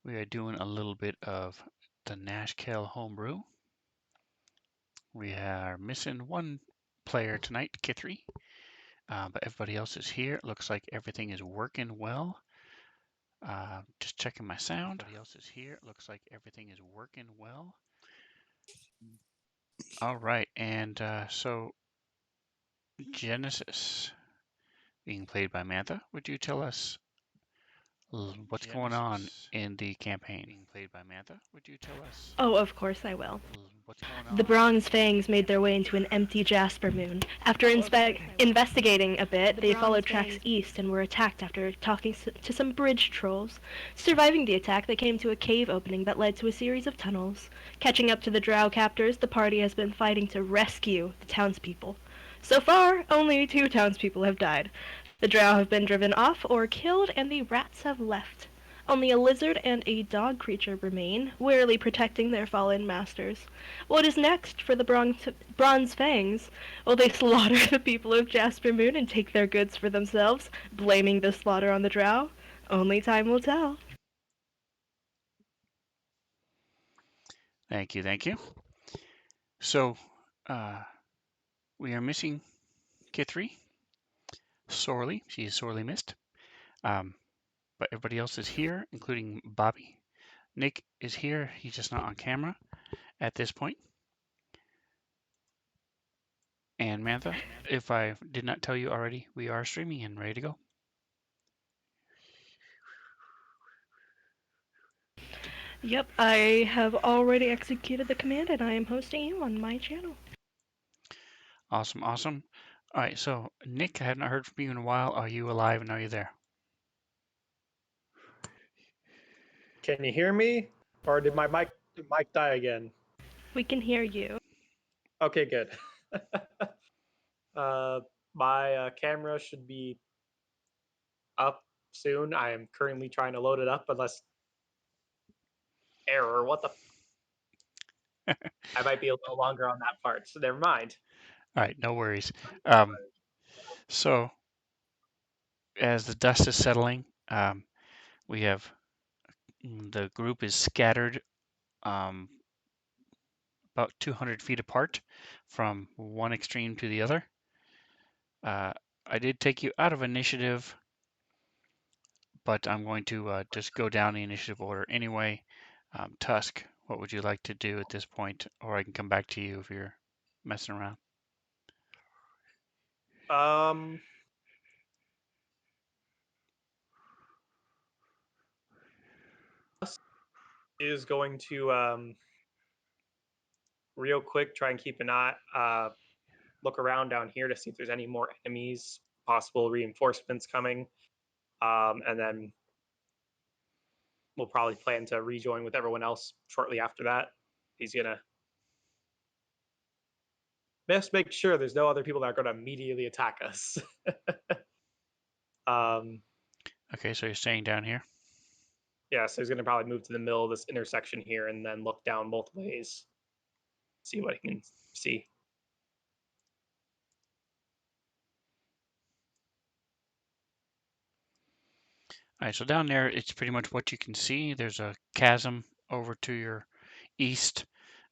We are doing a little bit of the Nashkel Homebrew. We are missing one player tonight, Kithri, but everybody else is here. It looks like everything is working well. Just checking my sound. Everybody else is here. It looks like everything is working well. All right, and so Genesis, being played by Mantha, would you tell us what's going on in the campaign? Being played by Mantha, would you tell us Oh, of course I will. what's going The on bronze in fangs the made their way campaign? into an empty Jasper moon. After investigating a bit, they followed tracks east and were attacked after talking to some bridge trolls. Surviving the attack, they came to a cave opening that led to a series of tunnels. Catching up to the drow captors, the party has been fighting to rescue the townspeople. So far, only 2 townspeople have died. The drow have been driven off or killed, and the rats have left. Only a lizard and a dog creature remain, warily protecting their fallen masters. What is next for the Bronze Fangs? Will they slaughter the people of Jasper Moon and take their goods for themselves, blaming the slaughter on the drow? Only time will tell. Thank you, thank you. So, we are missing Kithri sorely. She is sorely missed. Um, but everybody else is here, including Bobby. Nick is here. He's just not on camera at this point. And Mantha, if I did not tell you already, we are streaming and ready to go. Yep, I have already executed the command and I am hosting you on my channel. Awesome, awesome. All right, so Nick, I have not heard from you in a while. Are you alive and are you there? Can you hear me? Or did my mic die again? We can hear you. Okay, good. My camera should be up soon. I am currently trying to load it up, unless error. What the? I might be a little longer on that part, so never mind. All right, no worries. Um, so as the dust is settling, we have the group is scattered about 200 feet apart from one extreme to the other. I did take you out of initiative, but I'm going to just go down the initiative order anyway. Tusk, what would you like to do at this point? Or I can come back to you if you're messing around. Um, is going to real quick try and keep an eye, look around down here to see if there's any more enemies, possible reinforcements coming, and then we'll probably plan to rejoin with everyone else shortly after that. He's gonna best make sure there's no other people that are going to immediately attack us. um, Okay, so you're staying down here. yeah, so he's going to probably move to the middle of this intersection here and then look down both ways, see what he can see. All right, so down there, it's pretty much what you can see. There's a chasm over to your east,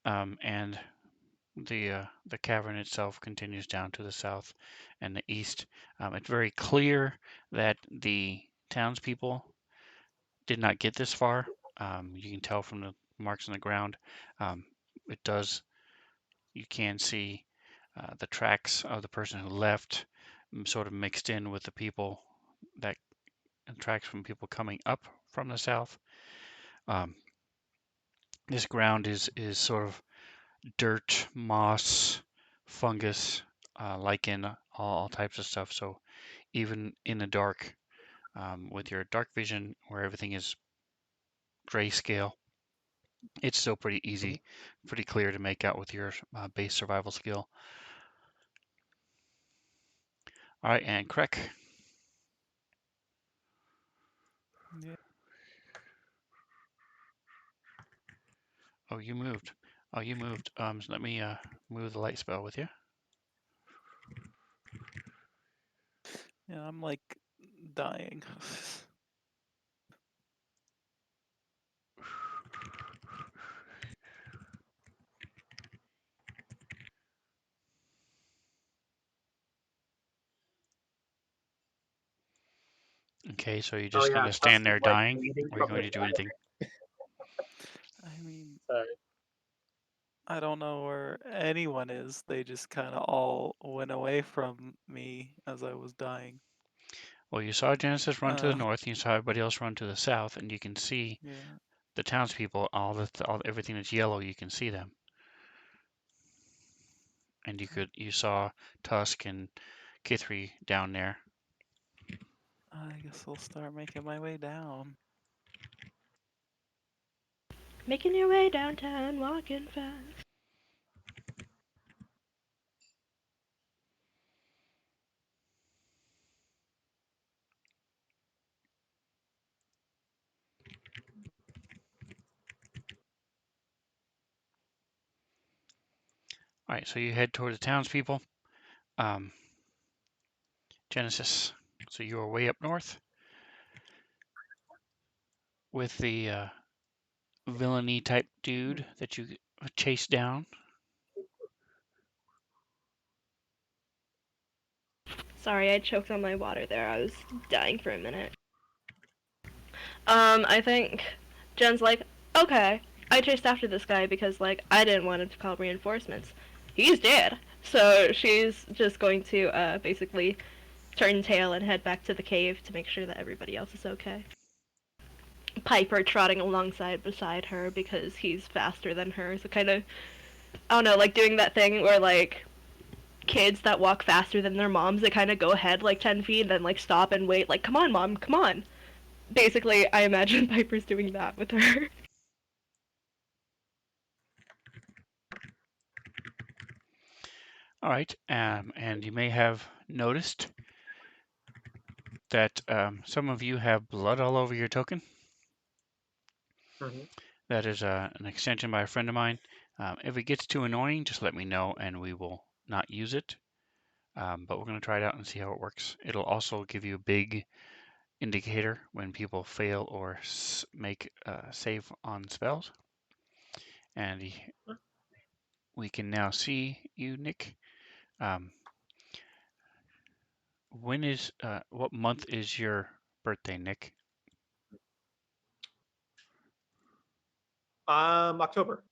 and the cavern itself continues down to the south and the east. It's very clear that the townspeople did not get this far. You can tell from the marks on the ground. Um, it does. You can see the tracks of the person who left, sort of mixed in with the people that tracks from people coming up from the south. Um, this ground is sort of dirt, moss, fungus, lichen, all types of stuff. So even in the dark, with your dark vision where everything is grayscale, it's still pretty easy, pretty clear to make out with your base survival skill. All right, and Krek. Yeah. Oh, you moved. Oh, you moved. So let me move the light spell with you. Yeah, I'm like dying. Okay, so you're Oh just going yeah, to stand Tusk is there like dying, bleeding or are you from going his to do head. anything? I mean, Sorry. I don't know where anyone is. They just kind of all went away from me as I was dying. Well, you saw Genesis run to the Uh, north, and you saw everybody else run to the south, and you can see yeah. the townspeople, everything that's yellow, you can see them. And you saw Tusk and Kithri down there. I guess I'll start making my way down. Making your way downtown, walking fast. All right, so you head toward the townspeople. Um, Genesis. So you are way up north with the villainy type dude that you chased down. Sorry, I choked on my water there. I was dying for a minute. I think Jen's like, okay, I chased after this guy because, like, I didn't want him to call reinforcements. He's dead. So she's just going to, basically turn tail and head back to the cave to make sure that everybody else is okay. Piper trotting alongside beside her because he's faster than her. So kind of, I don't know, like doing that thing where, like, kids that walk faster than their moms, they kind of go ahead like 10 feet and then, like, stop and wait, like, come on, mom, come on. Basically, I imagine Piper's doing that with her. All right, and you may have noticed that some of you have blood all over your token. Mhm. That is an extension by a friend of mine. If it gets too annoying, just let me know and we will not use it. But we're going to try it out and see how it works. It'll also give you a big indicator when people fail or make save on spells. And we can now see you, Nick. Um, what month is your birthday, Nick? October.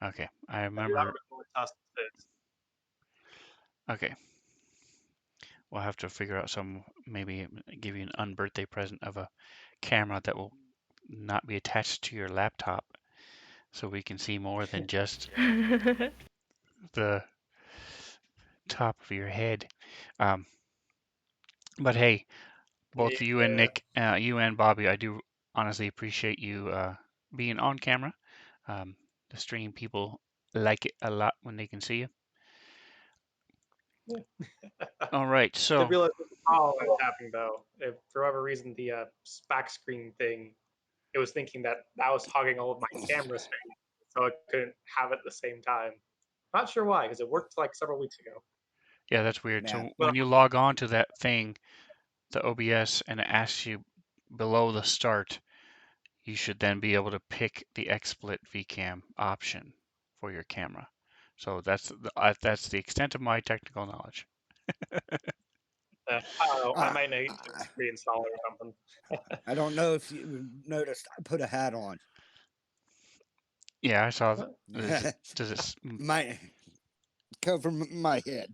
Okay, I I do not remember. remember what Tusk is. Okay, we'll have to figure out maybe give you an unbirthday present of a camera that will not be attached to your laptop so we can see more than just the top of your head. Um, but hey, both you and Yeah. Nick, you and Bobby, I do honestly appreciate you being on camera. The stream people like it a lot when they can see you. All right, I did so realize what the problem was happening though. If for whatever reason the back screen thing, it was thinking that that was hogging all of my camera space, so I couldn't have it at the same time. Not sure why, because it worked like several weeks ago. yeah, that's weird. Yeah. So Well, when you log on to that thing, the OBS, and it asks you below the start, you should then be able to pick the XSplit VCam option for your camera. So that's the extent of my technical knowledge. I don't know. I Uh, might need to reinstall it or something. I don't know if you noticed. I put a hat on. Yeah, I saw. Huh? Does it? My cover my head.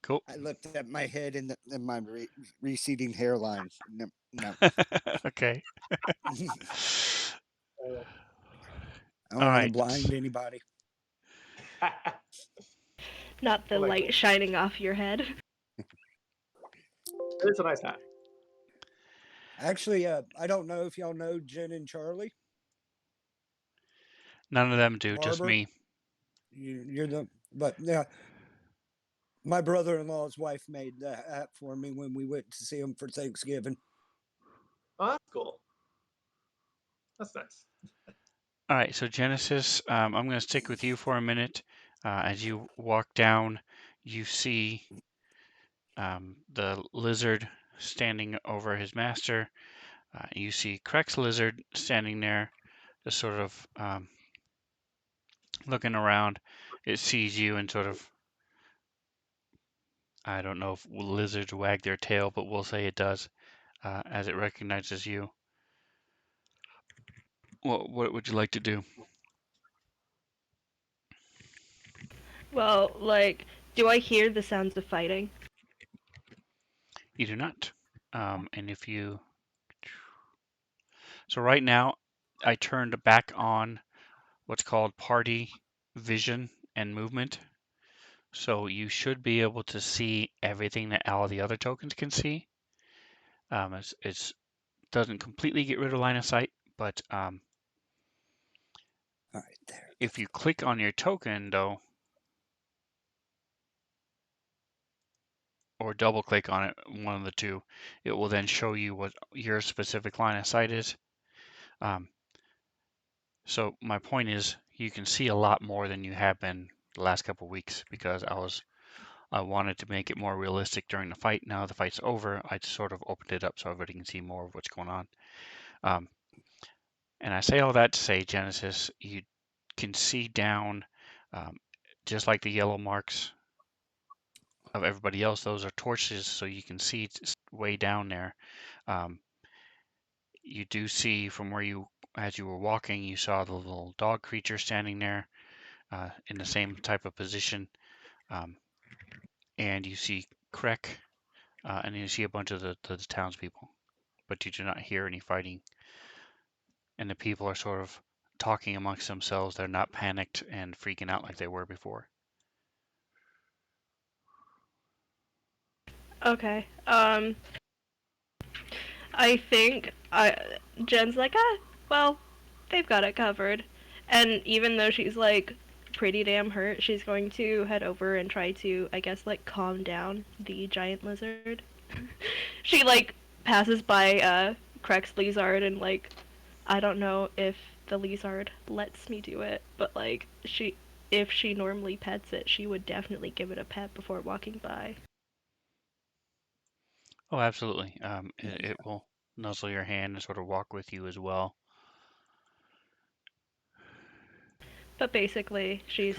Cool. I looked at my head in my receding hairline. No, no. Okay. Uh, I don't All want to right. blind anybody. Not the Well, like, light shining off your head. it's a nice hat. Actually, I don't know if y'all know Jen and Charlie None of them do, just Barber. me. You're the, but yeah, my brother-in-law's wife made the hat for me when we went to see him for Thanksgiving. Oh, that's cool. That's nice. All right, so Genesis, I'm going to stick with you for a minute. As you walk down, you see the lizard standing over his master. You see Crex lizard standing there, just sort of looking around. It sees you and sort of I don't know if lizards wag their tail, but we'll say it does, as it recognizes you. What would you like to do? Well, like, do I hear the sounds of fighting? You do not. And if you... So right now, I turned back on what's called party vision and movement. So you should be able to see everything that all the other tokens can see. It's doesn't completely get rid of line of sight, but All right, there. if you click on your token, though, or double click on it, one of the two, it will then show you what your specific line of sight is. So my point is, you can see a lot more than you have been the last couple of weeks because I wanted to make it more realistic during the fight. Now the fight's over, I sort of opened it up so everybody can see more of what's going on. And I say all that to say, Genesis, you can see down, just like the yellow marks of everybody else. Those are torches, so you can see way down there. You do see from where you, as you were walking, you saw the little dog creature standing there in the same type of position. And you see Krek, and you see a bunch of the townspeople, but you do not hear any fighting. And the people are sort of talking amongst themselves. They're not panicked and freaking out like they were before. Okay. I think Jen's like, well, they've got it covered. And even though she's like pretty damn hurt, she's going to head over and try to, I guess, like calm down the giant lizard. She like passes by Crex Lizard and like I don't know if the lizard lets me do it, but like if she normally pets it, she would definitely give it a pet before walking by. Oh, absolutely. It will nuzzle your hand and sort of walk with you as well. But basically, she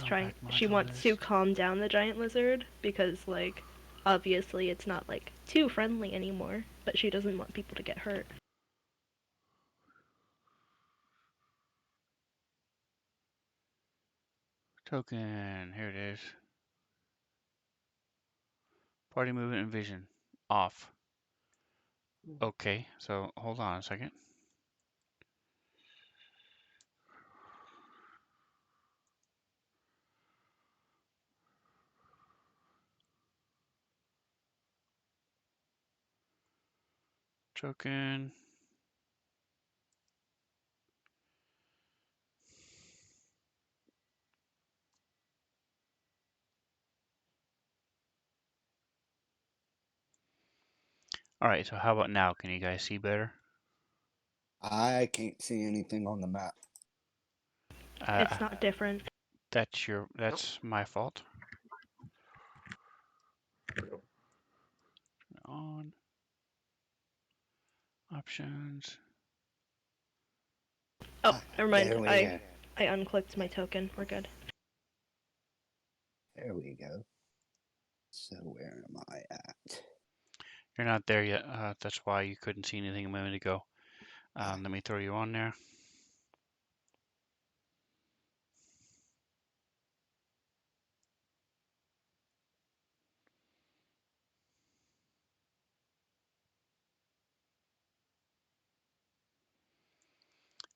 wants to calm down the giant lizard because like obviously it's not like too friendly anymore, but she doesn't want people to get hurt. Token, here it is. Party movement and vision, off. Okay, so hold on a second. Token. All right, so how about now? Can you guys see better? I can't see anything on the map. It's not different. That's my fault. On options. Oh, never mind. There we I go. I unclicked my token. We're good. There we go. So where am I at? You're not there yet. That's why you couldn't see anything a minute ago. Let me throw you on there.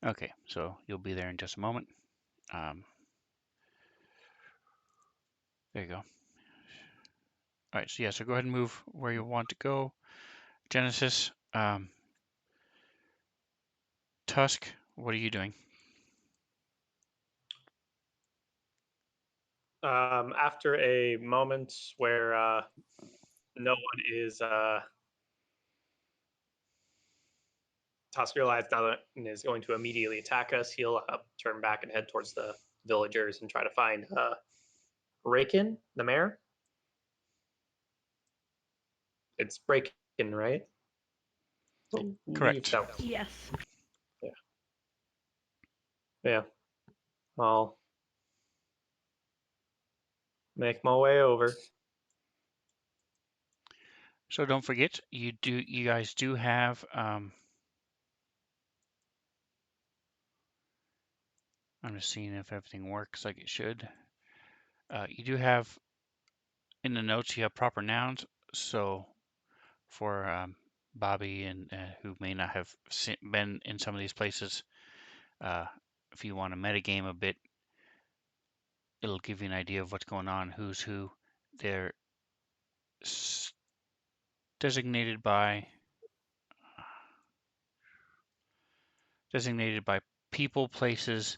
Okay, so you'll be there in just a moment. There you go. All right, so yeah, so go ahead and move where you want to go. Genesis, Tusk, what are you doing? After a moment where no one is Tusk realized no one is going to immediately attack us, he'll turn back and head towards the villagers and try to find Rakin, the mayor. It's Rakin, right? Correct. So, Yes. yeah. I'll make my way over. So don't forget, you guys do have I'm just seeing if everything works like it should. You do have in the notes you have proper nouns. So for Bobby and who may not have been in some of these places, if you want to metagame a bit, it'll give you an idea of what's going on, who's who. They're designated by people, places,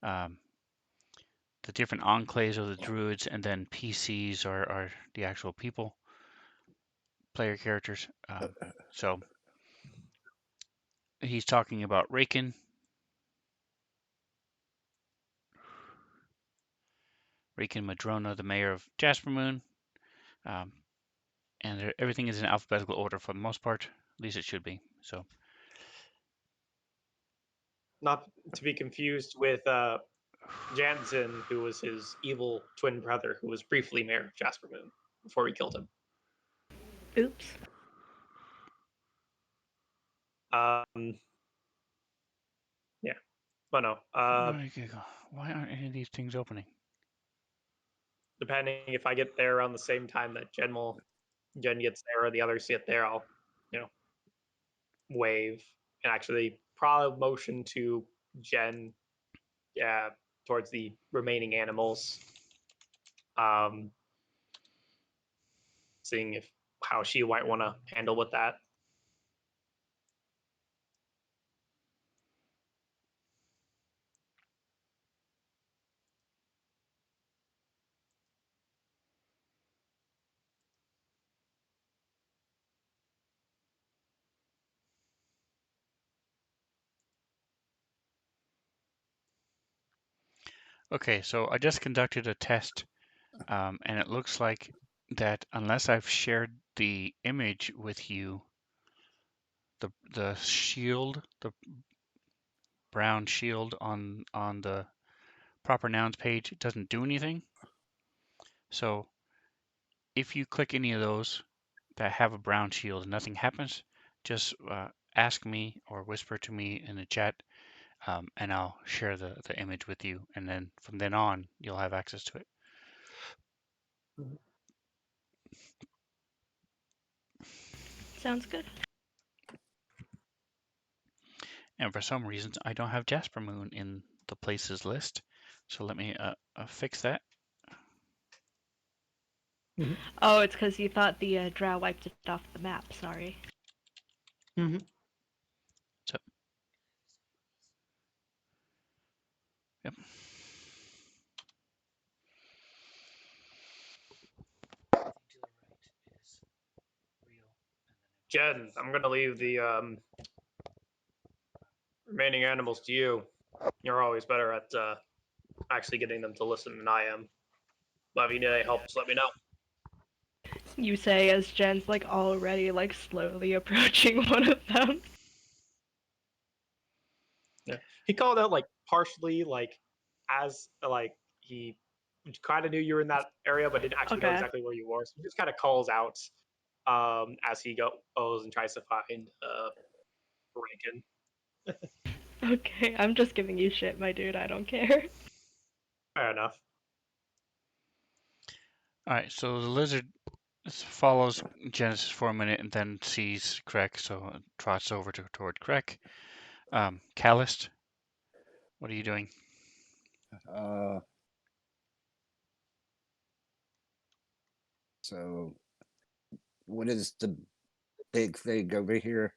um, the different enclaves of the druids, and then PCs are the actual people, player characters. So he's talking about Raken. Raken Madrona, the mayor of Jaspermoon. Um, and everything is in alphabetical order for the most part. At least it should be. So Not to be confused with Jansen, who was his evil twin brother, who was briefly mayor of Jaspermoon before we killed him. Oops. Yeah, but no. why aren't any of these things opening? Depending if I get there around the same time that Jen gets there or the others get there, I'll wave and actually probably motion to Jen, yeah, towards the remaining animals. Seeing if how she might want to handle with that. Okay, so I just conducted a test, and it looks like that unless I've shared the image with you, the shield, the brown shield on the proper nouns page doesn't do anything. So if you click any of those that have a brown shield and nothing happens, just ask me or whisper to me in the chat, and I'll share the image with you. And then from then on, you'll have access to it. Sounds good. And for some reasons, I don't have Jaspermoon in the places list. So let me fix that. Oh, it's because you thought the drow wiped it off the map. Sorry. So, yep. Jen, I'm gonna leave the remaining animals to you. You're always better at actually getting them to listen than I am. But if you need any help, just let me know. You say as Jen's like already like slowly approaching one of them. Yeah. He called out like partially like as like he kind of knew you were in that area, but didn't actually know Okay. exactly where you were. So he just kind of calls out as he goes and tries to find Rankin. Okay, I'm just giving you shit, my dude. I don't care. Fair enough. All right, so the lizard follows Genesis for a minute and then sees Krek, so it trots over toward Krek. Callist, what are you doing? So what is the big thing over here?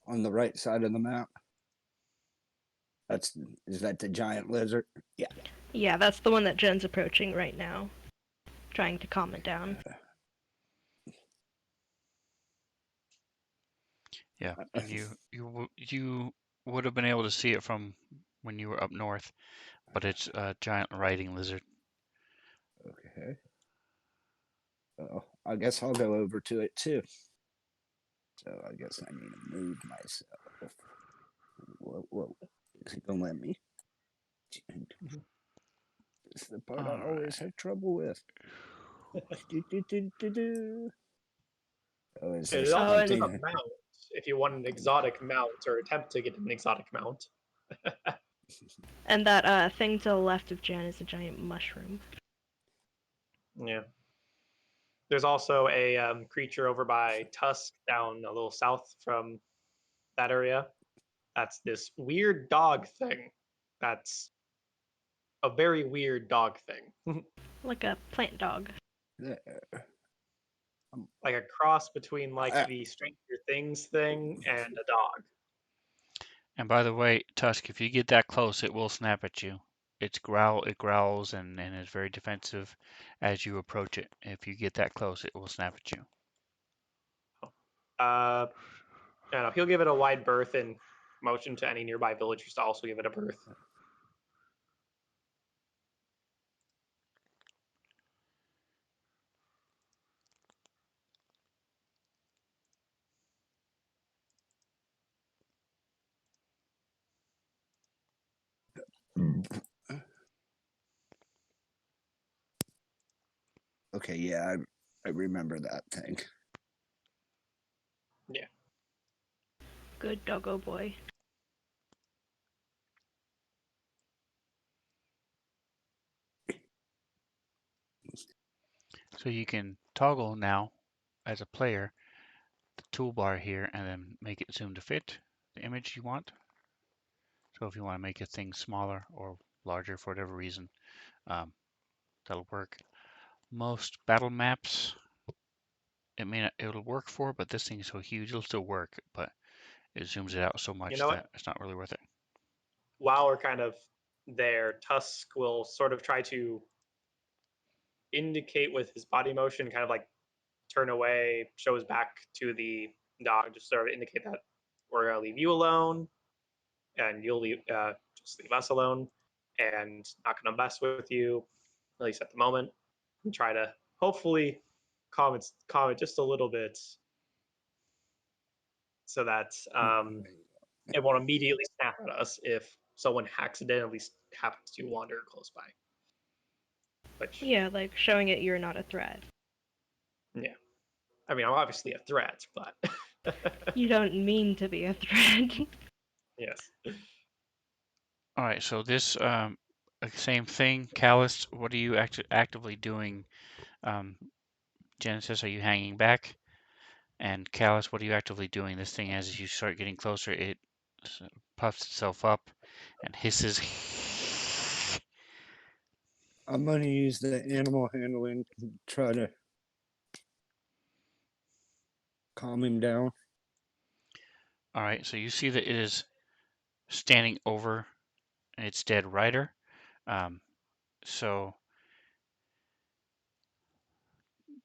On the right side of the map? Is that the giant lizard? Yeah. Yeah, that's the one that Jen's approaching right now. Trying to calm it down. Yeah, and you would have been able to see it from when you were up north, but it's a giant riding lizard. Okay. Oh, I guess I'll go over to it too. So I guess I need to move myself. Whoa. Is it gonna let me? is the part I always have trouble with. Oh, is there It also gives a something? mount if you want an exotic mount or attempt to get an exotic mount. And that thing to the left of Jen is a giant mushroom. Yeah. There's also a creature over by Tusk down a little south from that area. That's this weird dog thing. That's a very weird dog thing. Like a plant dog. There. Like a cross between like Ah, the Stranger Things thing and a dog. And by the way, Tusk, if you get that close, it will snap at you. It growls and is very defensive as you approach it. If you get that close, it will snap at you. I don't know. He'll give it a wide berth and motion to any nearby villagers to also give it a berth. okay, yeah, I remember that thing. Yeah. Good doggo boy. So you can toggle now as a player the toolbar here and then make it zoom to fit the image you want. So if you want to make a thing smaller or larger for whatever reason, um, that'll work. Most battle maps, it'll work for, but this thing is so huge, it'll still work, but it zooms it out so You much know that what? it's not really worth it. While we're kind of there, Tusk will sort of try to indicate with his body motion, kind of like turn away, show his back to the dog, just sort of indicate that we're gonna leave you alone, and you'll just leave us alone, and not gonna mess with you, at least at the moment. And try to hopefully calm it just a little bit, so that it won't immediately snap at us if someone accidentally happens to wander close by. Which, Yeah, like showing it you're not a threat. yeah, I mean, I'm obviously a threat, but You don't mean to be a threat. yes. All right, so this same thing, Callus. What are you actively doing? Genesis, are you hanging back? And Callus, what are you actively doing? This thing, as you start getting closer, it puffs itself up and hisses. I'm gonna use the animal handling to try to calm him down. All right, so you see that it is standing over its dead rider. So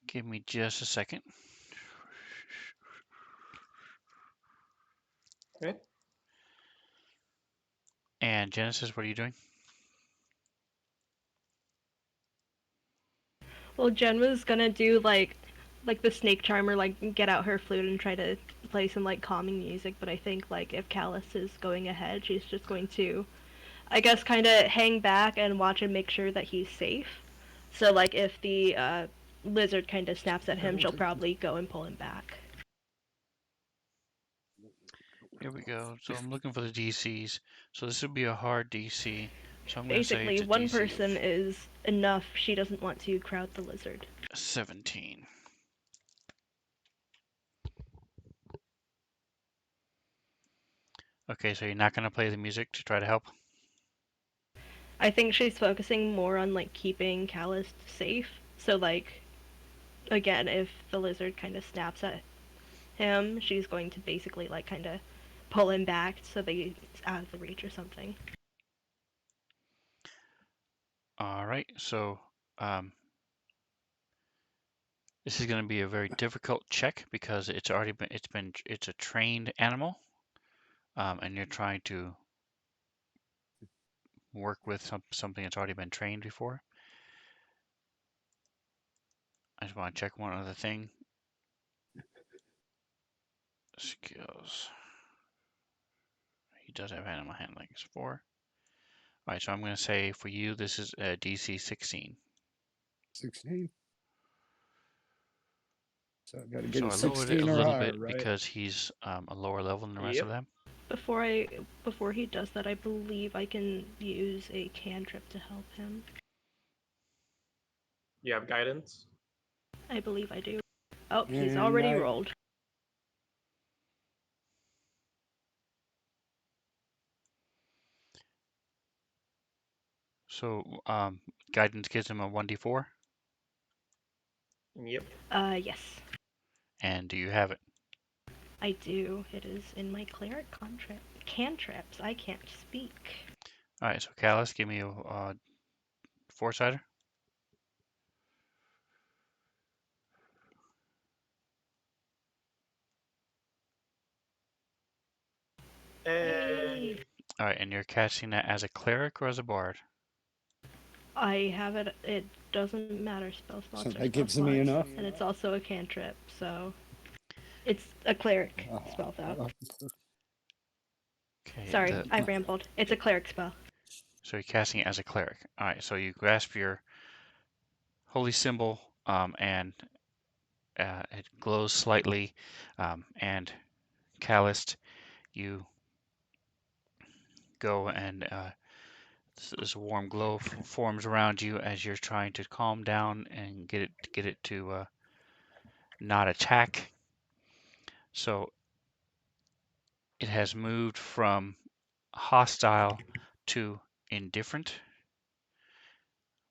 give me just a second. Okay. And Genesis, what are you doing? Well, Jen was gonna do like the snake charmer, like get out her flute and try to play some like calming music. But I think like if Callus is going ahead, she's just going to, I guess, kind of hang back and watch and make sure that he's safe. So like if the lizard kind of snaps at him, she'll probably go and pull him back. Here we go. So I'm looking for the DCs. So this would be a hard DC. So I'm going to say Basically, it's a one DC person of is enough. She doesn't want to crowd the lizard. 17. Okay, so you're not going to play the music to try to help? I think she's focusing more on like keeping Callus safe. So like again, if the lizard kind of snaps at him, she's going to basically like kind of pull him back so that he's out of the reach or something. All right, so this is going to be a very difficult check because it's a trained animal, and you're trying to work with something that's already been trained before. I just want to check one other thing. Skills. He does have animal handling. It's 4. All right, so I'm going to say for you, this is a DC 16. 16. So I got to get So a I lowered it a 16 or little higher, bit right? because he's a lower level than the rest of Yep. them. Before he does that, I believe I can use a cantrip to help him. You have guidance? I believe I do. Oh, he's And already rolled. So guidance gives him a 1d4. Yep. Yes, And do you have it? I do. It is in my cleric cantrips. I can't speak. All right, so Callus, give me a 4-sider. Hey. All right, and you're casting that as a cleric or as a bard? I have it. It doesn't matter. Spell slots So are that spell gives me slots, enough. and it's also a cantrip. So it's a cleric spell though. Okay. Sorry, I rambled. It's a cleric spell. So you're casting it as a cleric. All right, so you grasp your holy symbol, and it glows slightly, and calloused, you go and this warm glow forms around you as you're trying to calm down and get it to not attack. So it has moved from hostile to indifferent.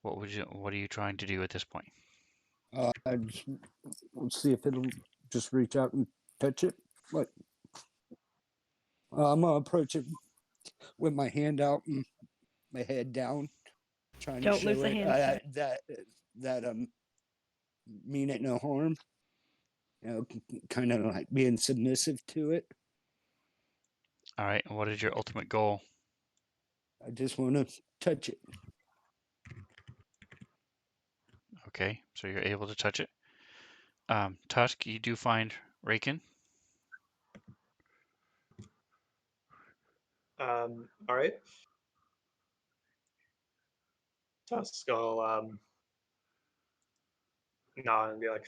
What are you trying to do at this point? Let's see if it'll just reach out and touch it. Like, I'm gonna approach it with my hand out and my head down, trying to Don't lose show the it hand. that mean it no harm. You know, kind of like being submissive to it. All right, and what is your ultimate goal? I just want to touch it. Okay, so you're able to touch it. Tusk, you do find Raken. All right. Tusk will nod and be like,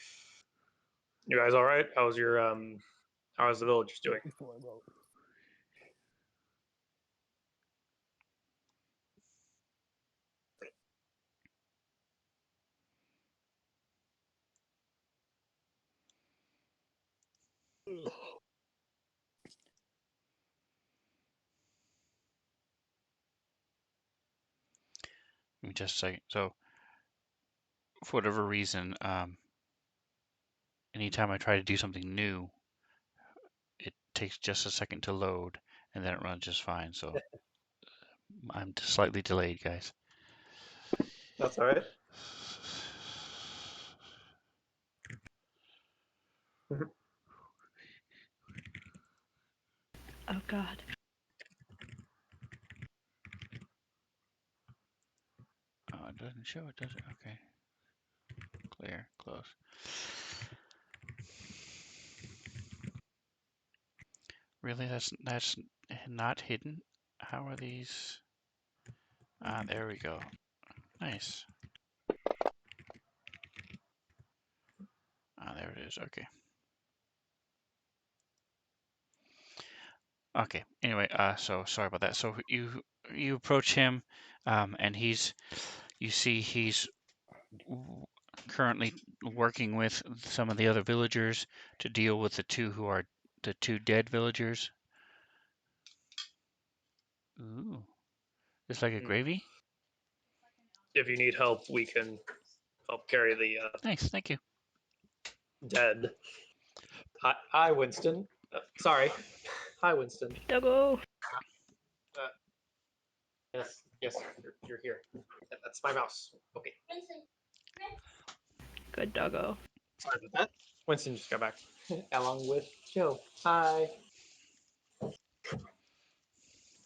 "You guys all right? How's the villagers doing?" Before I roll. Give me just a second. So, for whatever reason, anytime I try to do something new, it takes just a second to load, and then it runs just fine. So I'm slightly delayed, guys. That's all right. Oh God. Oh, it doesn't show it, does it? Okay. Clear, close. Really, that's not hidden. How are these? Ah, there we go. Nice. Ah, there it is. Okay. Okay. Anyway, so sorry about that. So you approach him, and you see he's currently working with some of the other villagers to deal with the two dead villagers. Ooh, it's like a gravy. If you need help, we can help carry the Thanks, thank you. dead. Hi, Winston. Sorry. Hi, Winston. Doggo. Yes, you're here. That's my mouse. Okay. Good doggo. Sorry about that. Winston just got back, along with Joe. Hi.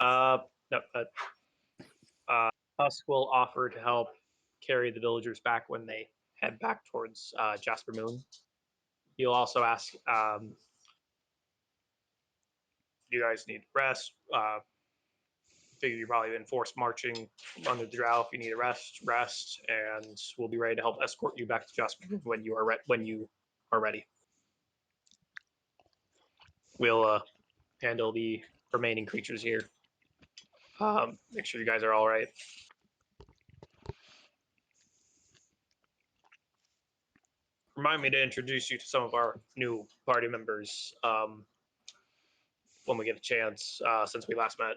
No, Tusk will offer to help carry the villagers back when they head back towards Jasper Moon. He'll also ask, "Do you guys need rest? figure you've probably been forced marching under the drought. If you need a rest, and we'll be ready to help escort you back to Jasper when you are ready. We'll handle the remaining creatures here. Make sure you guys are all right. Remind me to introduce you to some of our new party members when we get a chance since we last met.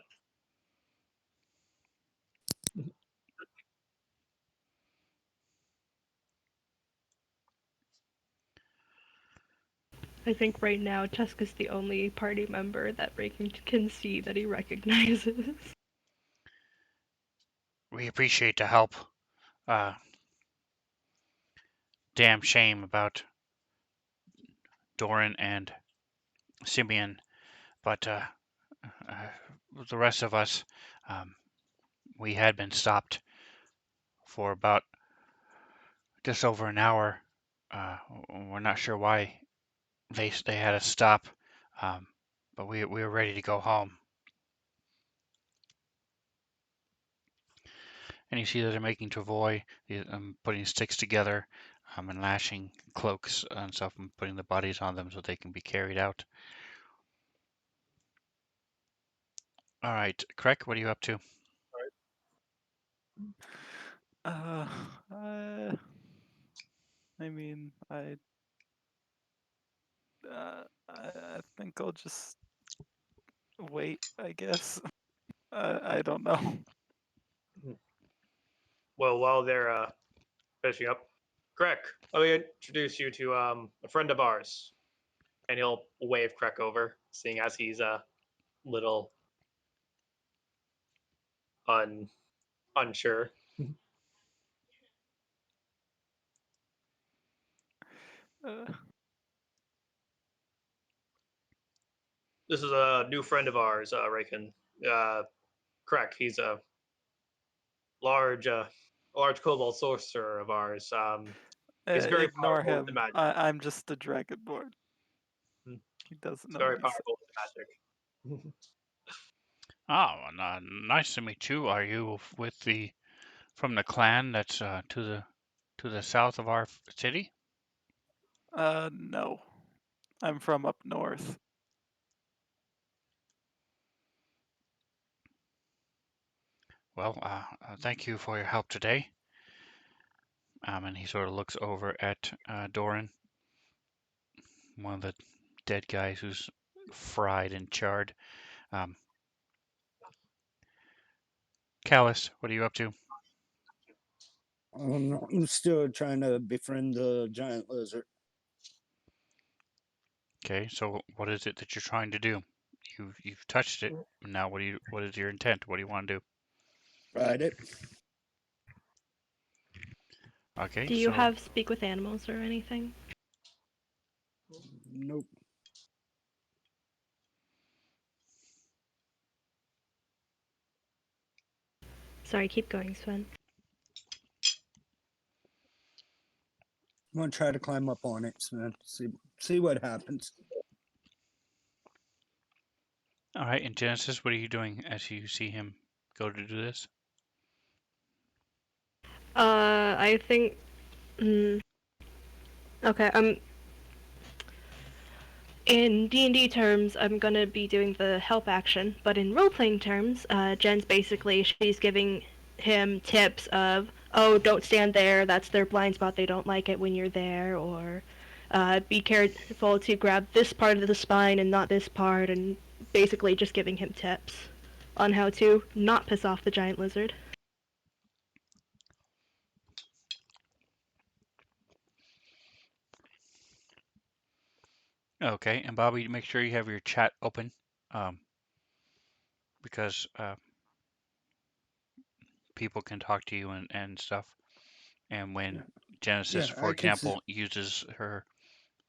I think right now Cheska's the only party member that Reagan can see that he recognizes. We appreciate the help. Damn shame about Doran and Simeon, but the rest of us, we had been stopped for about just over an hour. We're not sure why they had us stop, but we were ready to go home. And you see that they're making travois, putting sticks together, and lashing cloaks and stuff, and putting the bodies on them so they can be carried out. All right, Craig, what are you up to? I mean, I think I'll just wait, I guess. I don't know. Well, while they're finishing up, Krek, let me introduce you to a friend of ours. And he'll wave Krek over, seeing as he's a little unsure. Uh, This is a new friend of ours, Raken. Krek, he's a large kobold sorcerer of ours. He's very ignore powerful with the him. magic. I'm just a dragonborn. Hmm. He doesn't He's know very what he's saying. powerful with the magic. Oh, nice to meet you. Are you from the clan that's to the south of our city? No. I'm from up north. Well, thank you for your help today. And he sort of looks over at Doran, one of the dead guys who's fried and charred. Callus, what are you up to? I'm still trying to befriend the giant lizard. Okay, so what is it that you're trying to do? You've touched it. Now, what is your intent? What do you want to do? Ride it. Okay, Do you so have speak with animals or anything? Nope. Sorry, keep going, Sven. I'm gonna try to climb up on it, man. See what happens. all right. In Genesis, what are you doing as you see him go to do this? I think. Okay, in D&D terms, I'm gonna be doing the help action, but in role-playing terms, Jen's basically, she's giving him tips of, oh, don't stand there, that's their blind spot, they don't like it when you're there, or be careful to grab this part of the spine and not this part, and basically just giving him tips on how to not piss off the giant lizard. Okay, and Bobby, make sure you have your chat open, because people can talk to you and stuff. And when Genesis, Yeah, for I can see. example, uses her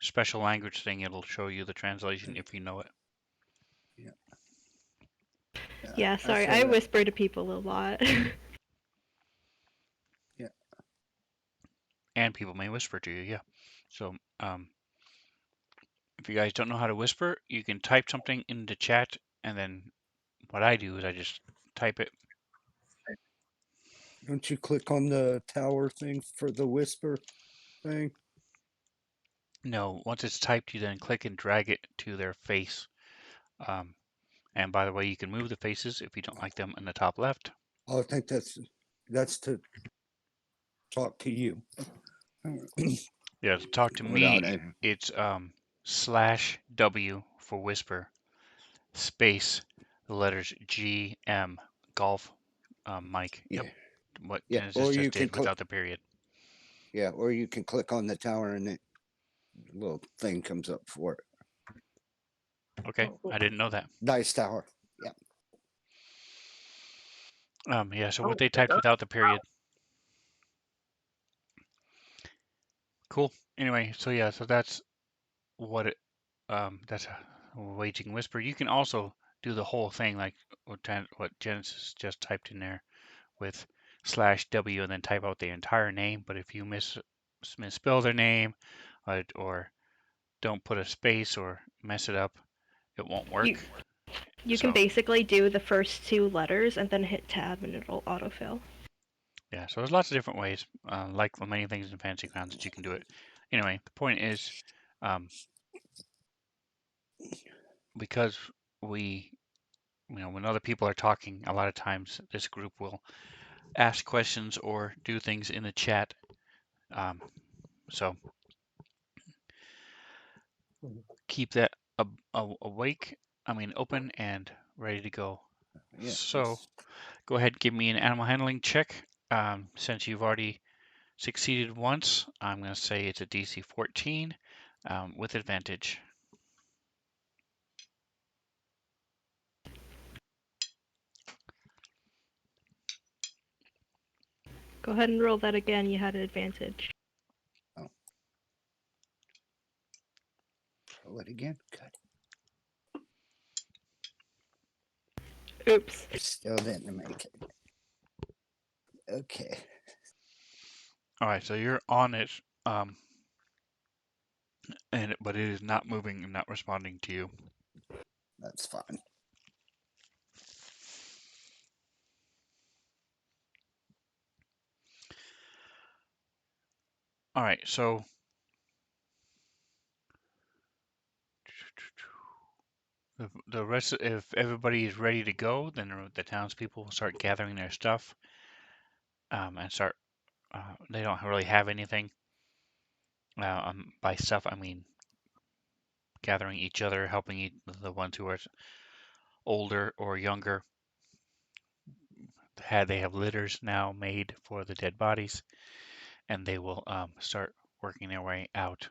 special language thing, it'll show you the translation if you know it. Yeah, sorry, saw I that. whisper to people a lot. Yeah. And people may whisper to you, yeah. So, if you guys don't know how to whisper, you can type something in the chat, and then what I do is I just type it. Don't you click on the tower thing for the whisper thing? No, once it's typed, you then click and drag it to their face. And by the way, you can move the faces if you don't like them in the top left. I think that's to talk to you. Yeah, to talk to Without me, it. it's /W for whisper, space, the letters GM, golf, Mike. Yeah. Yep. What Yeah. Genesis Or just you can did click. without the period. Yeah. Or you can click on the tower and it little thing comes up for it. Okay, I didn't know that. Dice tower. Yeah. Yeah, so Oh, what they it typed does? without the period. Cool. Anyway, so yeah, so that's what it, that's a waging whisper. You can also do the whole thing like what Genesis just typed in there with /W and then type out the entire name. But if you misspell their name or don't put a space or mess it up, it won't work. You can basically do the first 2 letters and then hit tab and it'll autofill. Yeah, so there's lots of different ways, like many things in Fantasy Grounds, that you can do it. Anyway, the point is, because we, when other people are talking, a lot of times this group will ask questions or do things in the chat. So keep that open and ready to go. Yeah. So go ahead and give me an animal handling check. Since you've already succeeded once, I'm going to say it's a DC 14 with advantage. Go ahead and roll that again. You had an advantage. Oh. Roll it again. Good. Oops. Still didn't make it. Okay. All right, so you're on it, but it is not moving and not responding to you. That's fine. All right, so the rest, if everybody is ready to go, then the townspeople will start gathering their stuff and start. They don't really have anything. By stuff, I mean gathering each other, helping the ones who are older or younger. They have litters now made for the dead bodies, and they will start working their way out.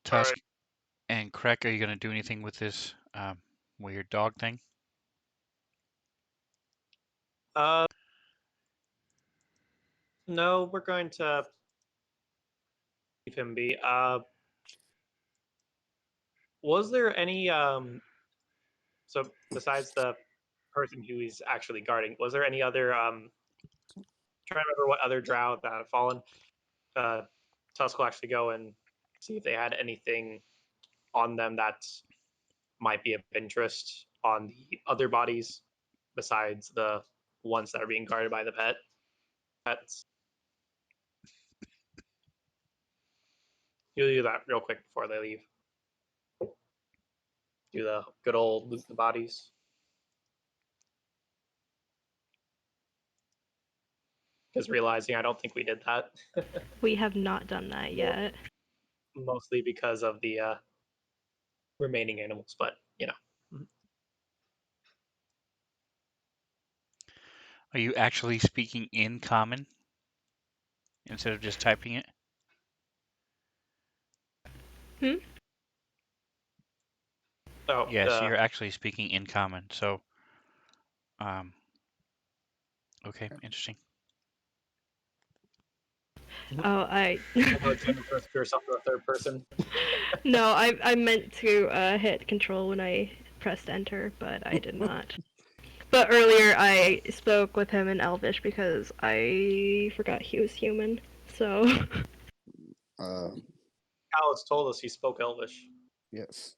Tusk and Krek, are you going to do anything with this weird dog thing? No, we're going to leave him be. Was there any so besides the person who he's actually guarding, was there any other trying to remember what other drow that had fallen? Tusk will actually go and see if they had anything on them that might be of interest on the other bodies besides the ones that are being guarded by the pets. You'll do that real quick before they leave. Do the good old loot the bodies. Because realizing I don't think we did that. We have not done that yet. Mostly because of the remaining animals, but you know. Are you actually speaking in common instead of just typing it? Hmm? Oh, Yes, you're actually speaking in common. So, okay, interesting. Oh, yourself to a third person. No, I meant to hit control when I pressed enter, but I did not. But earlier I spoke with him in Elvish because I forgot he was human. So. Alex told us he spoke Elvish. Yes.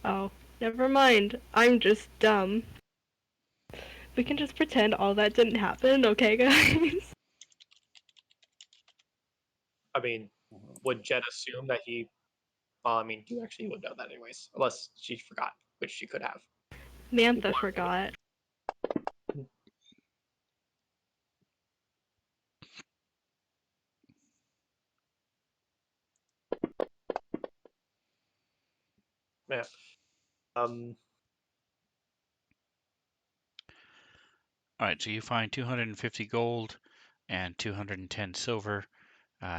Oh, never mind. I'm just dumb. We can just pretend all that didn't happen, okay, guys? I mean, would Jet assume that he? Well, I mean, you actually would know that anyways, unless she forgot, which she could have. Mantha forgot. Yeah. Um. All right, so you find 250 gold and 210 silver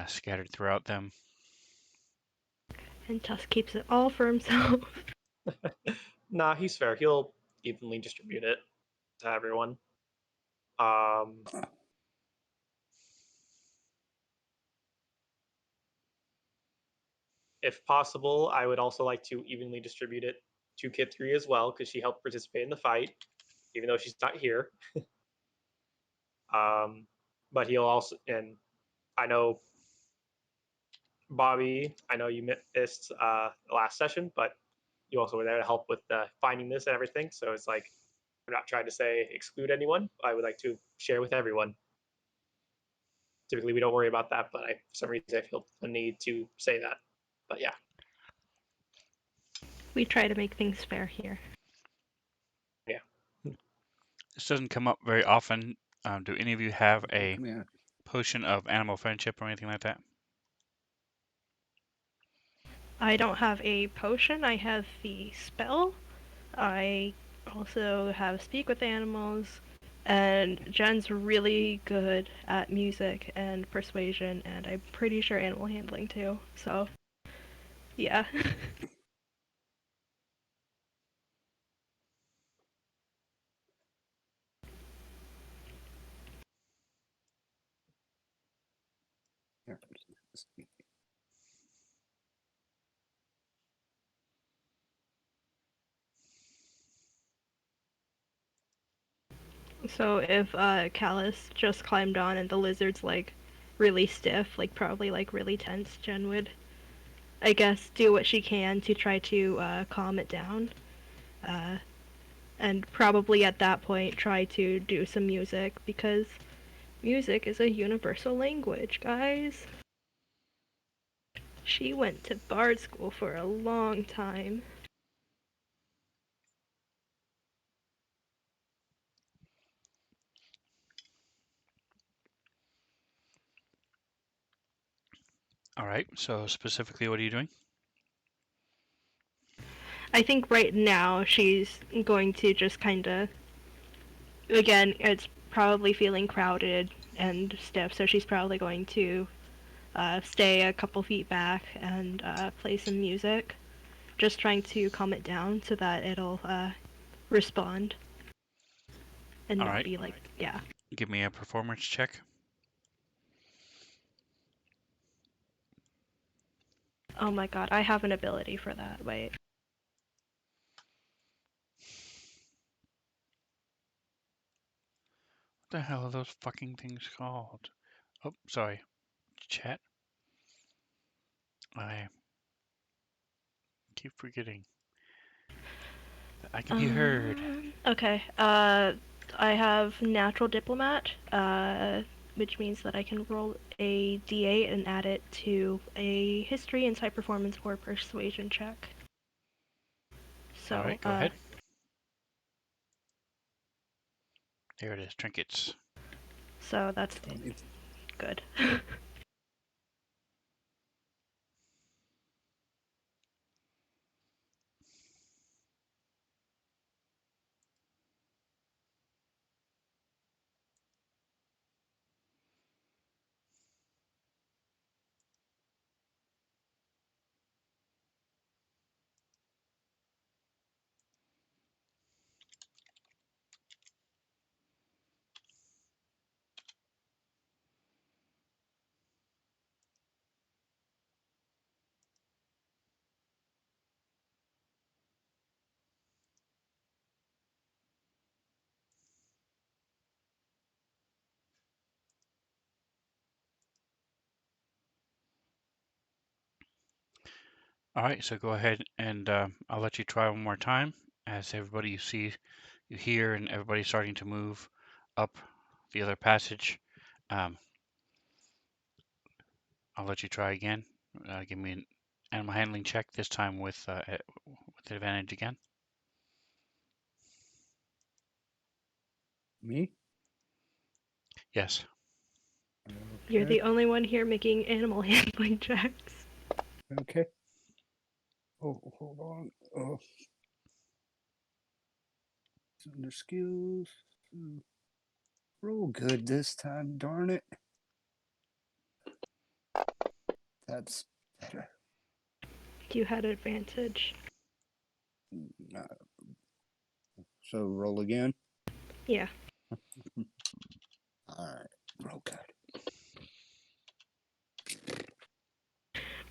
scattered throughout them. And Tusk keeps it all for himself. Nah, he's fair. He'll evenly distribute it to everyone. Um. If possible, I would also like to evenly distribute it to Kit 3 as well, because she helped participate in the fight, even though she's not here. But he'll also, and I know Bobby, I know you missed the last session, but you also were there to help with finding this and everything. So it's like, I'm not trying to say exclude anyone. I would like to share with everyone. Typically, we don't worry about that, but for some reason, I feel the need to say that. But yeah. We try to make things fair here. Yeah. This doesn't come up very often. Do any of you have a Come here. potion of animal friendship or anything like that? I don't have a potion, I have the spell. I also have speak with animals. And Jen's really good at music and persuasion, and I'm pretty sure animal handling too. So, yeah. Here. So if Callus just climbed on and the lizard's like really stiff, like probably like really tense, Jen would, I guess, do what she can to try to calm it down. Uh, and probably at that point try to do some music because music is a universal language, guys. She went to bard school for a long time. All right, so specifically, what are you doing? I think right now she's going to just kind of, again, it's probably feeling crowded and stiff, so she's probably going to stay a couple feet back and play some music, just trying to calm it down so that it'll respond and All not right, be like, yeah. give me a performance check. Oh my god, I have an ability for that. Wait. What the hell are those fucking things called? Oh, sorry. Chat. I keep forgetting that I can be heard. Okay. I have natural diplomat, which means that I can roll a d8 and add it to a history, insight, performance, or persuasion check. All So, right, go ahead. There it is, trinkets. So that's good. All right, so go ahead and I'll let you try one more time as everybody you hear, and everybody's starting to move up the other passage. Um, I'll let you try again. Give me an animal handling check, this time with advantage again. Me? Yes. You're Okay. the only one here making animal handling checks. Okay. Oh, hold on. Oh, it's under skills. Roll good this time, darn it. That's better. You had advantage. No. So roll again. Yeah. All right. Roll good.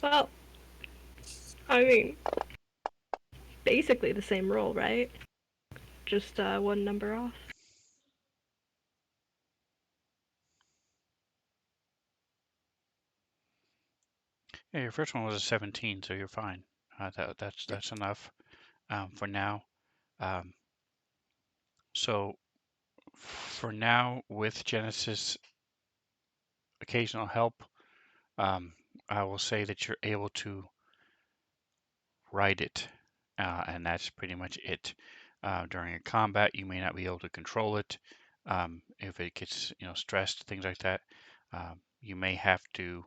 Well, I mean, basically the same roll, right? Just one number off. Yeah, your first one was a 17, so you're fine. That's enough for now. Um, so for now, with Genesis occasional help, um, I will say that you're able to write it, and that's pretty much it. During a combat, you may not be able to control it. If it gets, stressed, things like that, you may have to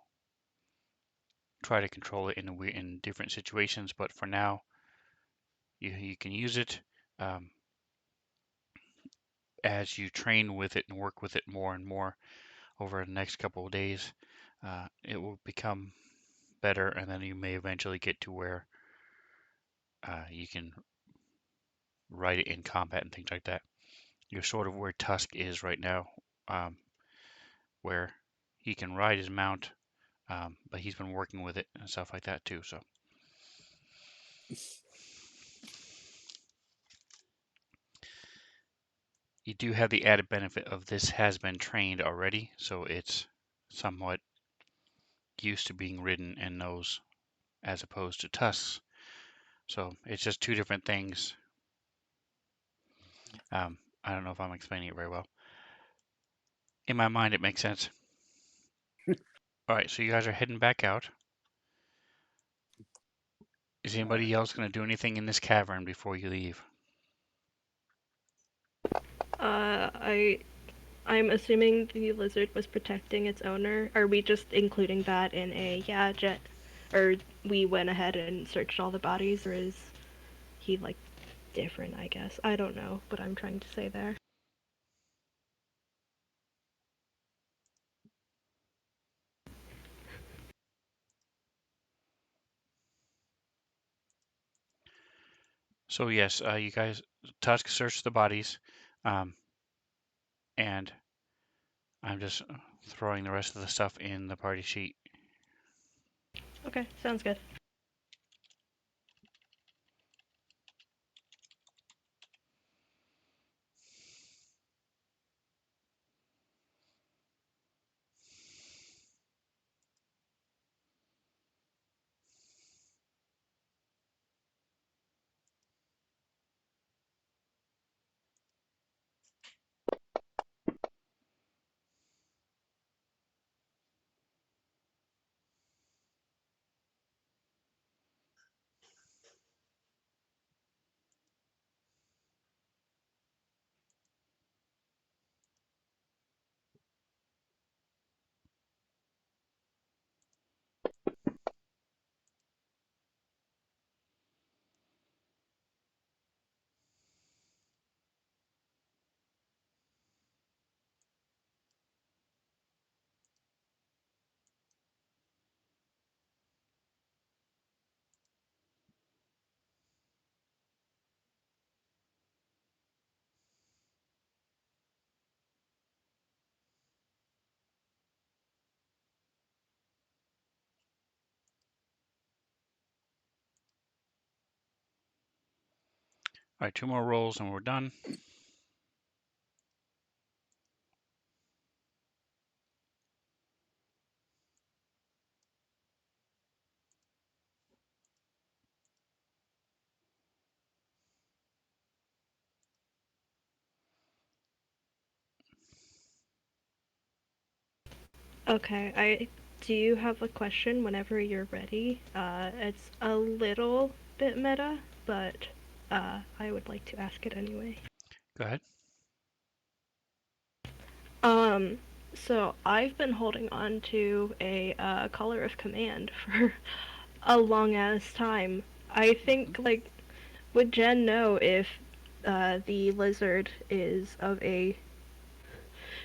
try to control it in different situations. But for now, you can use it. Um, as you train with it and work with it more and more over the next couple of days, it will become better, and then you may eventually get to where you can write it in combat and things like that. You're sort of where Tusk is right now, um, where he can ride his mount, but he's been working with it and stuff like that too. So you do have the added benefit of this has been trained already, so it's somewhat used to being ridden and knows, as opposed to Tusk's. So it's just two different things. I don't know if I'm explaining it very well. In my mind, it makes sense. All right, so you guys are heading back out. Is anybody else going to do anything in this cavern before you leave? I'm assuming the lizard was protecting its owner. Are we just including that in a jet, or we went ahead and searched all the bodies, or is he like different? I guess I don't know what I'm trying to say there. So yes, you guys, Tusk searched the bodies, um, and I'm just throwing the rest of the stuff in the party sheet. Okay, sounds good. All right, two more rolls and we're done. Okay, I do have a question whenever you're ready. It's a little bit meta, but I would like to ask it anyway. Go ahead. Um, so I've been holding on to a color of command for a long ass time. I think, like, would Jen know if the lizard is of a.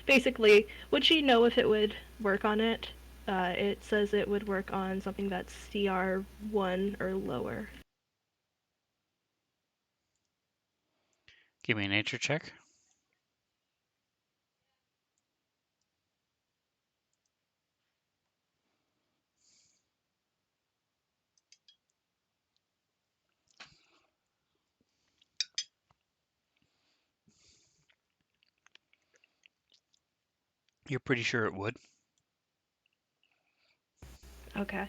Basically, would she know if it would work on it? It says it would work on something that's CR1 or lower. Give me a nature check. You're pretty sure it would. Okay.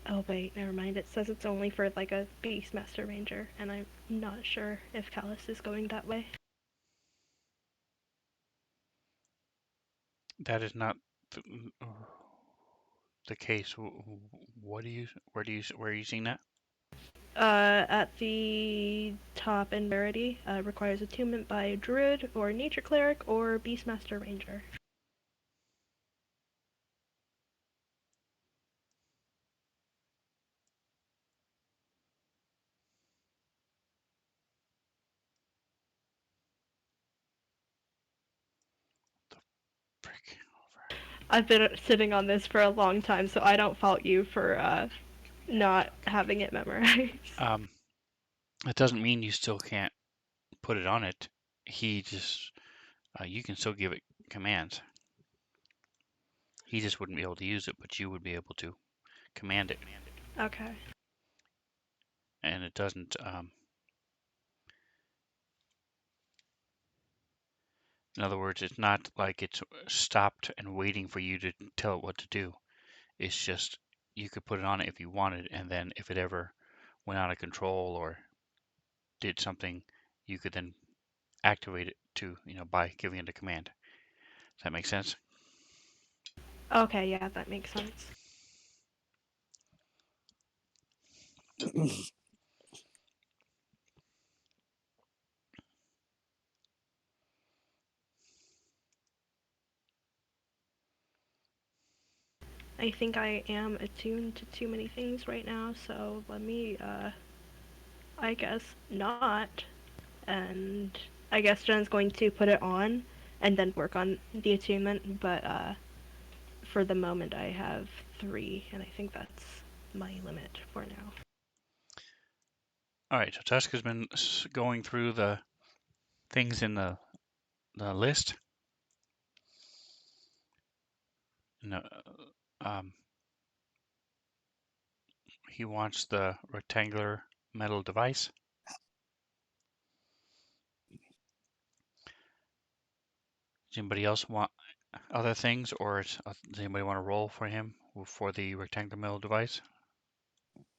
Oh wait, never mind. It says it's only for like a Beastmaster Ranger, and I'm not sure if Callus is going that way. That is not the case. What do you? Where are you seeing that? At the top in rarity, requires attunement by Druid or Nature Cleric or Beastmaster Ranger. Frick. I've been sitting on this for a long time, so I don't fault you for not having it memorized. It doesn't mean you still can't put it on it. He just, you can still give it commands. He just wouldn't be able to use it, but you would be able to command it. Okay. And it doesn't, in other words, it's not like it's stopped and waiting for you to tell it what to do. It's just you could put it on it if you wanted, and then if it ever went out of control or did something, you could then activate it to, by giving it a command. Does that make sense? Okay, yeah, that makes sense. I think I am attuned to too many things right now, so let me, I guess, not. And I guess Jen's going to put it on and then work on the attunement, but, for the moment I have 3, and I think that's my limit for now. All right, so Tusk has been going through the things in the list. No, um, he wants the rectangular metal device. Does anybody else want other things, or does anybody want to roll for him for the rectangular metal device?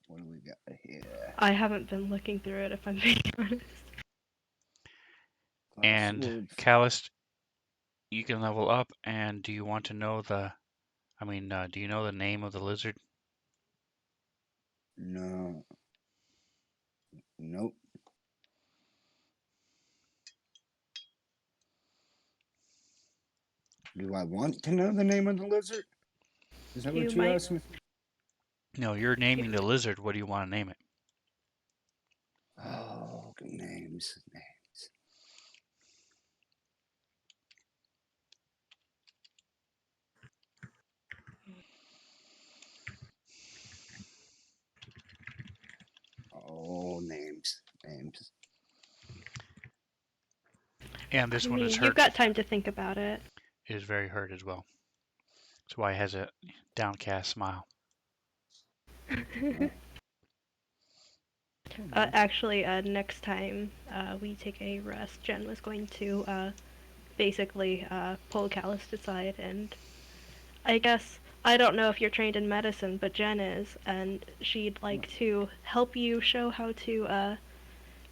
What do we got here? I haven't been looking through it, if I'm being honest. And Callus, you can level up. And do you want to know do you know the name of the lizard? No. Nope. Do I want to know the name of the lizard? Is that You what you might- asked me? No, you're naming the lizard. What do you want to name it? Oh, names. Oh, names. And this one is You've hurt. got time to think about it. It is very hurt as well. That's why it has a downcast smile. Actually, next time we take a rest, Jen was going to basically pull Callus aside, and I guess I don't know if you're trained in medicine, but Jen is, and she'd like to help you show how to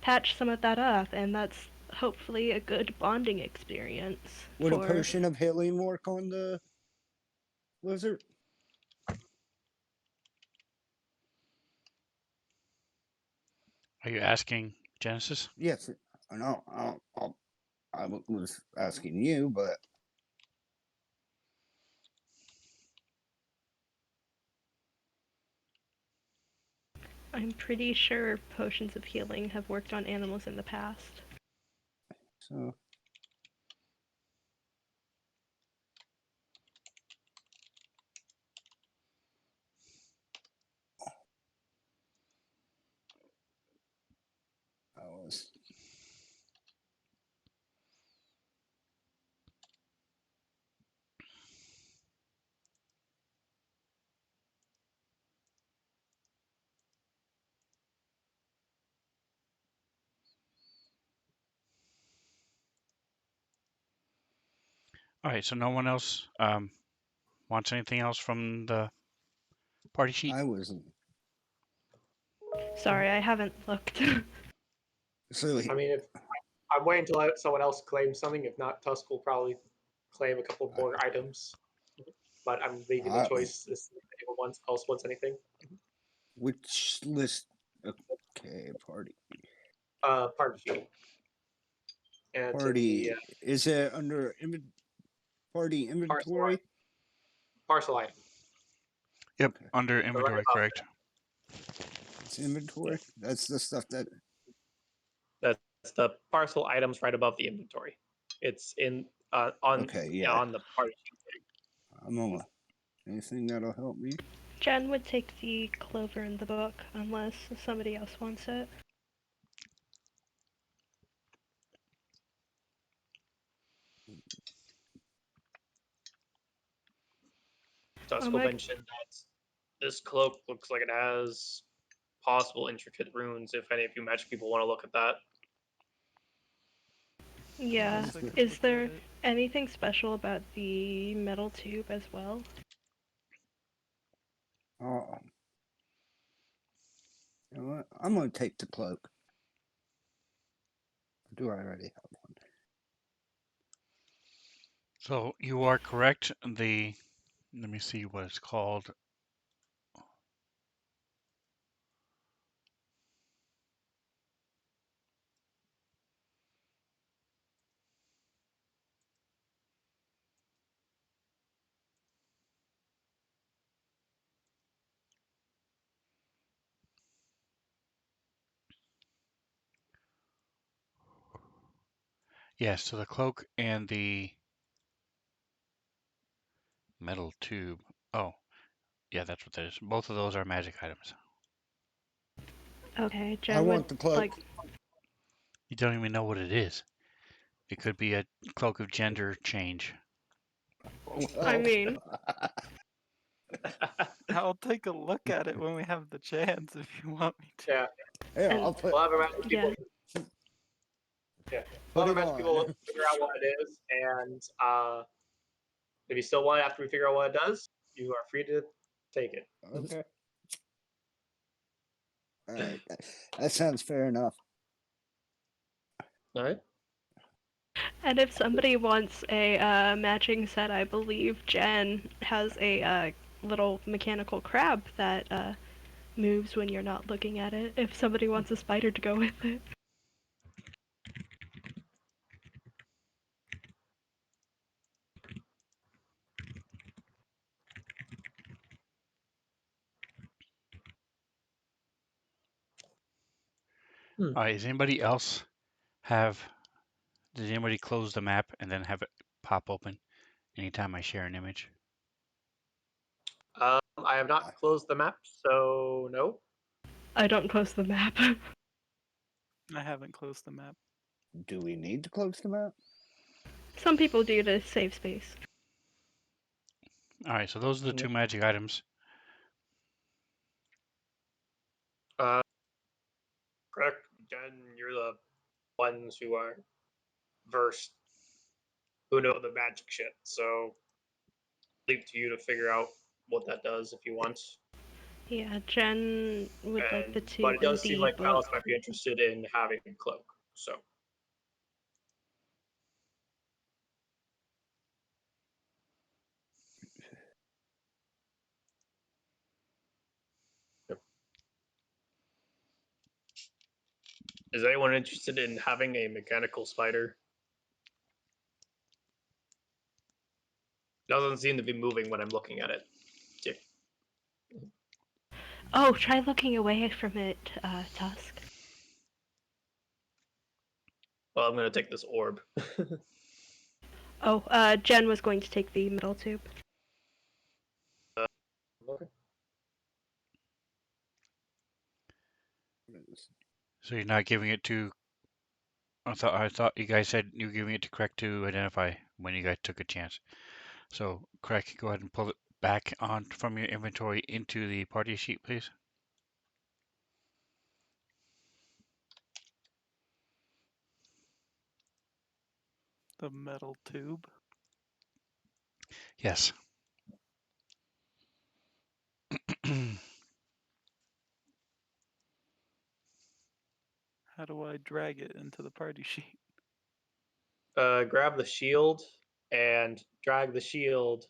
patch some of that up, and that's hopefully a good bonding experience. Would a for... potion of healing work on the lizard? Are you asking Genesis? Yes. No, I was asking you, but I'm pretty sure potions of healing have worked on animals in the past. so. I was. All right, so no one else wants anything else from the party sheet? I was. Sorry, I haven't looked. So I mean, if I'm waiting until someone else claims something. If not, Tusk will probably claim a couple more items. But I'm leaving the choice if anyone else wants anything. Which list? Okay, party. Party sheet. And Party. Is it under party inventory? Parcel item. Yep, Okay. under inventory, correct. It's inventory. That's the stuff that. That's the parcel items right above the inventory. It's in on on the party sheet. I'm on. Anything that'll help me? Jen would take the clover in the book unless somebody else wants it. Tusk will mention that this cloak looks like it has possible intricate runes. If any of you magic people want to look at that. Yeah. Is there anything special about the metal tube as well? Oh. You know what? I'm gonna take the cloak. Do I already have one? So you are correct. Let me see what it's called. Yes, so the cloak and the metal tube. Oh, yeah, that's what that is. Both of those are magic items. Okay, Jen I would want the cloak. like. You don't even know what it is. It could be a cloak of gender change. I mean, I'll take a look at it when we have the chance if you want me to. Yeah. Yeah, I'll put. We'll have magic people. Yeah. We'll have magic people figure out what it is, and if you still want it after we figure out what it does, you are free to take it. Okay. All right. That sounds fair enough. All right. and if somebody wants a matching set, I believe Jen has a little mechanical crab that moves when you're not looking at it. If somebody wants a spider to go with it. All right, does anybody else did anybody close the map and then have it pop open anytime I share an image? I have not closed the map, so no. I don't close the map. I haven't closed the map. Do we need to close the map? Some people do to save space. All right, so those are the two magic items. Correct. Jen, you're the ones who are versed, who know the magic shit. So, leave it to you to figure out what that does if you want. Yeah, Jen would like the But it does seem like boat. Palace might be interested in having a cloak. So yep. Is anyone interested in having a mechanical spider? Doesn't seem to be moving when I'm looking at it. Yeah. Oh, try looking away from it, Tusk. Well, I'm gonna take this orb. Oh, Jen was going to take the metal tube. Okay. So you're not giving it to. I thought you guys said you were giving it to Craig to identify when you guys took a chance. So Craig, go ahead and pull it back on from your inventory into the party sheet, please. The metal tube. Yes. How do I drag it into the party sheet? Grab the shield and drag the shield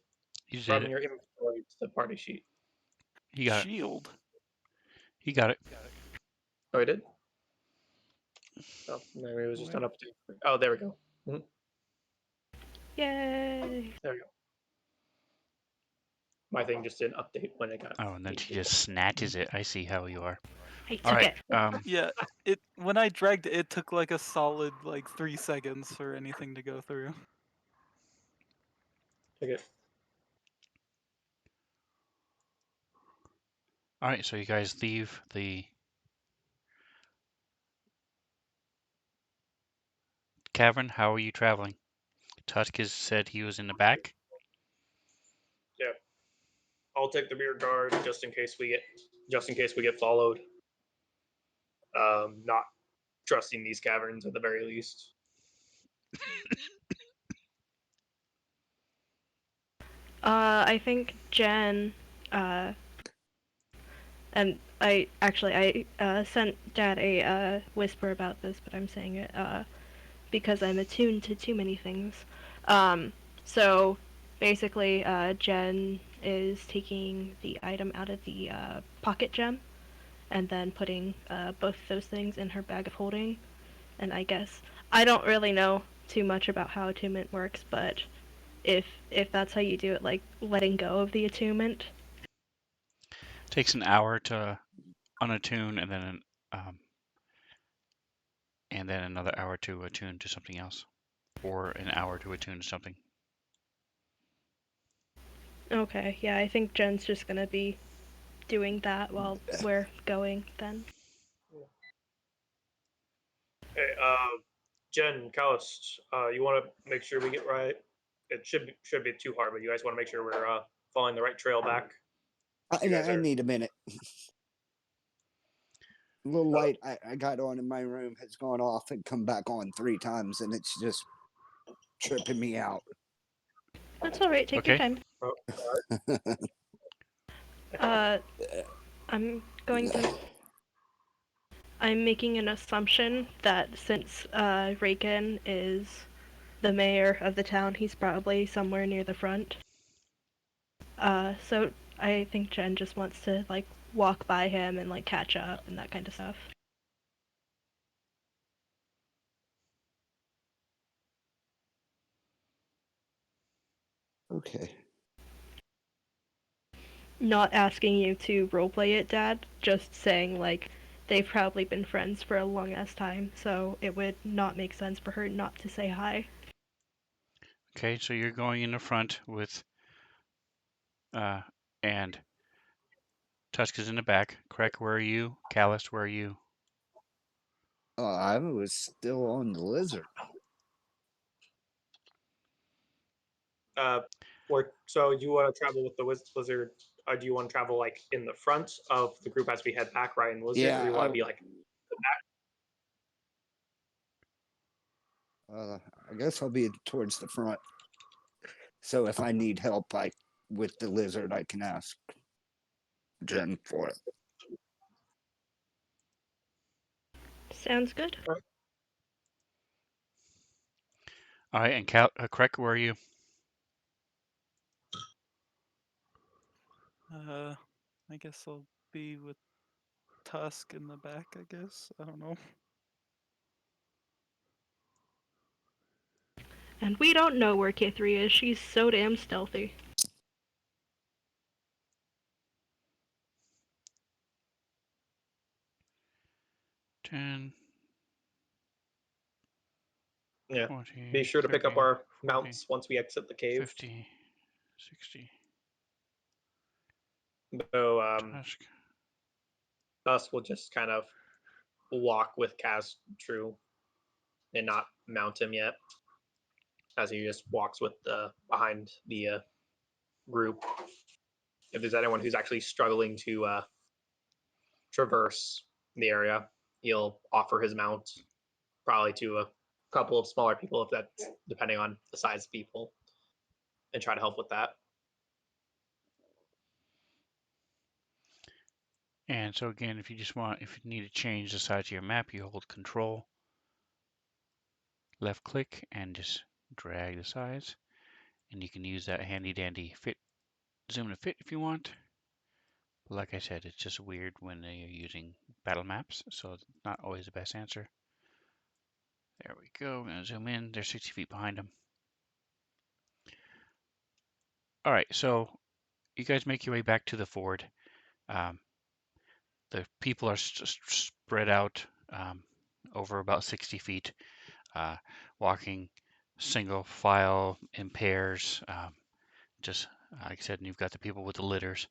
You did from it. your inventory to the party sheet. You got it. Shield. You got it. Oh, I did? Oh, maybe it was just Where? an update. Oh, there we go. Mhm. Yay! There we go. My thing just didn't update when it got. Oh, and then she just snatches it. I see how you are. I All took right. it. Yeah, it when I dragged it, it took like a solid 3 seconds for anything to go through. Okay. All right. So you guys leave the cavern. How are you traveling? Tusk has said he was in the back. Yeah. I'll take the rear guard just in case we get followed. Not trusting these caverns at the very least. I think Jen, uh, and I sent Dad a whisper about this, but I'm saying it because I'm attuned to too many things. So basically, Jen is taking the item out of the pocket gem and then putting both those things in her bag of holding. And I guess I don't really know too much about how attunement works, but if that's how you do it, like letting go of the attunement. Takes an hour to unattune, um, and then another hour to attune to something else, or an hour to attune to something. Okay, yeah, I think Jen's just gonna be doing that while we're going then. Hey, Jen, Callus, you want to make sure we get right. It should be too hard, but you guys want to make sure we're following the right trail back. You guys I are. need a minute. The little light I got on in my room has gone off and come back on 3 times, and it's just tripping me out. That's all right. Take your Okay. time. Uh, I'm going to. I'm making an assumption that since Raken is the mayor of the town, he's probably somewhere near the front. So I think Jen just wants to like walk by him and like catch up and that kind of stuff. Okay. Not asking you to roleplay it, Dad. Just saying like they've probably been friends for a long ass time, so it would not make sense for her not to say hi. Okay. So you're going in the front with, and Tusk is in the back. Craig, where are you? Callus, where are you? I was still on the lizard. So do you want to travel with the lizard? Do you want to travel like in the front of the group as we head back, riding the lizard, Yeah, or do you want to be like? I guess I'll be towards the front. So if I need help, with the lizard, I can ask. Gen for it. Sounds good. All right, and Krek, where are you? I guess I'll be with Tusk in the back, I guess. I don't know. And we don't know where K3 is. She's so damn stealthy. Ten, Yeah. 20, Be sure to 30, pick up our 40, mounts once we exit the cave. 50, 60. So Tusk. us will just kind of walk with True and not mount him yet, as he just walks with behind the group. If there's anyone who's actually struggling to traverse the area, he'll offer his mount probably to a couple of smaller people, if that's depending on the size of people, and try to help with that. And so again, if you need to change the size of your map, you hold Control, left click, and just drag the size. And you can use that handy dandy zoom to fit if you want. But like I said, it's just weird when you're using battle maps, so it's not always the best answer. There we go. I'm gonna zoom in. They're 60 feet behind them. All right, so you guys make your way back to the ford. The people are spread out over about 60 feet, walking single file in pairs. Just like I said, and you've got the people with the litters.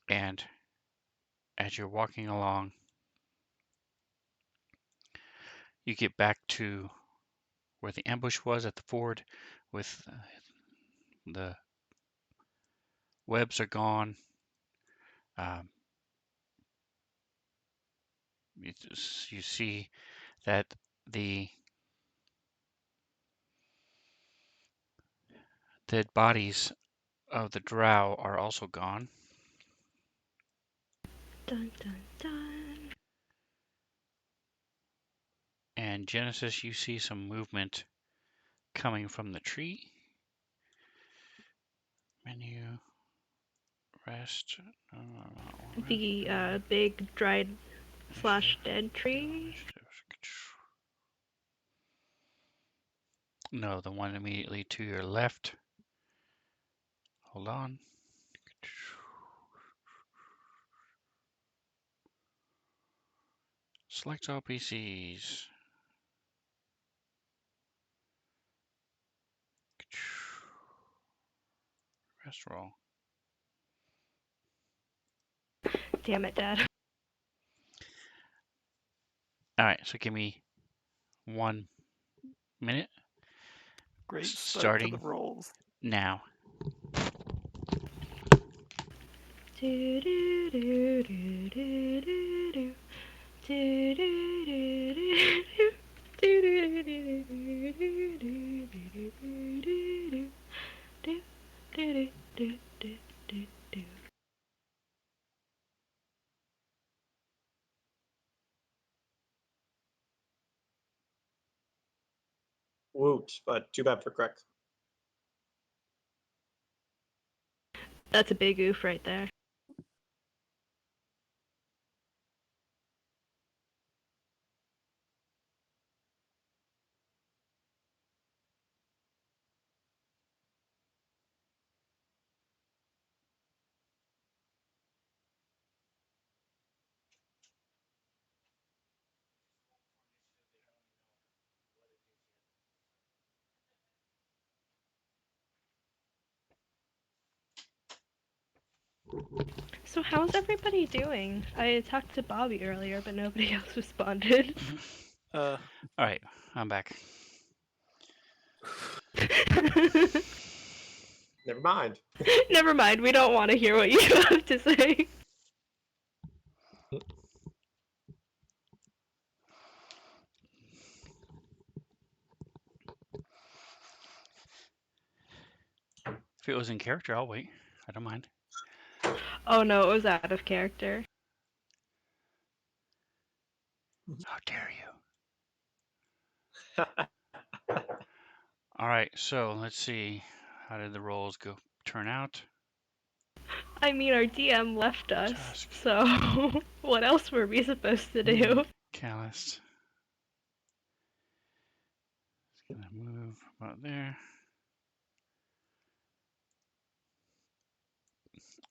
And as you're walking along, you get back to where the ambush was at the ford, with the webs are gone. You see that the dead bodies of the drow are also gone. Dun dun dun. And Genesis, you see some movement coming from the tree. Menu, rest. The big dried / dead tree. No, the one immediately to your left. Hold on. Select all PCs. Rest roll. Damn it, Dad. All right, so give me 1 minute. Great start to the Starting rolls. now. Do do do do do do do. Do do do do do. Do do do do do do do do do do do do do do. Woot, but too bad for Krek. That's a big oof right there. So how's everybody doing? I talked to Bobby earlier, but nobody else responded. All right, I'm back. Never mind. Never mind, we don't want to hear what you have to say. If it was in character, I'll wait. I don't mind. Oh no, it was out of character. How dare you? All right, so let's see. How did the rolls turn out? I mean, our DM left us, Tusk. so what else were we supposed to do? Callus. It's gonna move about there.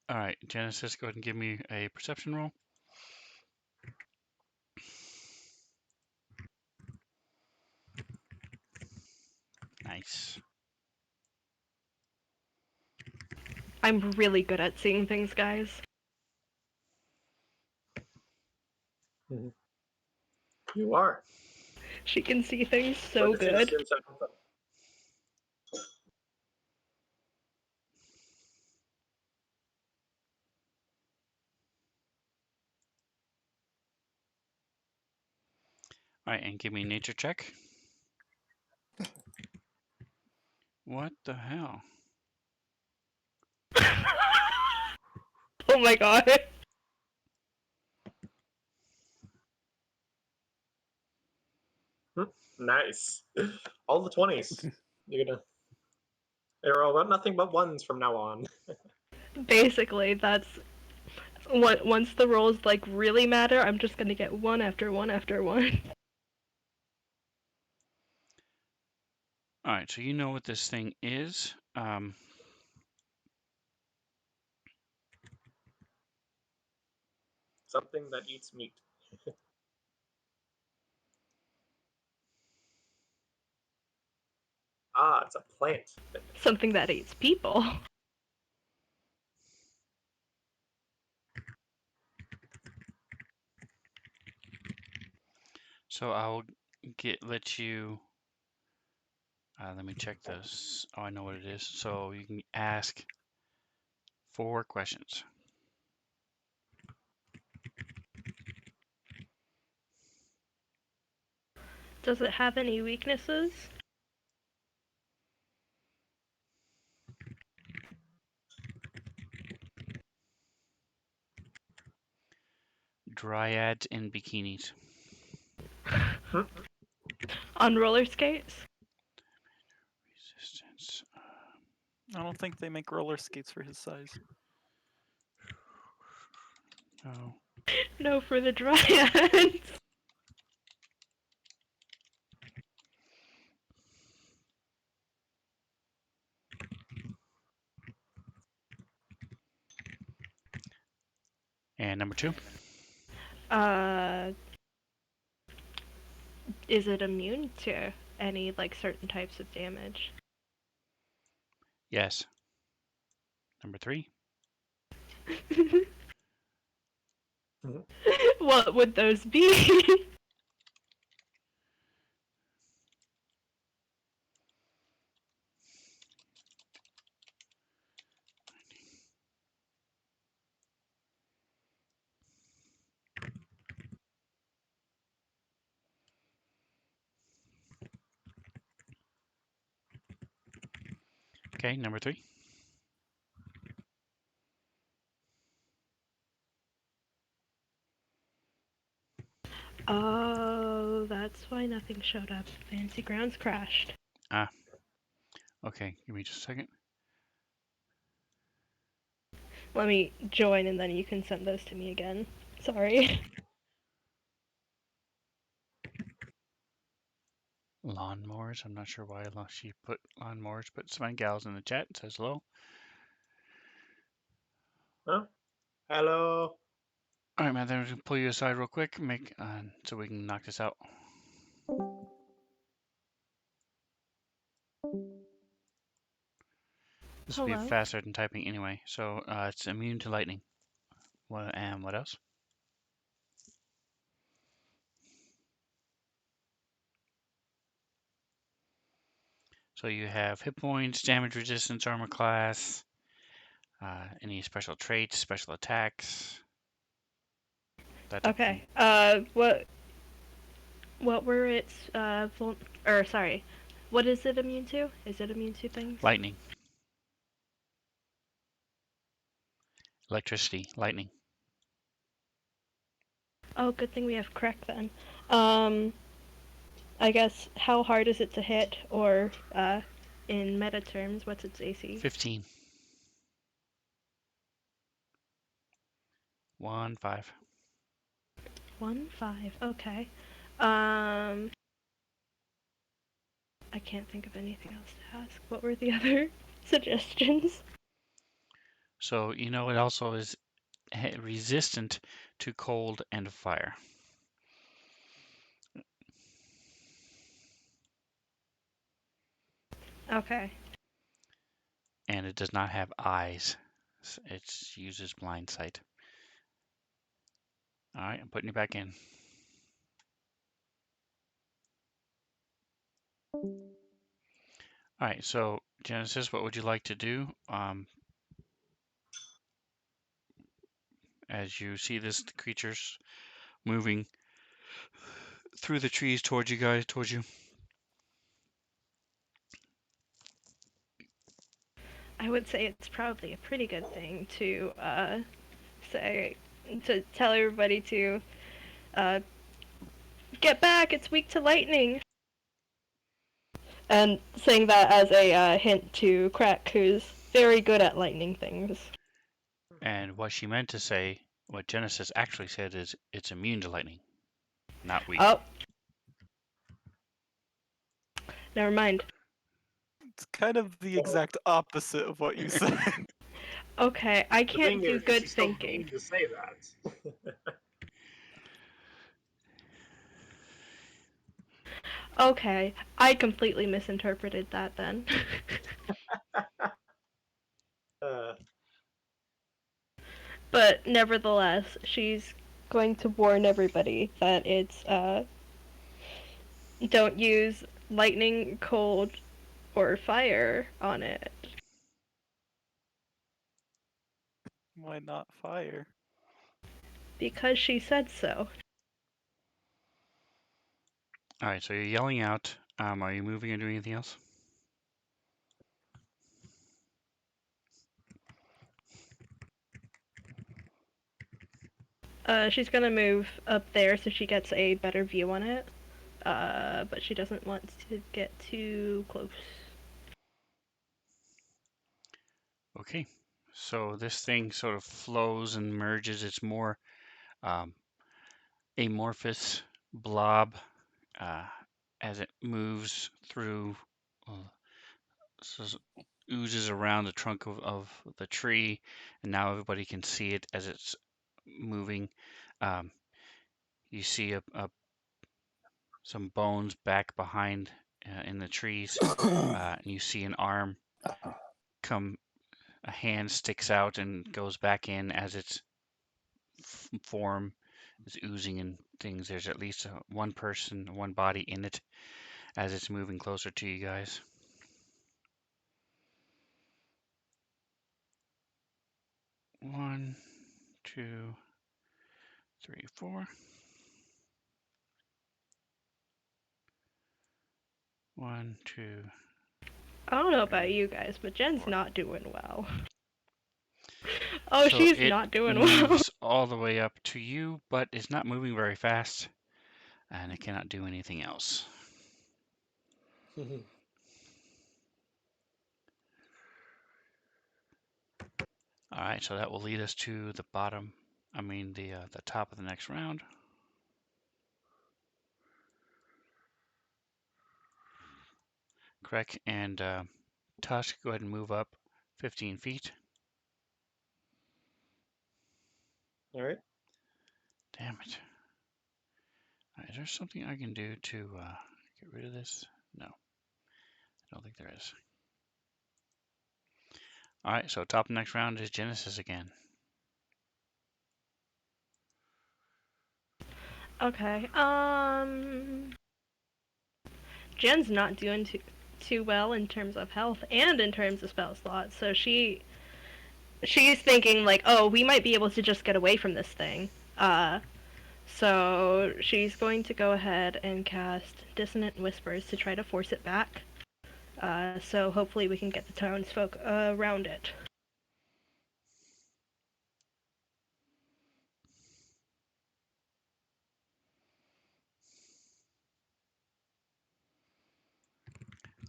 All right, Genesis, go ahead and give me a perception roll. Nice. I'm really good at seeing things, guys. You are. She can see things so But it's good. All right, and give me a nature check. What the hell? Oh my god. Nice. All the 20s. You're gonna. They're all nothing but ones from now on. Basically, that's what. Once the rolls like really matter, I'm just gonna get one after one after one. All right, so you know what this thing is. Something that eats meat. Ah, it's a plant. Something that eats people. So I'll let you. Let me check this. Oh, I know what it is. So you can ask 4 questions. Does it have any weaknesses? Dryads in bikinis. On roller skates? Resistance. I don't think they make roller skates for his size. No. No, for the dryads. And number 2. Is it immune to any like certain types of damage? Yes. Number 3. What would those be? Okay, number 3. Oh, that's why nothing showed up. Fancy Grounds crashed. Ah. Okay, give me just a second. Let me join and then you can send those to me again. Sorry. Lawnmowers. I'm not sure why she put lawnmowers, but Sven Gals in the chat says hello. Huh? Hello. All right, man. Then I'm gonna pull you aside real quick, so we can knock this out. This will be Hello? faster than typing anyway. So it's immune to lightning. And what else? So you have hit points, damage resistance, armor class, any special traits, special attacks. That type of thing. Okay. What were its sorry. What is it immune to? Is it immune to things? Lightning. Electricity, lightning. Oh, good thing we have Krek then. I guess how hard is it to hit, or in meta terms, what's its AC? 15. 1, 5. 1, 5. Okay. I can't think of anything else to ask. What were the other suggestions? So you know it also is resistant to cold and fire. Okay. And it does not have eyes. It uses blind sight. All right, I'm putting you back in. All right, so Genesis, what would you like to do? As you see this creatures moving through the trees towards you guys, towards you. I would say it's probably a pretty good thing to say, to tell everybody to get back, it's weak to lightning. And saying that as a hint to Crack, who's very good at lightning things. And what she meant to say, what Genesis actually said is it's immune to lightning, not weak. Oh. Never mind. It's kind of the exact opposite of what you said. Okay, I The can't thing do is, good she's still thinking. mean to say that. Okay, I completely misinterpreted that then. But nevertheless, she's going to warn everybody that it's, don't use lightning, cold, or fire on it. Why not fire? Because she said so. All right, so you're yelling out. Are you moving or doing anything else? She's gonna move up there so she gets a better view on it. But she doesn't want to get too close. Okay, so this thing sort of flows and merges. It's more amorphous blob as it moves through, oozes around the trunk of the tree, and now everybody can see it as it's moving. You see some bones back behind in the trees, and you see an arm come, a hand sticks out and goes back in as its form is oozing and things. There's at least one person, one body in it as it's moving closer to you guys. One, two, three, four. One, two. I don't know about you guys, but Jen's not doing well. Oh, So she's it not doing well. moves all the way up to you, but it's not moving very fast, and it cannot do anything else. All right, so that will lead us to the bottom. I mean the top of the next round. Correct, and Tusk, go ahead and move up 15 feet. All right. Damn it. All right, is there something I can do to get rid of this? No, I don't think there is. All right, so top of the next round is Genesis again. Okay, Jen's not doing too well in terms of health and in terms of spell slots, so she's thinking like, oh, we might be able to just get away from this thing. So she's going to go ahead and cast Dissonant Whispers to try to force it back. So hopefully we can get the townsfolk around it.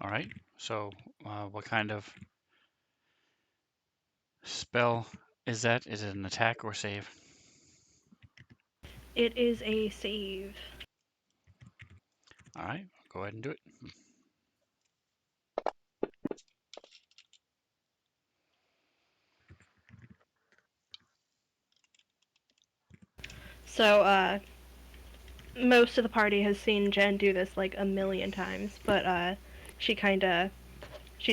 All right. So, what kind of spell is that? Is it an attack or save? It is a save. All right. Go ahead and do it. So, most of the party has seen Jen do this like a million times, but she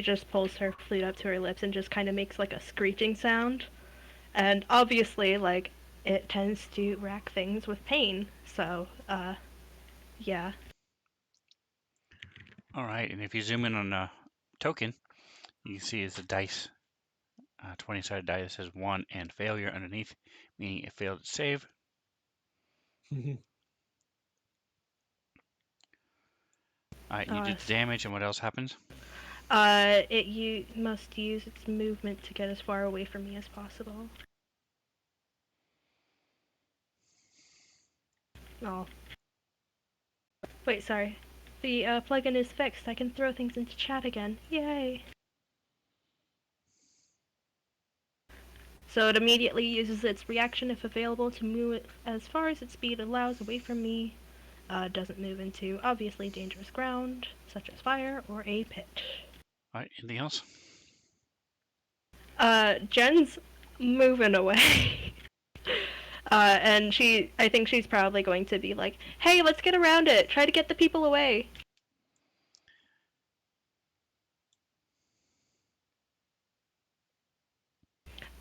just pulls her flute up to her lips and just kind of makes like a screeching sound. And obviously, like, it tends to rack things with pain. So, yeah. All right. And if you zoom in on a token, you see it's a dice, 20-sided die that says 1 and failure underneath, meaning it failed its save. All right. You did the damage, and what else happens? You must use its movement to get as far away from me as possible. Oh. Wait, sorry. The plugin is fixed. I can throw things into chat again. Yay! So it immediately uses its reaction if available to move it as far as its speed allows away from me. Doesn't move into obviously dangerous ground, such as fire or a pit. All right. Anything else? Jen's moving away. And I think she's probably going to be like, hey, let's get around it. Try to get the people away.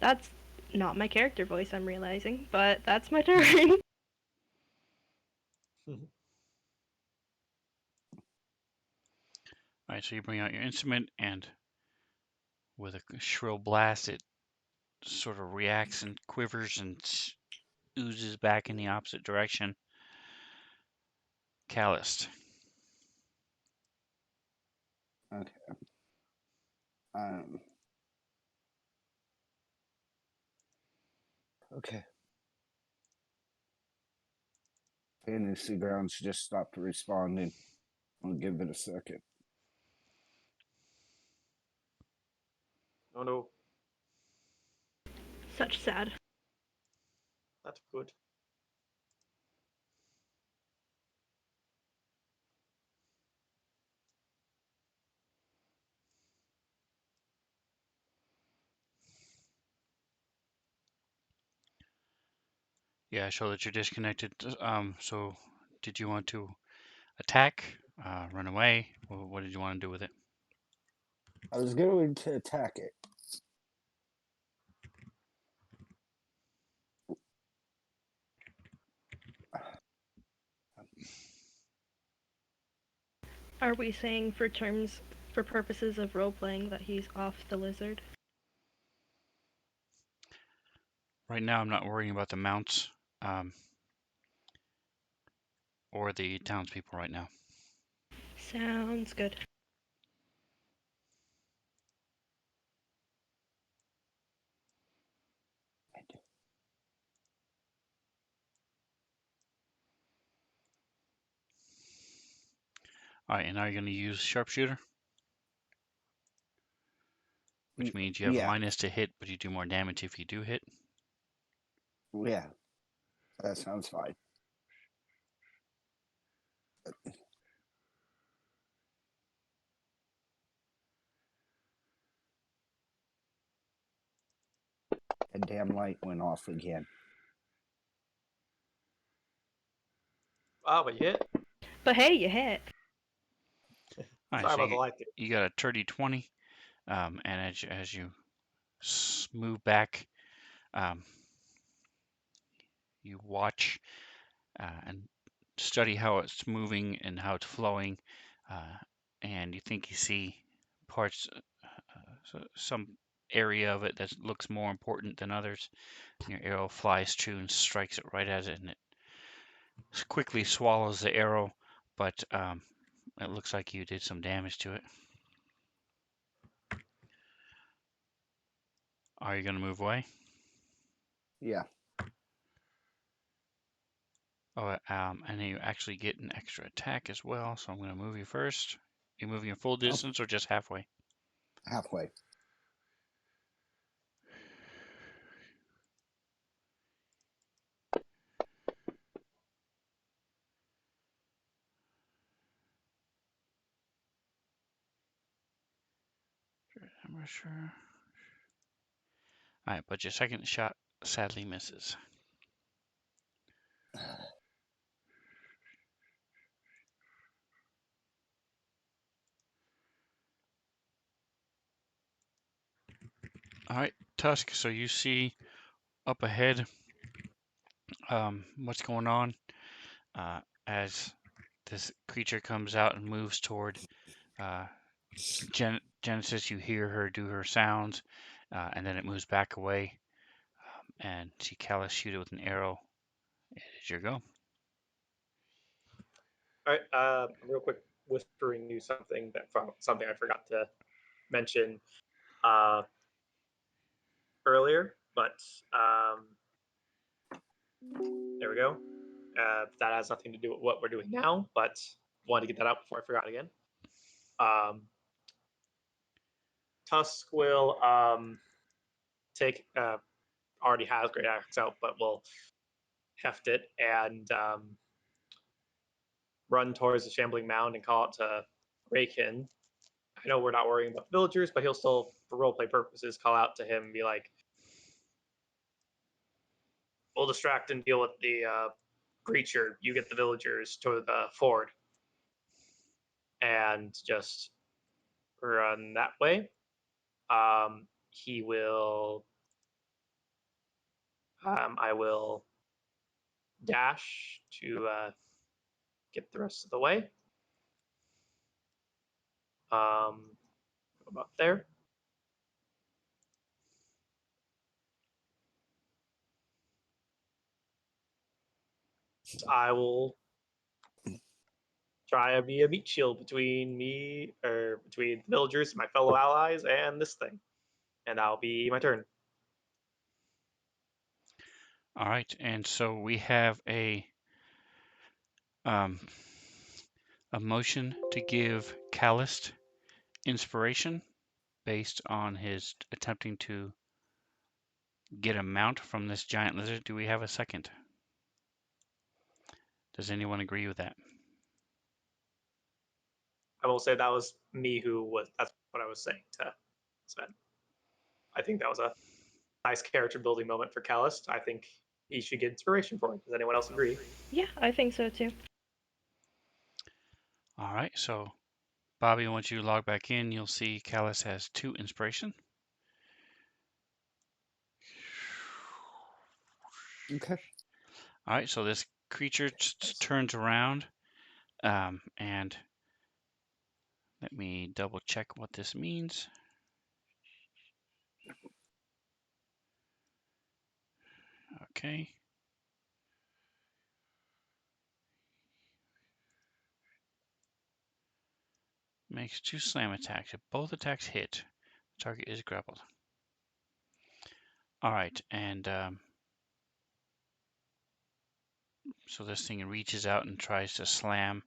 That's not my character voice, I'm realizing, but that's my turn. All right. So you bring out your instrument, and with a shrill blast, it sort of reacts and quivers and oozes back in the opposite direction. Calloused. Okay. Um. Okay. Fantasy Grounds just stopped responding. I'll give it a second. Oh no, Such sad. that's good. Yeah, show that you're disconnected. So did you want to attack, run away? What did you want to do with it? I was going to attack it. Are we saying for purposes of role-playing that he's off the lizard? Right now, I'm not worrying about the mounts or the townspeople right now. Sounds good. All right, and now you're going to use sharpshooter, which means you have a Yeah. minus to hit, but you do more damage if you do hit. Yeah. That sounds fine. The damn light went off again. Oh, but you hit. But hey, you hit. All right, Sorry so about the light. you got a dirty 20, and as you move back, you watch and study how it's moving and how it's flowing, and you think you see parts, some area of it that looks more important than others. Your arrow flies true and strikes it right at it, and it quickly swallows the arrow, but it looks like you did some damage to it. Are you going to move away? Yeah. Oh, and then you actually get an extra attack as well, so I'm going to move you first. You moving your full distance or just halfway? Halfway. I'm not sure. All right, but your second shot sadly misses. All right, Tusk. So you see up ahead what's going on as this creature comes out and moves toward uh, Genesis. You hear her do her sounds, and then it moves back away, and see Callus shoot it with an arrow. It is your go. All right. Real quick, whispering you something something I forgot to mention uh, earlier, but there we go. That has nothing to do with what we're doing now, but wanted to get that out before I forgot again. Tusk will take already has Great Axe out, but will heft it and run towards the shambling mound and call out to Rakin. I know we're not worrying about the villagers, but he'll still, for roleplay purposes, call out to him and be like, "We'll distract and deal with the creature. You get the villagers to the ford," and just run that way. He will. I will dash to get the rest of the way. About there. I will try to be a meat shield between me or between the villagers, my fellow allies, and this thing. And that'll be my turn. All right, and so we have um, a motion to give Callist inspiration based on his attempting to get a mount from this giant lizard. Do we have a second? Does anyone agree with that? I will say that was me that's what I was saying to Sven. I think that was a nice character building moment for Callist. I think he should get inspiration for it. Does anyone else agree? Yeah, I think so too. All right, so Bobby, once you log back in, you'll see Callus has 2 inspiration. Okay. All right, so this creature turns around, and let me double check what this means. Okay. Makes 2 slam attacks. If both attacks hit, the target is grappled. All right, and so this thing reaches out and tries to slam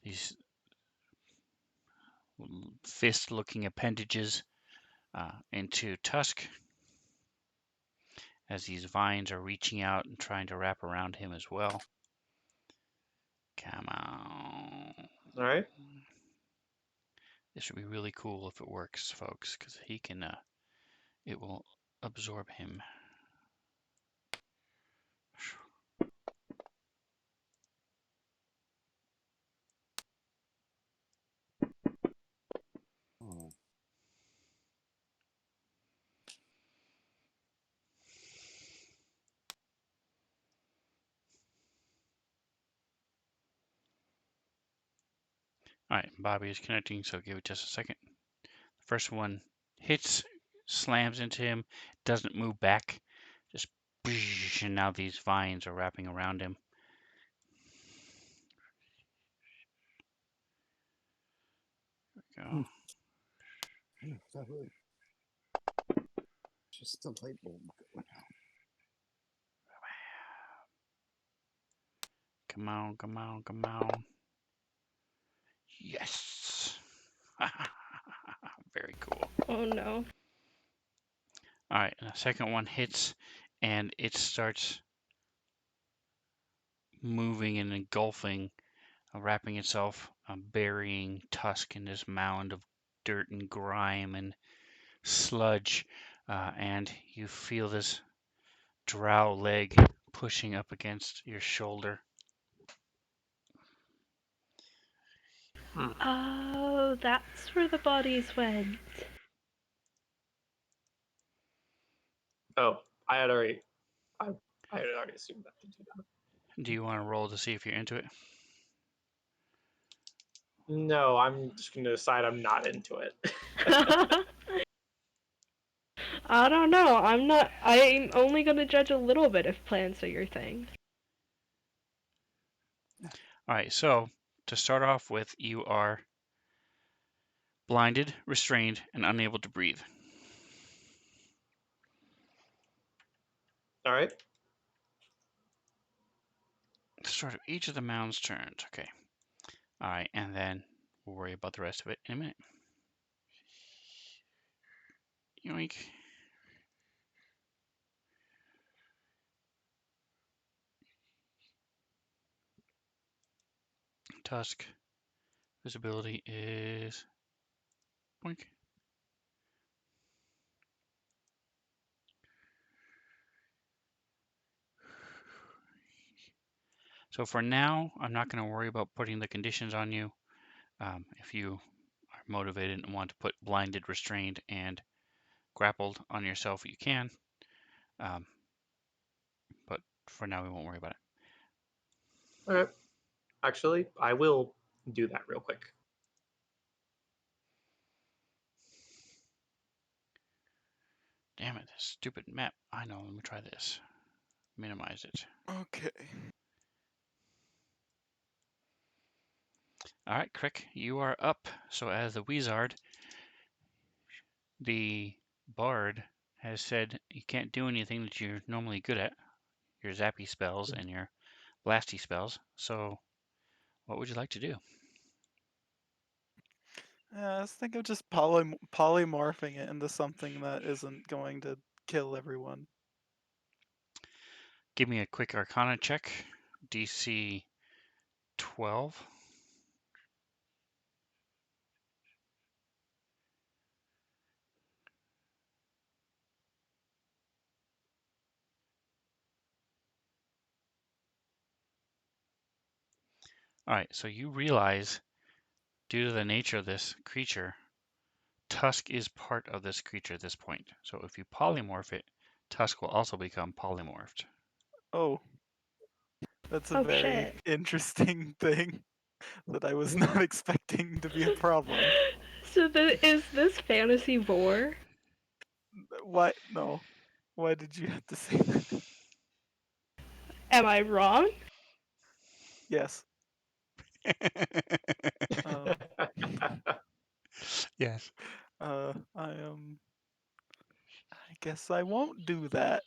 these fist-looking appendages into Tusk as these vines are reaching out and trying to wrap around him as well. Come on. All right. This would be really cool if it works, folks, because he can, it will absorb him. Oh. All right, Bobby is connecting, so give it just a second. The first one hits, slams into him, doesn't move back, just and now these vines are wrapping around him. There we go. Is that really just the light bulb going out? Come on, come on, come on. Yes. Oh no. All right, and the second one hits, and it starts moving and engulfing, wrapping itself, burying Tusk in this mound of dirt and grime and sludge, and you feel this drow leg pushing up against your shoulder. Oh, that's where the bodies went. Oh, I had already assumed that to do that. Do you want to roll to see if you're into it? No, I'm just going to decide I'm not into it. I don't know. I'm only gonna judge a little bit if plants are your thing. All right, so to start off with, you are blinded, restrained, and unable to breathe. All right. Start of each of the mound's turns. Okay. All right, and then we'll worry about the rest of it in a minute. Yoink. Tusk. Visibility is boink. So for now, I'm not going to worry about putting the conditions on you. If you are motivated and want to put blinded, restrained, and grappled on yourself, you can. But for now, we won't worry about it. Okay. Actually, I will do that real quick. Damn it, this stupid map. I know, let me try this. Minimize it. Okay. All right, Crick, you are up. So as the Wizard, the Bard has said you can't do anything that you're normally good at, your zappy spells and your blasty spells. So what would you like to do? Yeah, I was thinking of just polymorphing it into something that isn't going to kill everyone. Give me a quick Arcana check, DC 12. All right, so you realize, due to the nature of this creature, Tusk is part of this creature at this point. So if you polymorph it, Tusk will also become polymorphed. Oh, that's a Oh very shit. interesting thing that I was not expecting to be a problem. So is this fantasy vor? Why? No. Why did you have to say that? Am I wrong? Yes. Uh, Yes. I am. I guess I won't do that.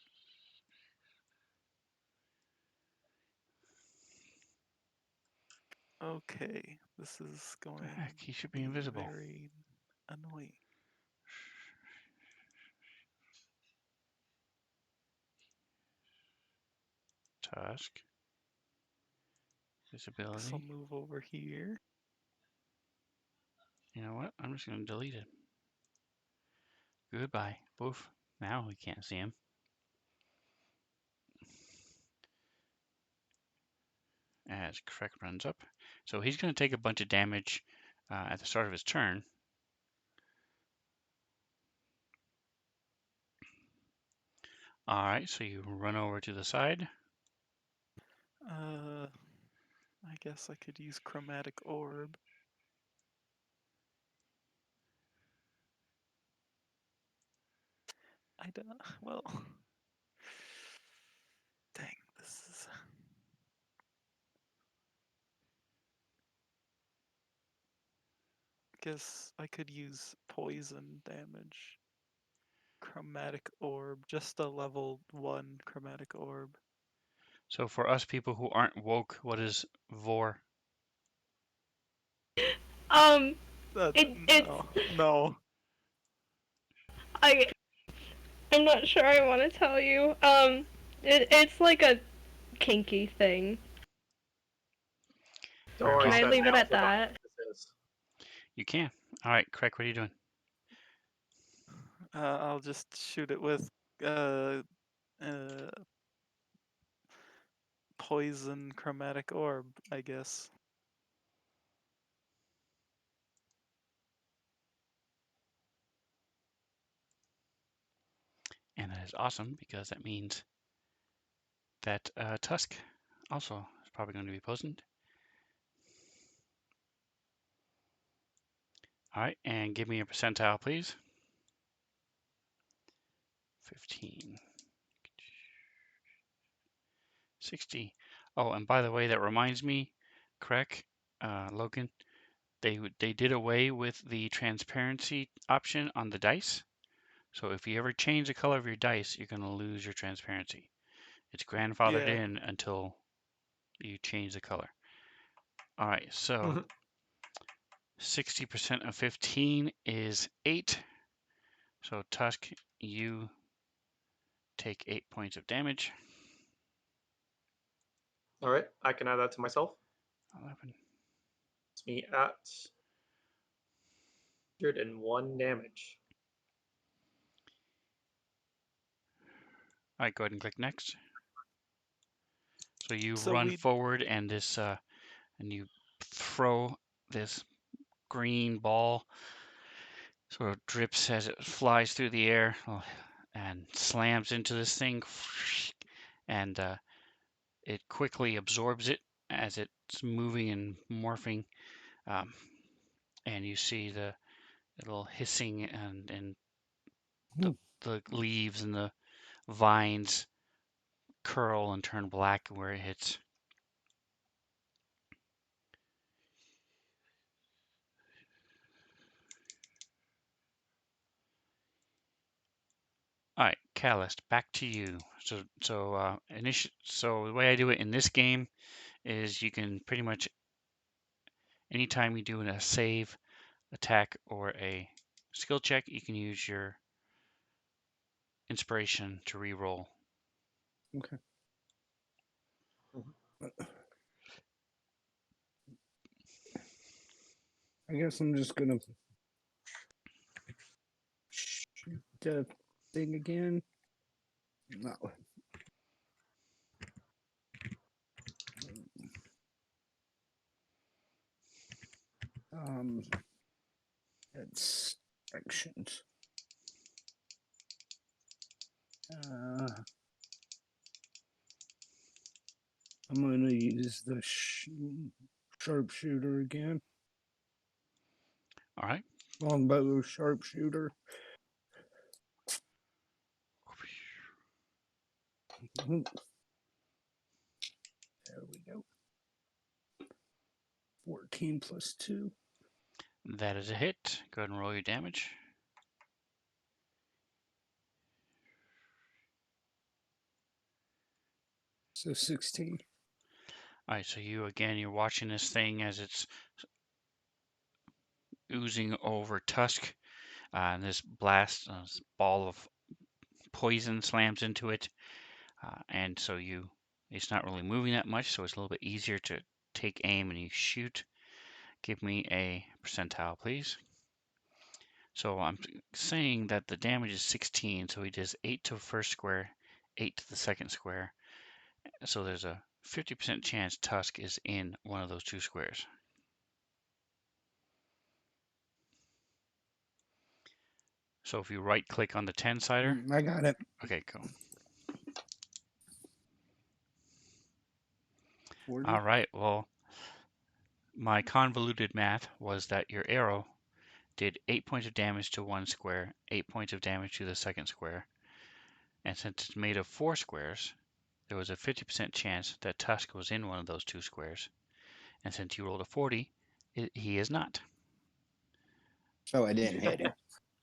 Okay, this is going Heck, he should to be be invisible. very annoying. Tusk. Guess I'll Visibility. move over here. You know what? I'm just going to delete it. Goodbye. Poof. Now we can't see him. As Krek runs up. So he's going to take a bunch of damage at the start of his turn. All right, so you run over to the side. I guess I could use chromatic orb. I don't. Well, dang, this is. Guess I could use poison damage. Chromatic orb, just a level 1 chromatic orb. So for us people who aren't woke, what is Vor? Um, That, it's no, no. I'm not sure I want to tell you. It's like a kinky thing. Don't worry, Can I Sven, leave it I at also don't know that? what this is. You can. All right, Craig, what are you doing? I'll just shoot it with uh, poison chromatic orb, I guess. And that is awesome because that means that Tusk also is probably going to be poisoned. All right, and give me a percentile, please. 15. 60. Oh, and by the way, that reminds me, Craig, Logan, they did away with the transparency option on the dice. So if you ever change the color of your dice, you're going to lose your transparency. It's grandfathered Yeah. in until you change the color. All right, so 60% of 15 is 8. So Tusk, you take 8 points of damage. All right, I can add that to myself. 11. It's me at 101 damage. All right, go ahead and click next. So you So run we forward and and you throw this green ball, sort of drips as it flies through the air and slams into this thing, and it quickly absorbs it as it's moving and morphing, um, and you see the little hissing and the leaves and the vines curl and turn black where it hits. All right, Callist, back to you. So the way I do it in this game is you can pretty much anytime you do a save, attack, or a skill check, you can use your inspiration to re-roll. Okay. I guess I'm just gonna shoot the thing again. No. It's actions. I'm gonna use the sharpshooter again. All right. Longbow sharpshooter. There we go. 14 plus 2. That is a hit. Go ahead and roll your damage. So 16. All right, so you're watching this thing as it's oozing over Tusk, and this this ball of poison slams into it, and so it's not really moving that much, so it's a little bit easier to take aim and you shoot. Give me a percentile, please. So I'm saying that the damage is 16, so he does 8 to the first square, 8 to the second square. So there's a 50% chance Tusk is in one of those two squares. So if you right click on the 10-sider. I got it. Okay, cool. 40. All right, well, my convoluted math was that your arrow did 8 points of damage to one square, 8 points of damage to the second square. And since it's made of 4 squares, there was a 50% chance that Tusk was in one of those two squares. And since you rolled a 40, he is not. So I didn't hit him.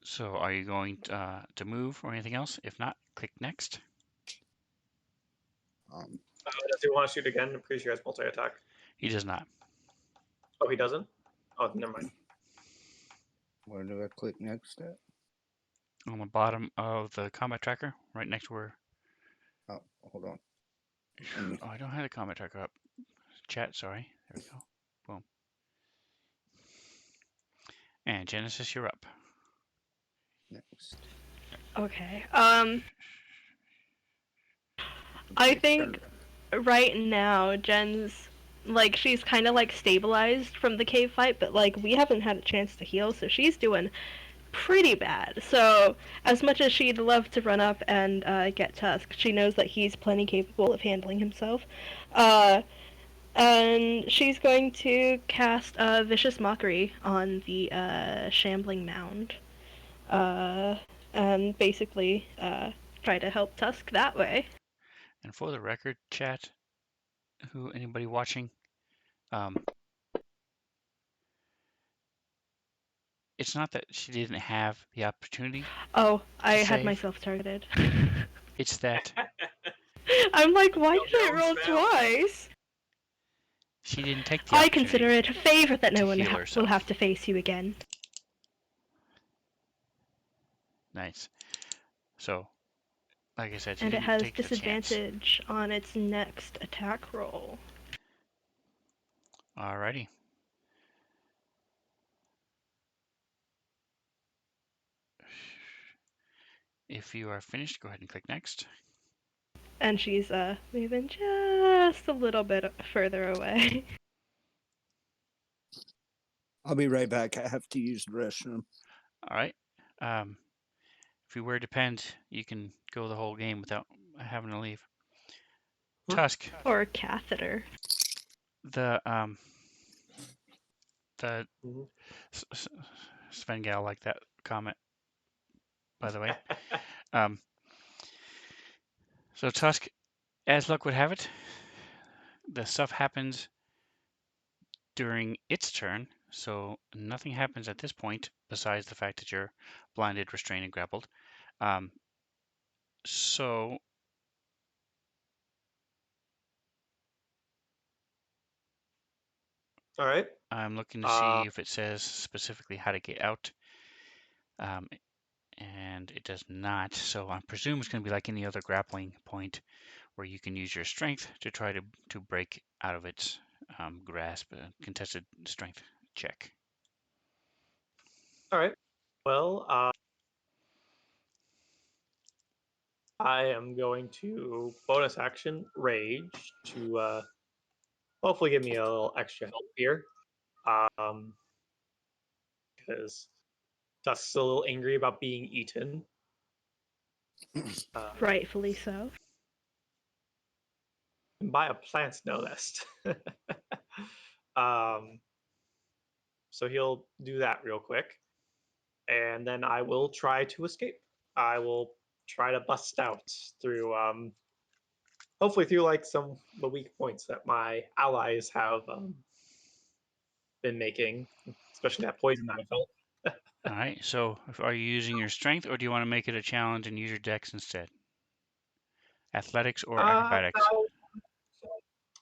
So are you going to move or anything else? If not, click next. Does he want to shoot again? I'm pretty sure he has multi-attack. He does not. Oh, he doesn't? Oh, never mind. Where do I click next at? on the bottom of the combat tracker, right next to where. Oh, hold on. Oh, I don't have the combat tracker up. Chat, sorry. There we go. Boom. And Genesis, you're up. Next. Okay. I think right now Jen's like she's kind of like stabilized from the cave fight, but like we haven't had a chance to heal, so she's doing pretty bad. So as much as she'd love to run up and get Tusk, she knows that he's plenty capable of handling himself. And she's going to cast Vicious Mockery on the Shambling Mound. And basically try to help Tusk that way. And for the record, chat, anybody watching, it's not that she didn't have the opportunity. Oh, I had save. myself targeted. It's that I'm like, why did I roll Spell. twice? she didn't take the I opportunity. consider it a favor that no to one heal will herself. have to face you again. Nice. So, like I said, she And it didn't has take the chance. disadvantage on its next attack roll. Alrighty. If you are finished, go ahead and click next. And she's moving just a little bit further away. I'll be right back. I have to use the restroom. All right. If you wear Depend, you can go the whole game without having to leave. Tusk. Or a catheter. The Mhm. Svengal liked that comment, by the way. So Tusk, as luck would have it, the stuff happens during its turn, so nothing happens at this point besides the fact that you're blinded, restrained, and grappled. So All right. I'm looking to see if it says specifically how to get out. And it does not. So I presume it's going to be like any other grappling point where you can use your strength to try to break out of its grasp. A contested strength check. All right. Well, I am going to bonus action rage to hopefully give me a little extra help here. Because Tusk's a little angry about being eaten. Rightfully so. By a plant, no less. So he'll do that real quick, and then I will try to escape. I will try to bust out through, hopefully through like some of the weak points that my allies have been making, especially that poison that I felt. All right. So are you using your strength, or do you want to make it a challenge and use your dex instead? Athletics or acrobatics? No,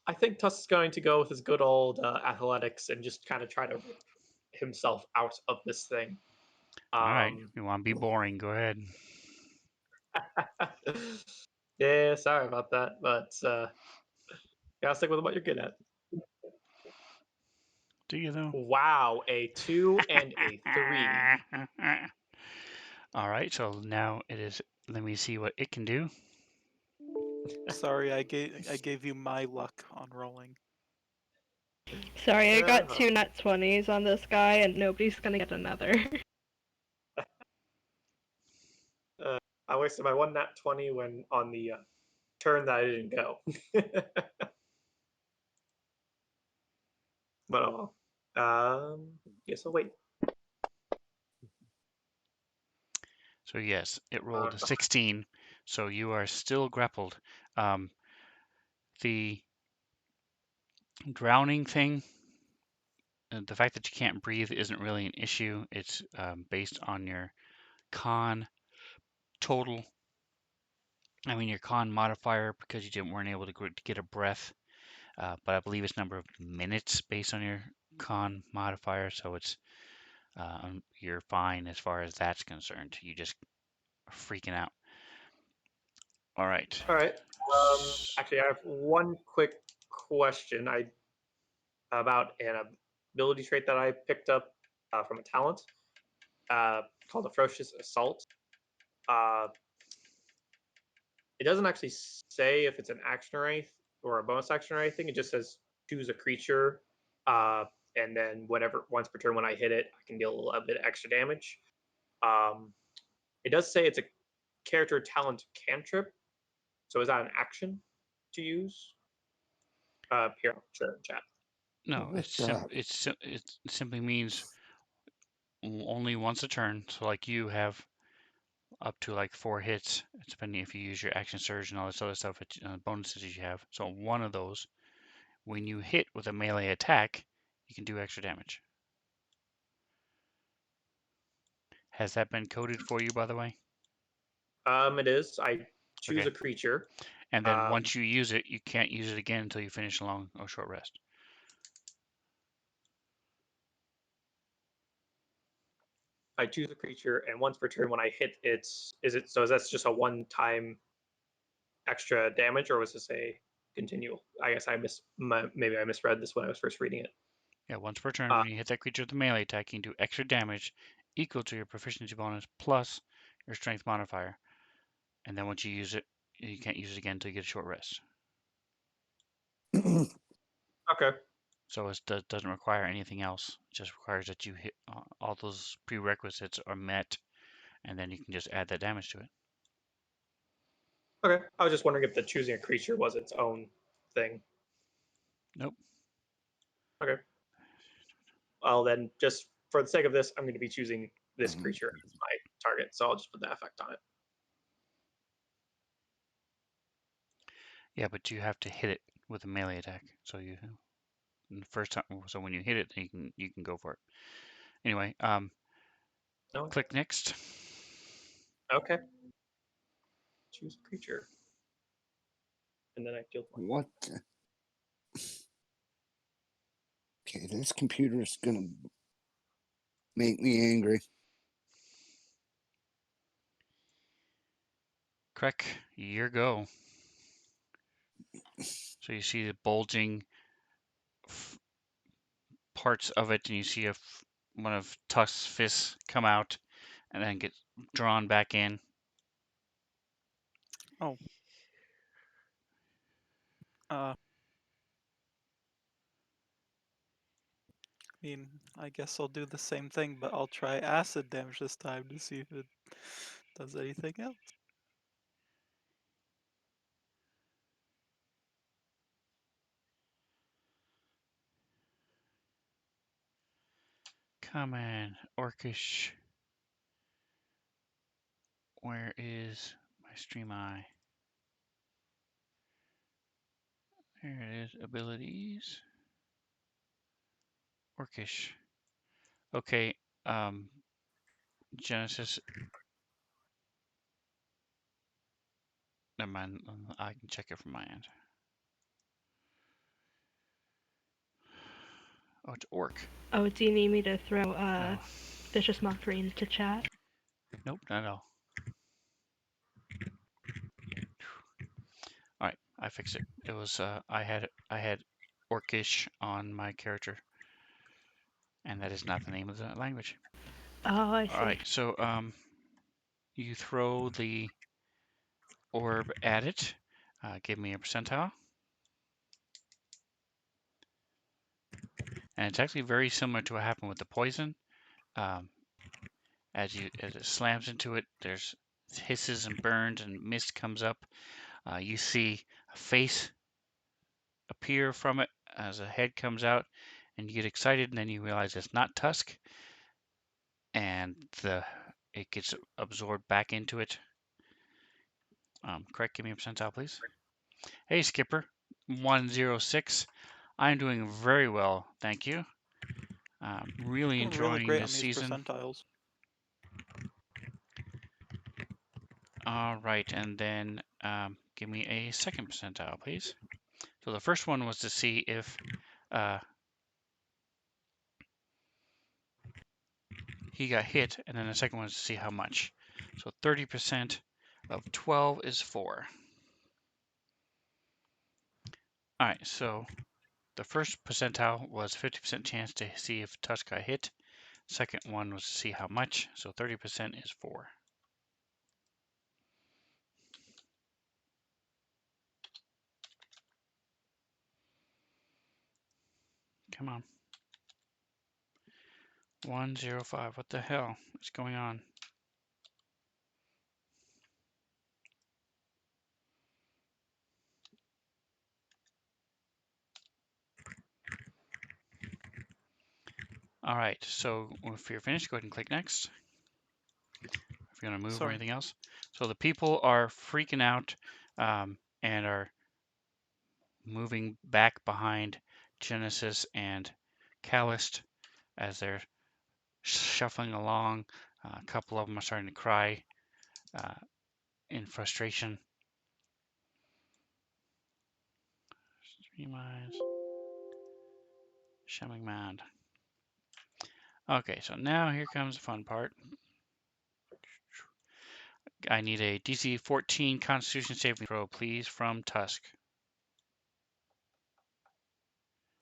I think Tusk's going to go with his good old athletics and just kind of try to rip himself out of this thing. All right. You want to be boring? Go ahead. Yeah, sorry about that, but gotta stick with what you're good at. Do you though? Wow, a 2 and a 3. All right. So now it is. Let me see what it can do. Sorry, I gave you my luck on rolling. Sorry, I got 2 nat 20s on this guy, and nobody's gonna get another. I wasted my 1 nat 20 when on the turn that I didn't go. But oh well. Guess I'll wait. So yes, it rolled a 16. So you are still grappled. The drowning thing, the fact that you can't breathe isn't really an issue. It's based on your con total. I mean your con modifier because you weren't able to get a breath. But I believe it's number of minutes based on your con modifier. So it's you're fine as far as that's concerned. You just freaking out. All right. All right. Actually, I have one quick question. About an ability trait that I picked up from a talent called a Ferocious Assault. It doesn't actually say if it's an action or anything or a bonus action or anything. It just says choose a creature, and then whatever once per turn when I hit it, I can deal a bit of extra damage. It does say it's a character talent cantrip. So is that an action to use? Here, sure, chat. No, What it simply means only once a turn. So like you have up to like 4 hits, depending if you use your action surge and all this other stuff, bonuses you have. So one of those, when you hit with a melee attack, you can do extra damage. Has that been coded for you, by the way? It is. I choose Okay. a creature. And then once you use it, you can't use it again until you finish a long or short rest. I choose a creature, and once per turn when I hit is it so is that just a one-time extra damage, or was this a continual? I guess maybe I misread this when I was first reading it. Yeah, once per turn, when you hit that creature with a melee attack, you can do extra damage equal to your proficiency bonus plus your strength modifier. And then once you use it, you can't use it again until you get a short rest. Okay. So it doesn't require anything else. It just requires that you hit all those prerequisites are met, and then you can just add that damage to it. Okay. I was just wondering if the choosing a creature was its own thing. Nope. Okay. Well, then, just for the sake of this, I'm going to be choosing this creature as my target, so I'll just put that effect on it. Yeah, but you have to hit it with a melee attack. So you, the first time, so when you hit it, then you can go for it. Anyway, No. click next. Okay. Choose a creature, and then I deal one. What? Okay, this computer is gonna make me angry. Krek, your go. So you see the bulging parts of it, and you see one of Tusk's fists come out and then get drawn back in. Oh. I mean, I guess I'll do the same thing, but I'll try acid damage this time to see if it does anything else. Come on, Orcish. Where is my stream eye? There it is. Abilities. Orcish. Okay. Genesis. Never mind. I can check it from my end. Oh, it's Orc. Oh, do you need me to throw Vicious Mockery into chat? Nope, not at all. All right, I fixed it. It was I had Orcish on my character, and that is not the name of the language. Oh, I see. All right, so you throw the orb at it. Give me a percentile. And it's actually very similar to what happened with the poison. As it slams into it, there's hisses and burns and mist comes up. You see a face appear from it as a head comes out, and you get excited, and then you realize it's not Tusk, and it gets absorbed back into it. Correct, give me a percentile, please. Hey, Skipper, 106. I'm doing very well, thank you. Really Doing enjoying really great this on these season. percentiles. All right, and then give me a second percentile, please. So the first one was to see if he got hit, and then the second one was to see how much. So 30% of 12 is 4. All right, so the first percentile was 50% chance to see if Tusk got hit. Second one was to see how much, so 30% is 4. Come on. 105. What the hell is going on? All right, so if you're finished, go ahead and click next. If you want to move or Sorry. anything else. So the people are freaking out and are moving back behind Genesis and Callist as they're shuffling along. A couple of them are starting to cry in frustration. 3 miles. Shumming Mound. Okay, so now here comes the fun part. I need a DC 14 Constitution saving throw, please, from Tusk.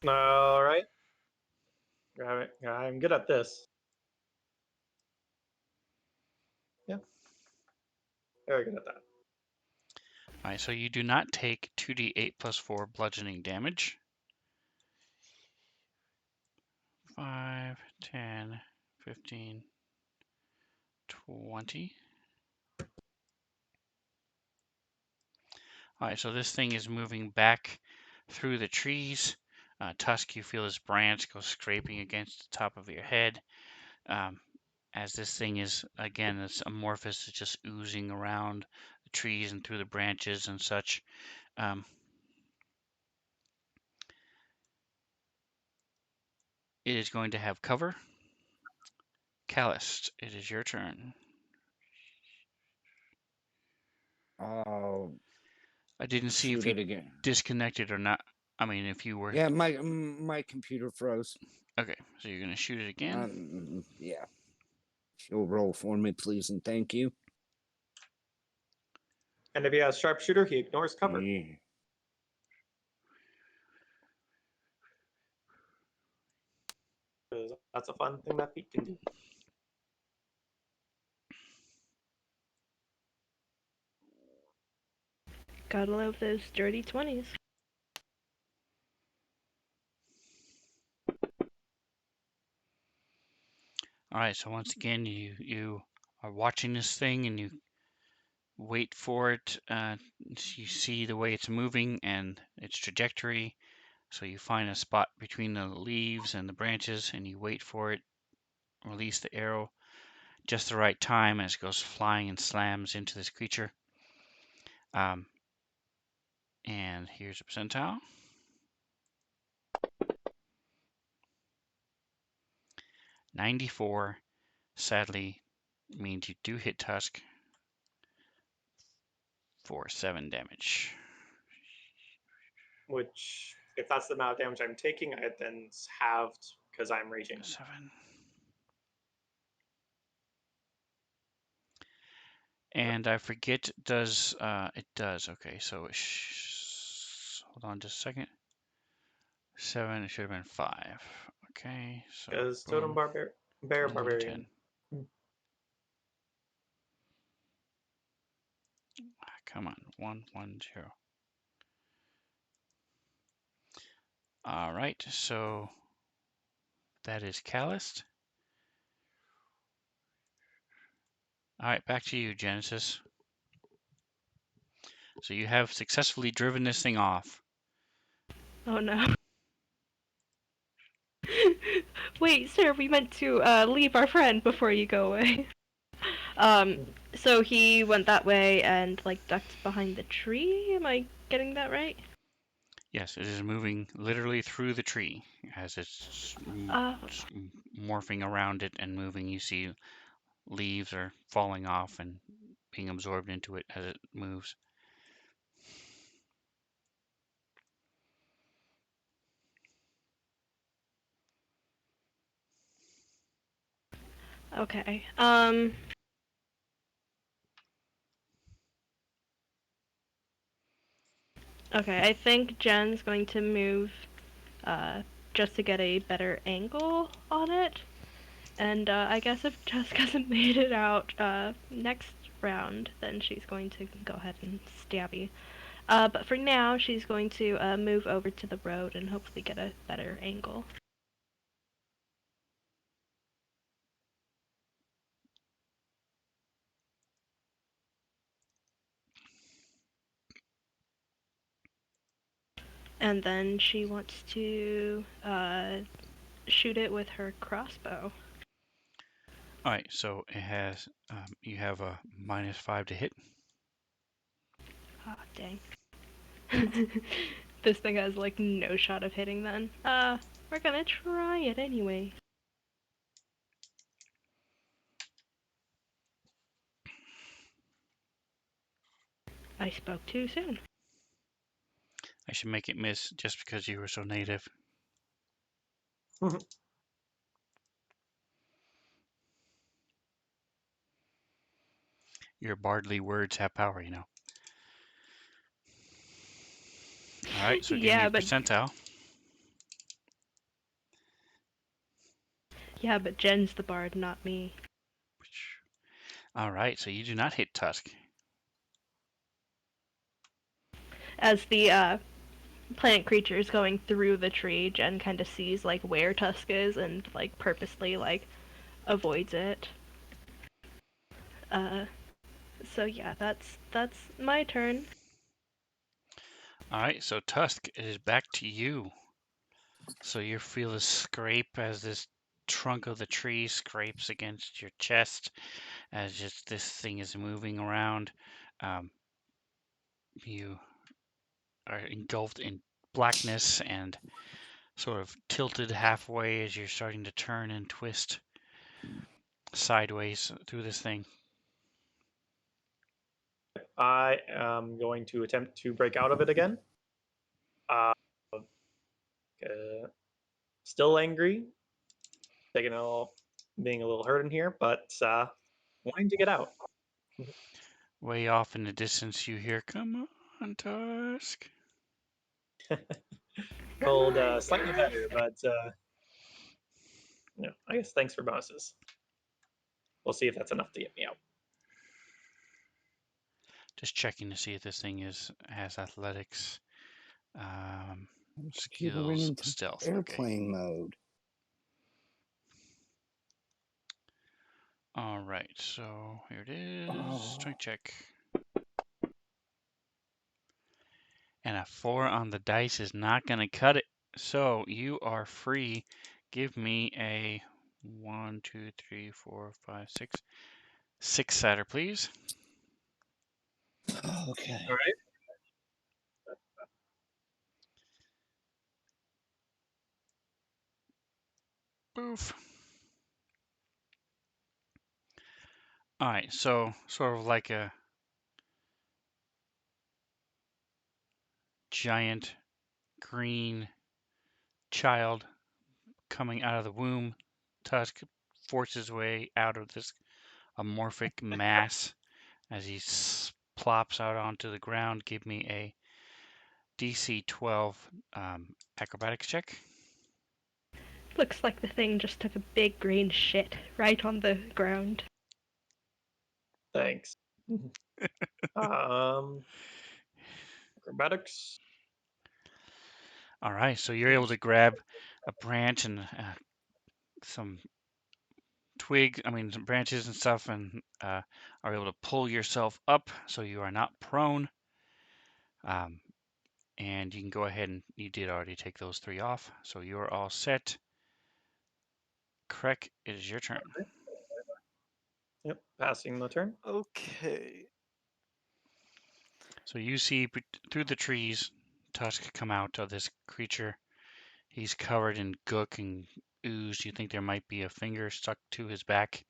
All right. I'm good at this. Yeah. Very good at that. All right, so you do not take 2d8 plus 4 bludgeoning damage. 5, 10, 15, 20. All right, so this thing is moving back through the trees. Tusk, you feel this branch go scraping against the top of your head. As this thing is, again, it's amorphous, it's just oozing around the trees and through the branches and such. It is going to have cover. Callist, it is your turn. I'll I didn't see if shoot you it again. disconnected or not. I mean, if you were. Yeah, my computer froze. Okay, so you're going to shoot it again. Yeah. You'll roll for me, please, and thank you. And if he has sharpshooter, he ignores cover. Yeah. Because that's a fun thing that Pete can do. Gotta love those dirty 20s. All right, so once again, you are watching this thing and you wait for it. You see the way it's moving and its trajectory. So you find a spot between the leaves and the branches and you wait for it. Release the arrow just the right time as it goes flying and slams into this creature. And here's a percentile. 94, sadly, means you do hit Tusk for 7 damage. Which, if that's the amount of damage I'm taking, I then halved because I'm raging. 7. And I forget, it does, okay, so hold on just a second. 7, it should have been 5. Okay, so Because boom, Bear and then Barbarian. 10. Come on, 1, 1, 0. All right, so that is Calloused. All right, back to you, Genesis. So you have successfully driven this thing off. Oh no. Wait, sir, we meant to leave our friend before you go away. So he went that way and like ducked behind the tree? Am I getting that right? Yes, it is moving literally through the tree as it's morphing around it and moving. You see leaves are falling off and being absorbed into it as it moves. Okay. Okay, I think Jen's going to move just to get a better angle on it. And I guess if Tusk hasn't made it out next round, then she's going to go ahead and stabby. But for now, she's going to move over to the road and hopefully get a better angle. And then she wants to shoot it with her crossbow. All right, so it has you have a -5 to hit. Ah, dang. This thing has like no shot of hitting then. We're gonna try it anyway. I spoke too soon. I should make it miss just because you were so native. Your bardly words have power, you know. All right, so give me Yeah, a but percentile. Jen's the bard, not me. All right, so you do not hit Tusk. As the plant creature is going through the tree, Jen kind of sees like where Tusk is and like purposely like avoids it. Uh, so yeah, that's my turn. All right, so Tusk, it is back to you. So you feel a scrape as this trunk of the tree scrapes against your chest as just this thing is moving around. You are engulfed in blackness and sort of tilted halfway as you're starting to turn and twist sideways through this thing. I am going to attempt to break out of it again. Uh, still angry, taking a little, being a little hurt in here, but wanting to get out. Way off in the distance, you hear, "Come on, Tusk." Rolled slightly better, but I guess thanks for bonuses. We'll see if that's enough to get me out. Just checking to see if this thing has athletics, Computer went skills, into stealth. Okay. airplane mode. All right, so here it is. Oh. Strength check. And a 4 on the dice is not going to cut it. So you are free. Give me a 1, 2, 3, 4, 5, 6. 6-sider, please. Okay. All right. Boof. All right, so sort of like a giant green child coming out of the womb, Tusk forces his way out of this amorphic mass as he plops out onto the ground. Give me a DC 12 acrobatics check. Looks like the thing just took a big green shit right on the ground. Thanks. Acrobatics. All right, so you're able to grab a branch and some some branches and stuff, and are able to pull yourself up so you are not prone. And you can go ahead and you did already take those 3 off, so you're all set. Krek, it is your turn. Yep, passing the turn. Okay. So you see through the trees, Tusk come out of this creature. He's covered in gook and ooze. You think there might be a finger stuck to his back.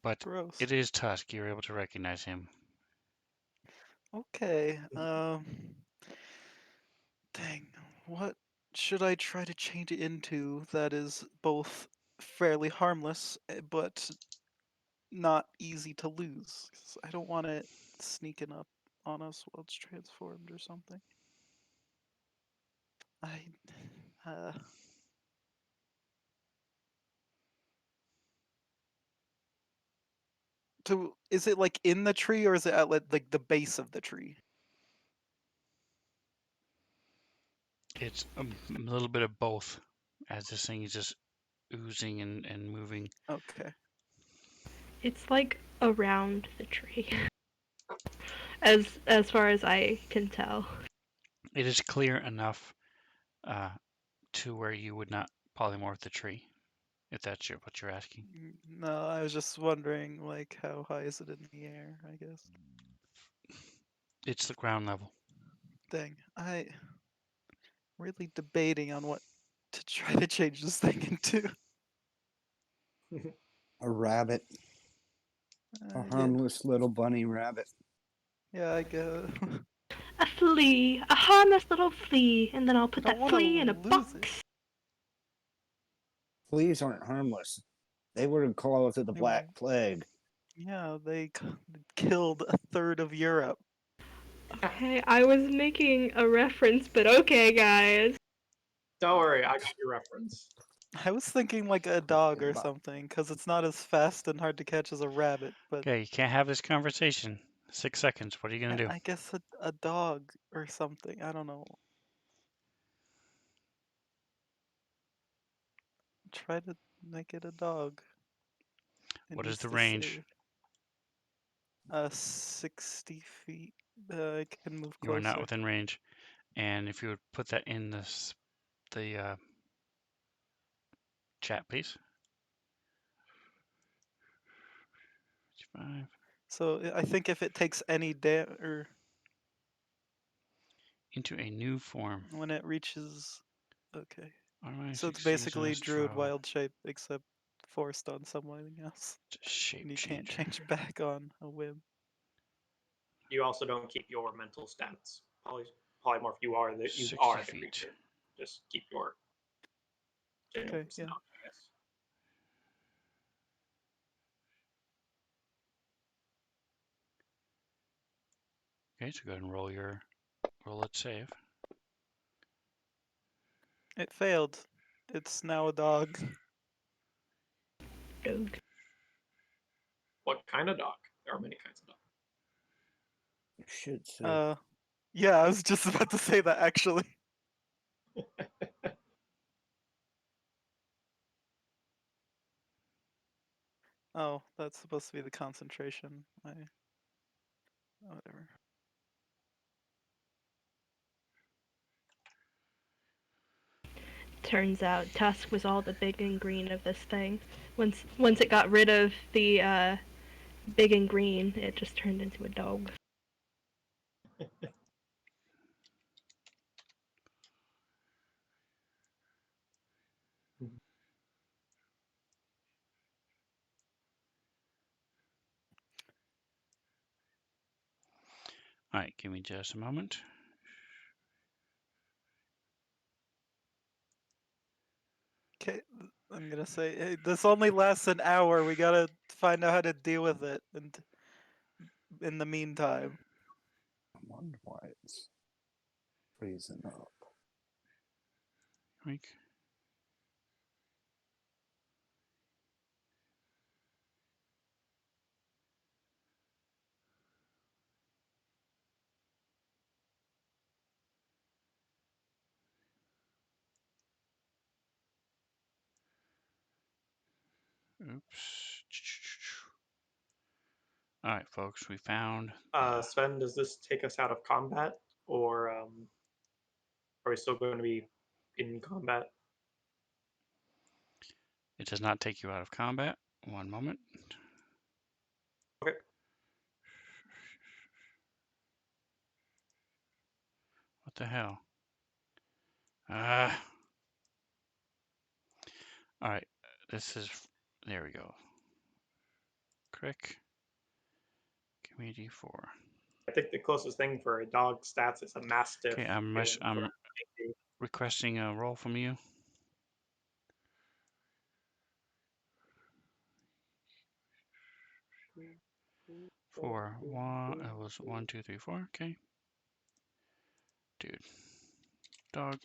But Gross. it is Tusk. You're able to recognize him. Okay. Dang. What should I try to change it into that is both fairly harmless, but not easy to lose? 'Cause I don't want it sneaking up on us while it's transformed or something. So is it like in the tree or is it at like the base of the tree? It's a little bit of both, as this thing is just oozing and moving. Okay. It's like around the tree, as far as I can tell. It is clear enough to where you would not polymorph the tree, if that's what you're asking. No, I was just wondering, like, how high is it in the air, I guess. It's the ground level. Dang, I really debating on what to try to change this thing into. A rabbit. A harmless little bunny rabbit. Yeah, I guess. A flea, a harmless little flea, and then I'll put I don't that wanna flea in a lose box. it. Fleas aren't harmless. They were the cause of the They Black were- Plague. Yeah, they killed a third of Europe. Okay, I was making a reference, but okay, guys. Don't worry, I got your reference. I was thinking like a dog or something, because it's not as fast and hard to catch as a rabbit, but Okay, you can't have this conversation. 6 seconds. What are you going to do? I guess a dog or something. I don't know. Try to make it a dog. It What is needs the to range? save. 60 feet. I can move You are not closer. within range. And if you would put that in the chat, please. 55. So I think if it takes any or Into a new form. when it reaches, okay. Automatic So it's succeeds basically as Druid travel. wild shape, except forced on something else. It's a shape And you can't changer. change back on a whim. You also don't keep your mental stats. Polymorph, you are the 60 feet. creature. Just keep your Okay, gems yeah. down, I guess. Okay, so go ahead and roll it save. It failed. It's now a dog. Dog. What kind of dog? There are many kinds of dogs. You should say. Yeah, I was just about to say that actually. Oh, that's supposed to be the concentration. Whatever. Turns out Tusk was all the big and green of this thing. Once it got rid of the big and green, it just turned into a dog. All right, give me just a moment. Okay, I'm gonna say hey, this only lasts an hour. We gotta find out how to deal with it, and in the meantime. I wonder why it's freezing up. Week. Oops. All right, folks, we found. Sven, does this take us out of combat, or are we still going to be in combat? It does not take you out of combat. One moment. Okay. What the hell? All right, this is. There we go. Crick. Community 4. I think the closest thing for a dog stats is a mastiff. Okay, I'm requesting a roll from you. 4, 1. It was 1, 2, 3, 4. Okay. Dude. Dog.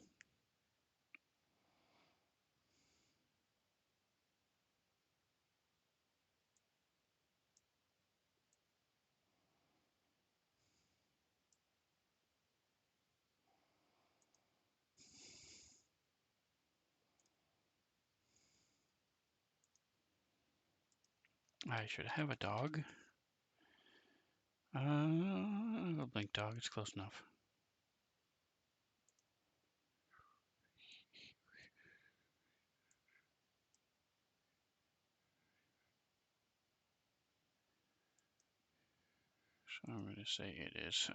I should have a dog. I'll go blink dog. It's close enough. So I'm going to say it is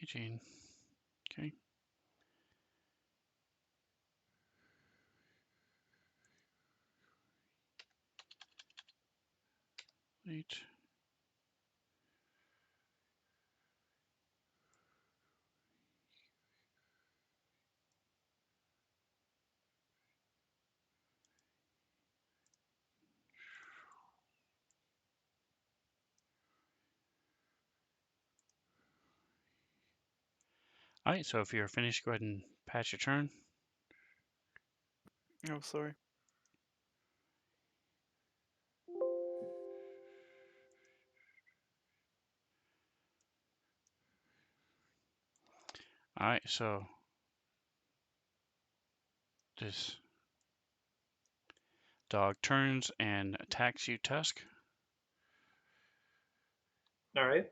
Eugene. Okay. Wait. All right, so if you're finished, go ahead and pass your turn. Oh, sorry. All right, so this dog turns and attacks you, Tusk. All right.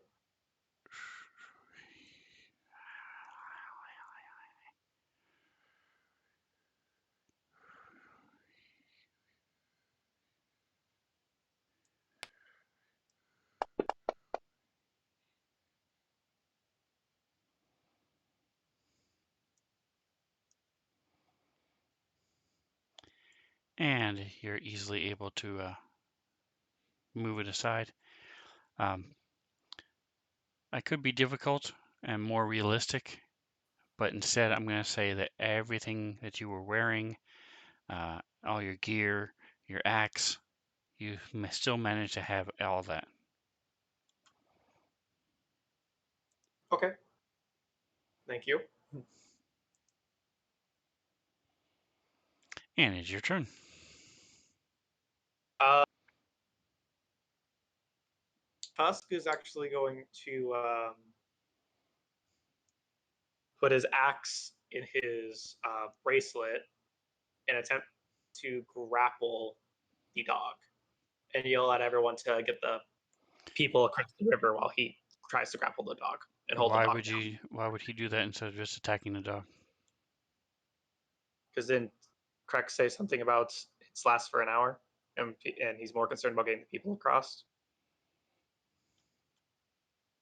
And you're easily able to move it aside. I could be difficult and more realistic, but instead I'm going to say that everything that you were wearing, all your gear, your axe, you still managed to have all that. Okay. Thank you. And it's your turn. Tusk is actually going to put his axe in his bracelet and attempt to grapple the dog and yell at everyone to get the people across the river while he tries to grapple the dog and hold the dog down. Why would he do that instead of just attacking the dog? Because then Krex say something about it lasts for an hour, and he's more concerned about getting the people across.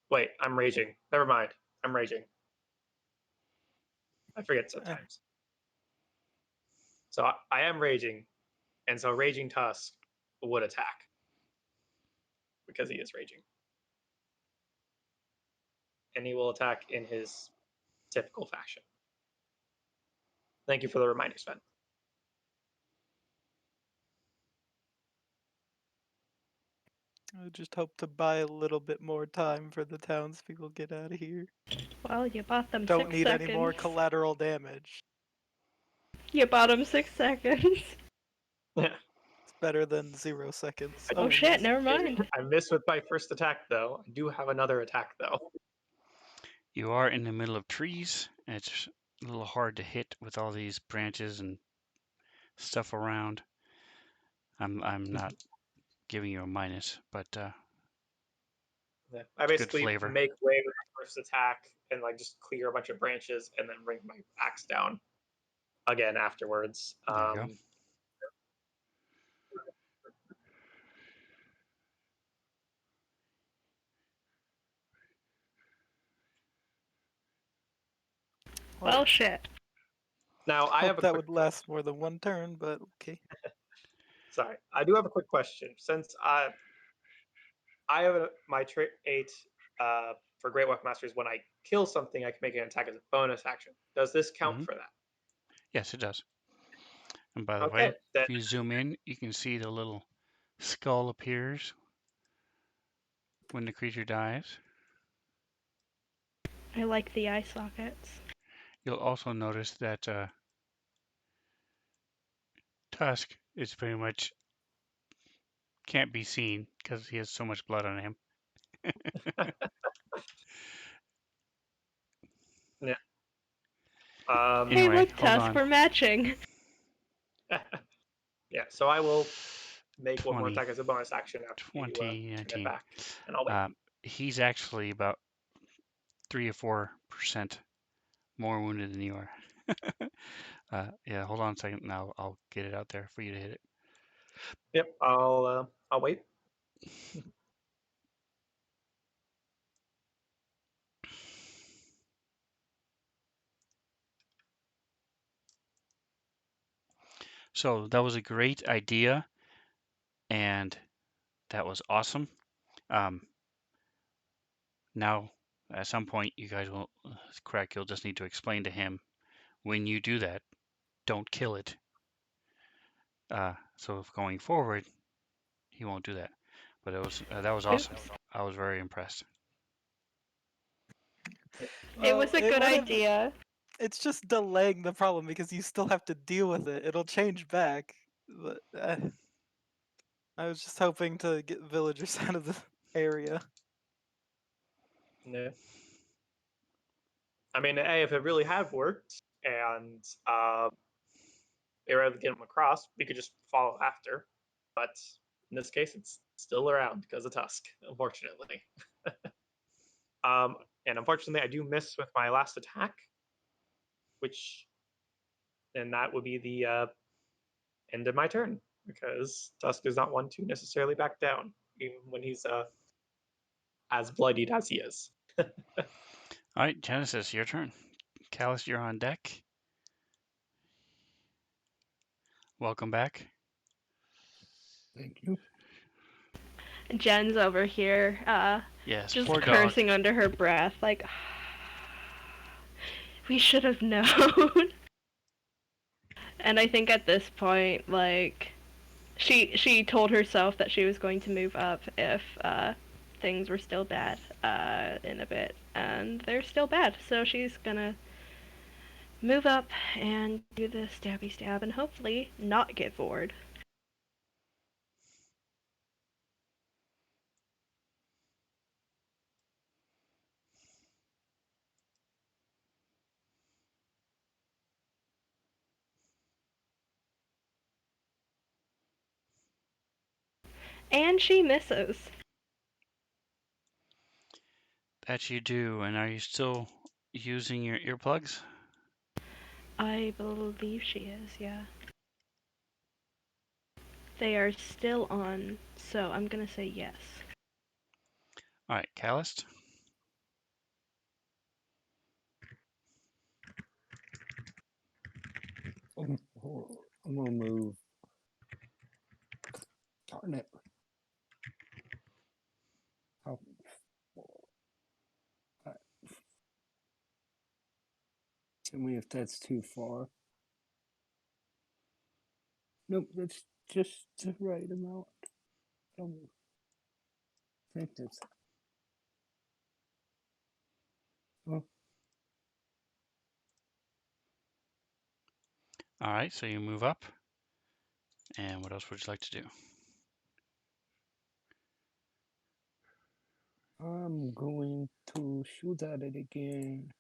Wait, I'm raging. Never mind. I'm raging. I forget sometimes. So I am raging, and so Raging Tusk would attack because he is raging. And he will attack in his typical fashion. Thank you for the reminder, Sven. I just hope to buy a little bit more time for the townspeople get out of here. Well, you bought them Don't 6 need seconds. any more collateral damage. You bought them 6 seconds. It's better than 0 seconds. Oh shit, never mind. I missed with my first attack, though. I do have another attack, though. You are in the middle of trees, and it's a little hard to hit with all these branches and stuff around. I'm not giving you a minus, but I basically flavor. make way with my first attack and like just clear a bunch of branches and then bring my axe down again afterwards. There you go. Well, shit. Now I have Hope a that quick, would last more than one turn, but okay. sorry, I do have a quick question. Since I have my trait 8 for Great Weapon Masters, when I kill something, I can make an attack as a bonus action. Does this count for that? Yes, it does. And by the Okay, way, then if you zoom in, you can see the little skull appears when the creature dies. I like the eye sockets. You'll also notice that Tusk is pretty much can't be seen because he has so much blood on him. Yeah. Hey, Anyway, look, hold Tusk, on. we're matching. Yeah. So I will make one more 20, attack as a bonus action after you turn it 19. back, and I'll wait. He's actually about 3 or 4% more wounded than you are. Yeah, hold on a second, and I'll get it out there for you to hit it. Yep. I'll wait. So that was a great idea, and that was awesome. Now, at some point, you guys will, correct, you'll just need to explain to him when you do that, don't kill it. So if going forward, he won't do that. But that was awesome. Oops. I was very impressed. It was a good would've- idea. It's just delaying the problem because you still have to deal with it. It'll change back. But, I was just hoping to get villagers out of the area. Yeah. I mean, hey, if it really had worked and they were able to get him across, we could just follow after. But in this case, it's still around because of Tusk, unfortunately. And unfortunately, I do miss with my last attack, which then that would be the end of my turn because Tusk is not one to necessarily back down, even when he's as bloodied as he is. All right, Genesis, your turn. Callus, you're on deck. Welcome back. Thank you. Jen's over here, Yes, just poor dog. cursing under her breath, like, we should have known. And I think at this point, like, she told herself that she was going to move up if things were still bad in a bit, and they're still bad. So she's gonna move up and do the stabby stab, and hopefully not get bored. And she misses. That you do. And are you still using your earplugs? I believe she is, yeah. They are still on, so I'm gonna say yes. All right, Callus. I'm gonna move. Darn it. How? Tell me if that's too far. Nope, that's just the right amount. I think that's. Oh, All right, so you move up. And what else would you like to do? I'm going to shoot at it again.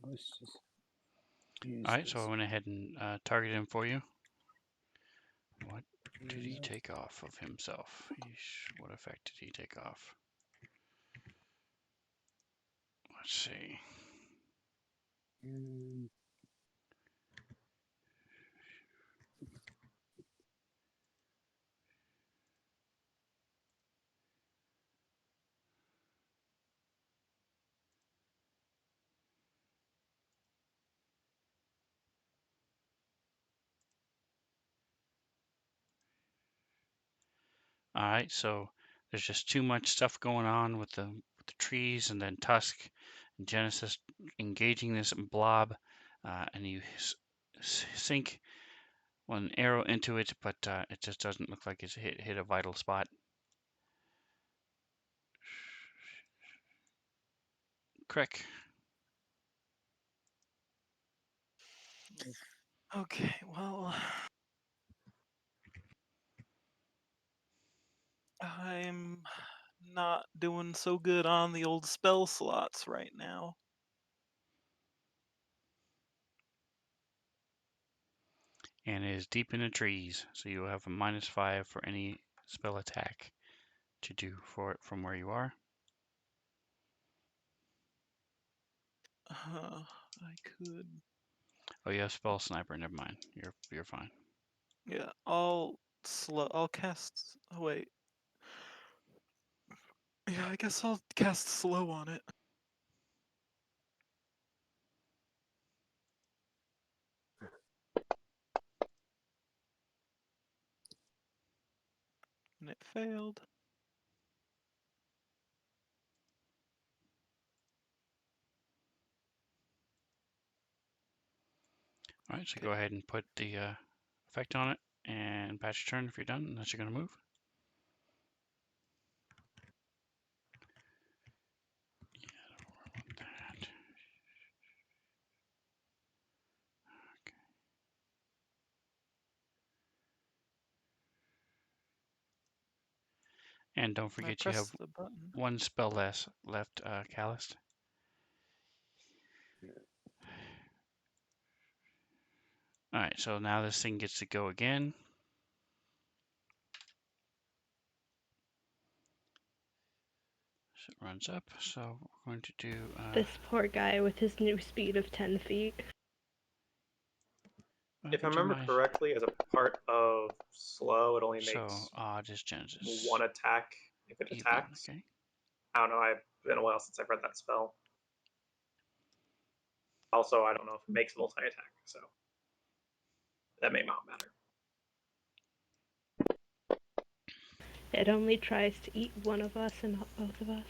Let's just use All right, so this. I went ahead and targeted him for you. What did he take off of himself? What effect did he take off? Let's see. And All right, so there's just too much stuff going on with the trees, and then Tusk and Genesis engaging this blob, and you sink one arrow into it, but it just doesn't look like it's hit a vital spot. Crick. Okay, well, I'm not doing so good on the old spell slots right now. And it is deep in the trees, so you will have a -5 for any spell attack to do for it from where you are. I could. Oh, you have spell sniper. Never mind. You're fine. Yeah, I'll cast. Oh, wait. Yeah, I guess I'll cast slow on it. And it failed. All right, so Okay. go ahead and put the effect on it, and pass your turn if you're done, unless you're going to move. That. Okay. And don't I forget you have pressed the button. one spell less left, Calloused. All right, so now this thing gets to go again. So it runs up. So we're going to do. This poor guy with his new speed of 10 feet. If I would you remember mind? correctly, as a part of slow, it only So makes just Genesis. one attack if it E1, attacks. okay. I don't know. It's been a while since I've read that spell. Also, I don't know if it makes multi-attack, so that may not matter. It only tries to eat one of us and not both of us.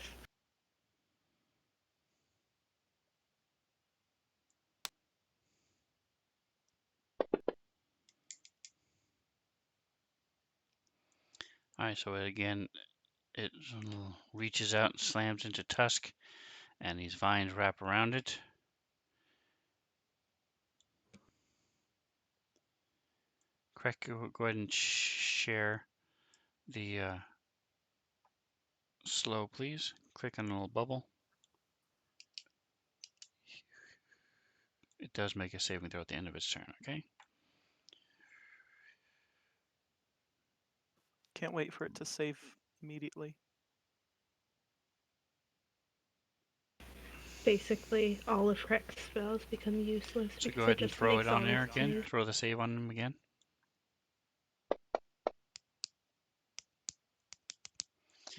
All right, so again, it reaches out and slams into Tusk, and these vines wrap around it. Craig, go ahead and share the slow, please. Click on the little bubble. It does make a saving throw at the end of its turn, okay? Can't wait for it to save immediately. Basically, all of Crack's spells become useless So because go it ahead and just throw makes it on all there of again. save. Throw the save on them again.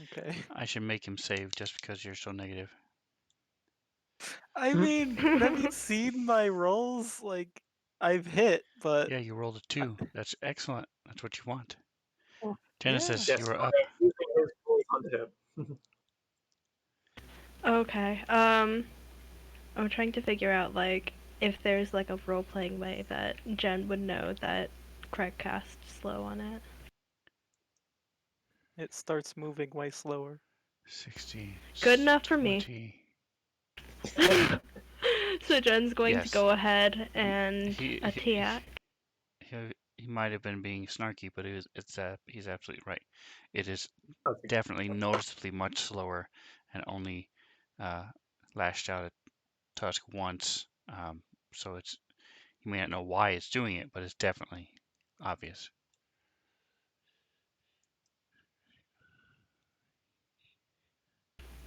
Okay. I should make him save just because you're so negative. I mean, have you seen my rolls? Like, I've hit, but Yeah, you rolled a 2. That's excellent. That's what you want. yeah. Genesis, you Yes, are up. using his rules onto him. Okay, I'm trying to figure out, like, if there's, like, a role-playing way that Jen would know that Craig cast slow on it. It starts moving way slower. 60. Good enough for me. 20. So Jen's going to Yes. go ahead and He attack. he might have been being snarky, but he's absolutely right. It is Okay. definitely noticeably much slower, and only lashed out at Tusk once. So you may not know why it's doing it, but it's definitely obvious.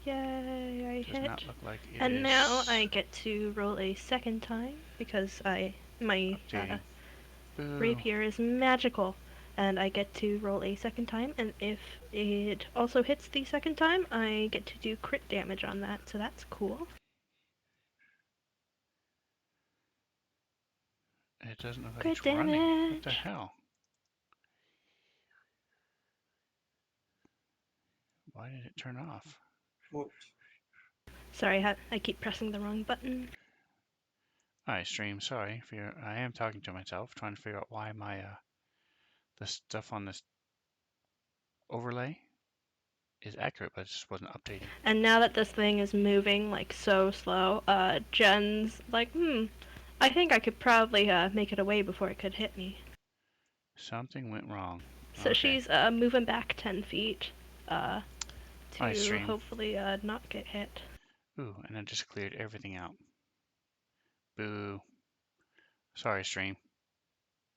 Yay, I Does hit. not look like it And is now I get to roll a second time because my updating. Boo. rapier is magical. And I get to roll a second time, and if it also hits the second time, I get to do crit damage on that, so that's cool. It doesn't look like Crit it's running. What damage! the hell? Why did it turn off? Moved. Sorry, I keep pressing the wrong button. Alright, stream. Sorry if you're. I am talking to myself, trying to figure out why my the stuff on this overlay is accurate, but it just wasn't updating. And now that this thing is moving like so slow, Jen's like, I think I could probably make it away before it could hit me. Something went wrong. So Okay. she's moving back 10 feet to stream. hopefully not get hit. Ooh, and it just cleared everything out. Boo. Sorry, stream.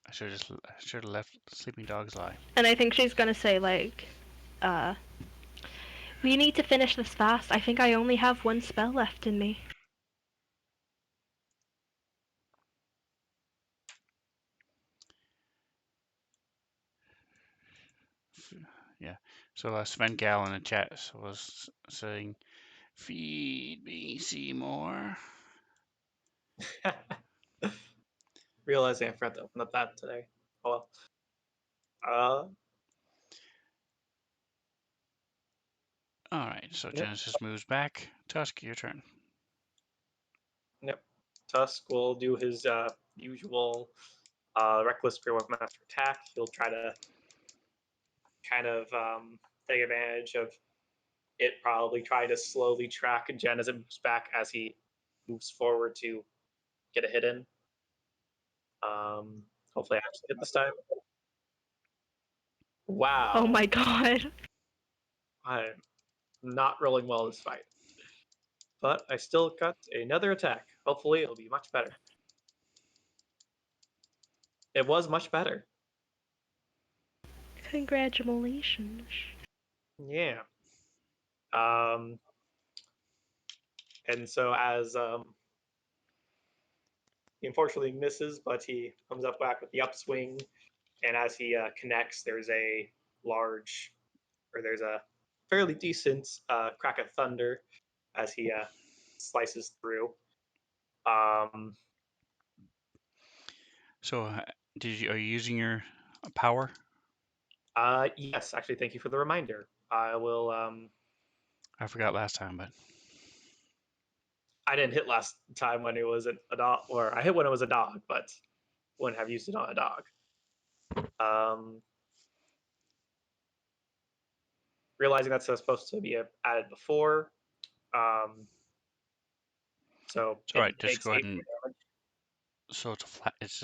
I should have left sleeping dogs lie. And I think she's gonna say like, we need to finish this fast. I think I only have one spell left in me. Yeah. So Sven Gal in the chat was saying, "Feed me, Seymour." Realizing I forgot to open up that today. Oh well. All right. So Yep. Genesis moves back. Tusk, your turn. Yep. Tusk will do his usual reckless pre-work master attack. He'll try to kind of take advantage of it, probably try to slowly track Jen as it moves back as he moves forward to get a hit in. Hopefully I actually hit this time. Wow. Oh my god. I'm not rolling well this fight. But I still got another attack. Hopefully it'll be much better. It was much better. Congratulations. Yeah. And so as he unfortunately misses, but he comes up back with the upswing, and as he connects, there's a fairly decent crack of thunder as he slices through. So are you using your power? Yes, actually, thank you for the reminder. I will. I forgot last time, but I didn't hit last time when it was a dog, or I hit when it was a dog, but wouldn't have used it on a dog. Realizing that's supposed to be added before. So it's all right. it Just takes go ahead 8 and. damage. So it's a flat. It's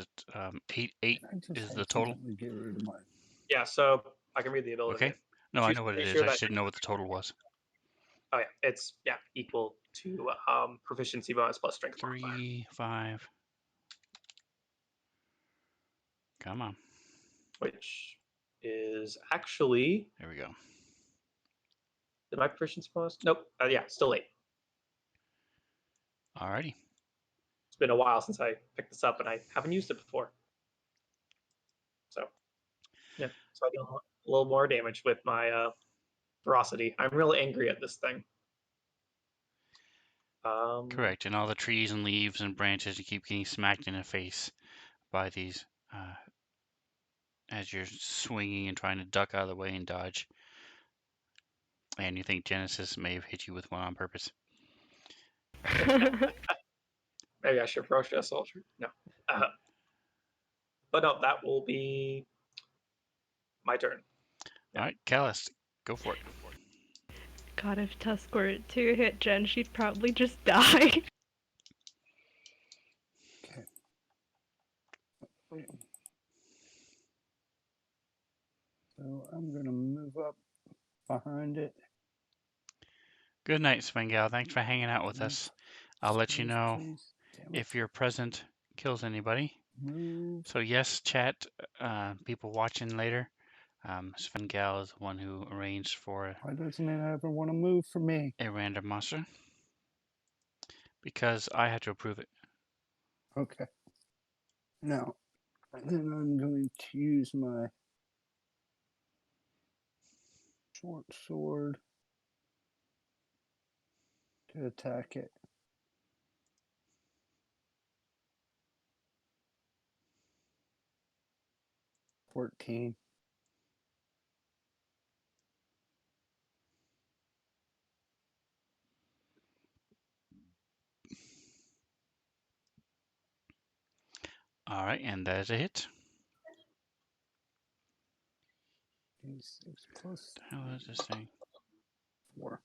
eight I just is the total. accidentally get rid of my. Yeah, so I can read the ability. Okay. No, I know what it is. Sure I that, just didn't know what the total was. oh yeah, it's equal to proficiency bonus plus strength modifier. 3, 5. Come on. Which is actually, There we go. did my proficiency bonus? Nope. Yeah, still 8. Alrighty. It's been a while since I picked this up, and I haven't used it before. So yeah, so I do a little more damage with my ferocity. I'm really angry at this thing. Correct. And all the trees and leaves and branches, you keep getting smacked in the face by these as you're swinging and trying to duck out of the way and dodge. And you think Genesis may have hit you with one on purpose. Maybe I should approach a soldier. No. But no, that will be my turn. Yeah. All right, Callus, go for it. God, if Tusk were to hit Jen, she'd probably just die. So I'm gonna move up behind it. Good night, Svengal. Thanks for hanging out with us. I'll let you know if your present kills anybody. Move. So yes, chat, people watching later, Svengal is the one who arranged for Why doesn't it ever want to move for me? a random monster. Because I had to approve it. Okay. Now, then I'm going to use my short sword to attack it. $14. All right, and that is a hit. D6 plus What the hell is this thing? 4.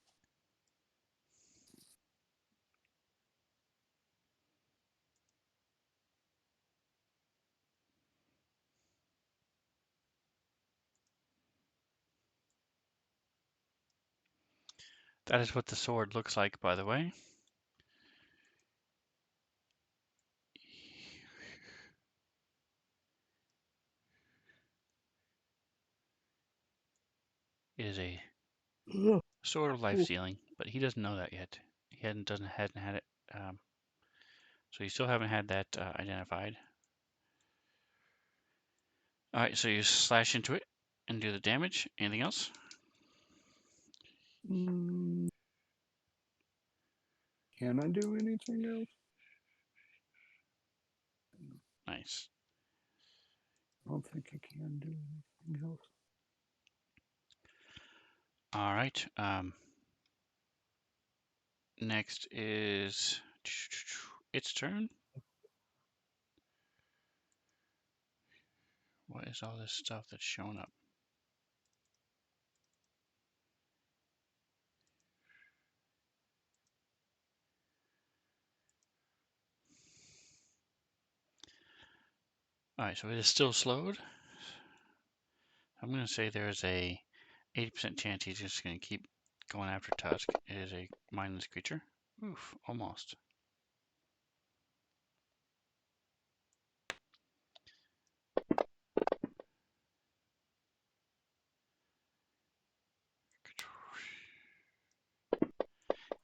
That is what the sword looks like, by the way. It is a sword of life sealing, but he doesn't know that yet. He hadn't had it, so you still haven't had that identified. All right, so you slash into it and do the damage. Anything else? Can I do anything else? Nice. I don't think I can do anything else. All right. Next is its turn. What is all this stuff that's showing up? All right, so it is still slowed. I'm going to say there's a 80% chance he's just going to keep going after Tusk. It is a mindless creature. Oof, almost.